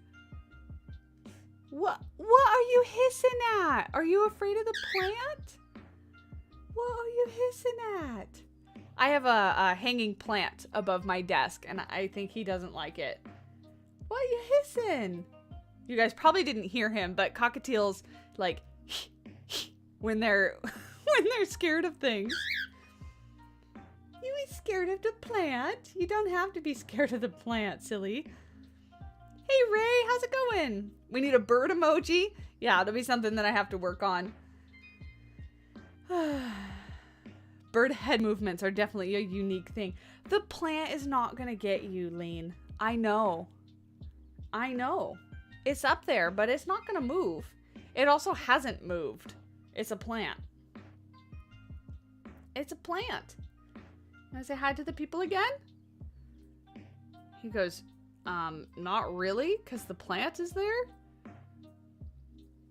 What are you hissing at? Are you afraid of the plant? What are you hissing at? I have a hanging plant above my desk, and I think he doesn't like it. What are you hissing? You guys probably didn't hear him, but cockatiels like when they're scared of things. You ain't scared of the plant. You don't have to be scared of the plant, silly. Hey Ray, how's it going? We need a bird emoji. Yeah, that'll be something that I have to work on. Bird head movements are definitely a unique thing. The plant is not gonna get you, Lean. I know. It's up there, but it's not gonna move. It also hasn't moved. It's a plant. It's a plant. Can I say hi to the people again? He goes, not really, because the plant is there.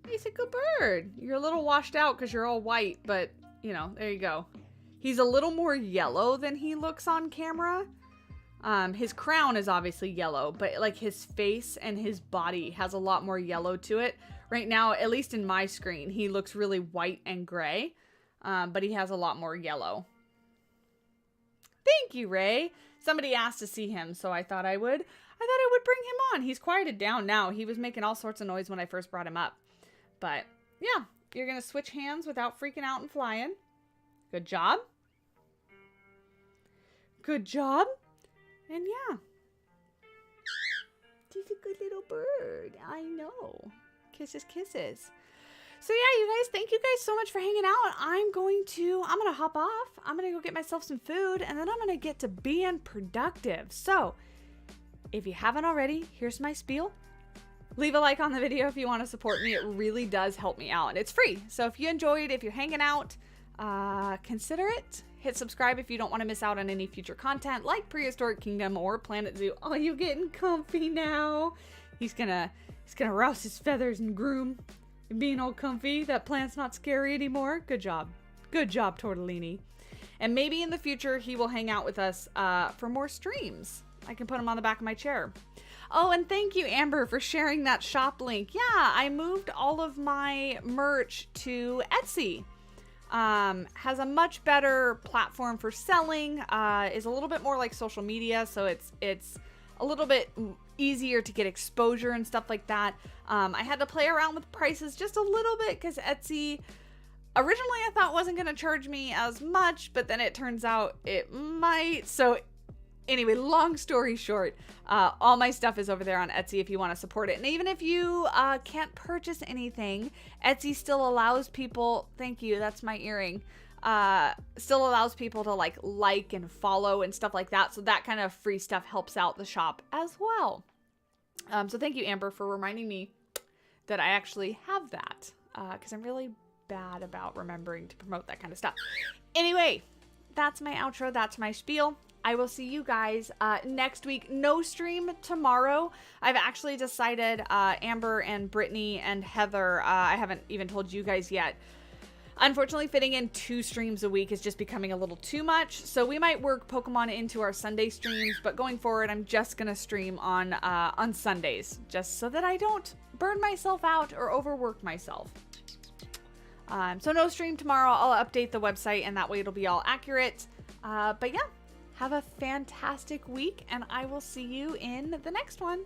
He's a good bird. You're a little washed out because you're all white, but, you know, there you go. He's a little more yellow than he looks on camera. His crown is obviously yellow, but like his face and his body has a lot more yellow to it. Right now, at least in my screen, he looks really white and gray, but he has a lot more yellow. Thank you, Ray. Somebody asked to see him, so I thought I would bring him on. He's quieted down now. He was making all sorts of noise when I first brought him up. But yeah, you're going to switch hands without freaking out and flying. Good job. Good job. And yeah, he's a good little bird. I know. Kisses, kisses. So yeah, you guys, thank you guys so much for hanging out. I'm going to hop off. I'm going to go get myself some food, and then I'm going to get to being productive. So if you haven't already, here's my spiel. Leave a like on the video if you want to support me. It really does help me out, and it's free. So if you enjoyed, if you're hanging out, consider it. Hit subscribe if you don't want to miss out on any future content like Prehistoric Kingdom or Planet Zoo. Oh, you getting comfy now? He's gonna rouse his feathers and groom and being all comfy. That plant's not scary anymore. Good job. Good job, Tortellini. And maybe in the future he will hang out with us for more streams. I can put him on the back of my chair. Oh, and thank you, Amber, for sharing that shop link. Yeah, I moved all of my merch to Etsy. Has a much better platform for selling, is a little bit more like social media, so it's a little bit easier to get exposure and stuff like that. I had to play around with prices just a little bit because Etsy originally I thought wasn't going to charge me as much, but then it turns out it might. So anyway, long story short, all my stuff is over there on Etsy if you want to support it. And even if you can't purchase anything, Etsy still allows people, thank you, that's my earring, still allows people to like and follow and stuff like that. So that kind of free stuff helps out the shop as well. So thank you, Amber, for reminding me that I actually have that, because I'm really bad about remembering to promote that kind of stuff. Anyway, that's my outro. That's my spiel. I will see you guys next week. No stream tomorrow. I've actually decided Amber and Brittany and Heather, I haven't even told you guys yet. Unfortunately, fitting in 2 streams a week is just becoming a little too much. So we might work Pokemon into our Sunday streams, but going forward, I'm just gonna stream on Sundays, just so that I don't burn myself out or overwork myself. So no stream tomorrow. I'll update the website, and that way it'll be all accurate. But yeah, have a fantastic week, and I will see you in the next one.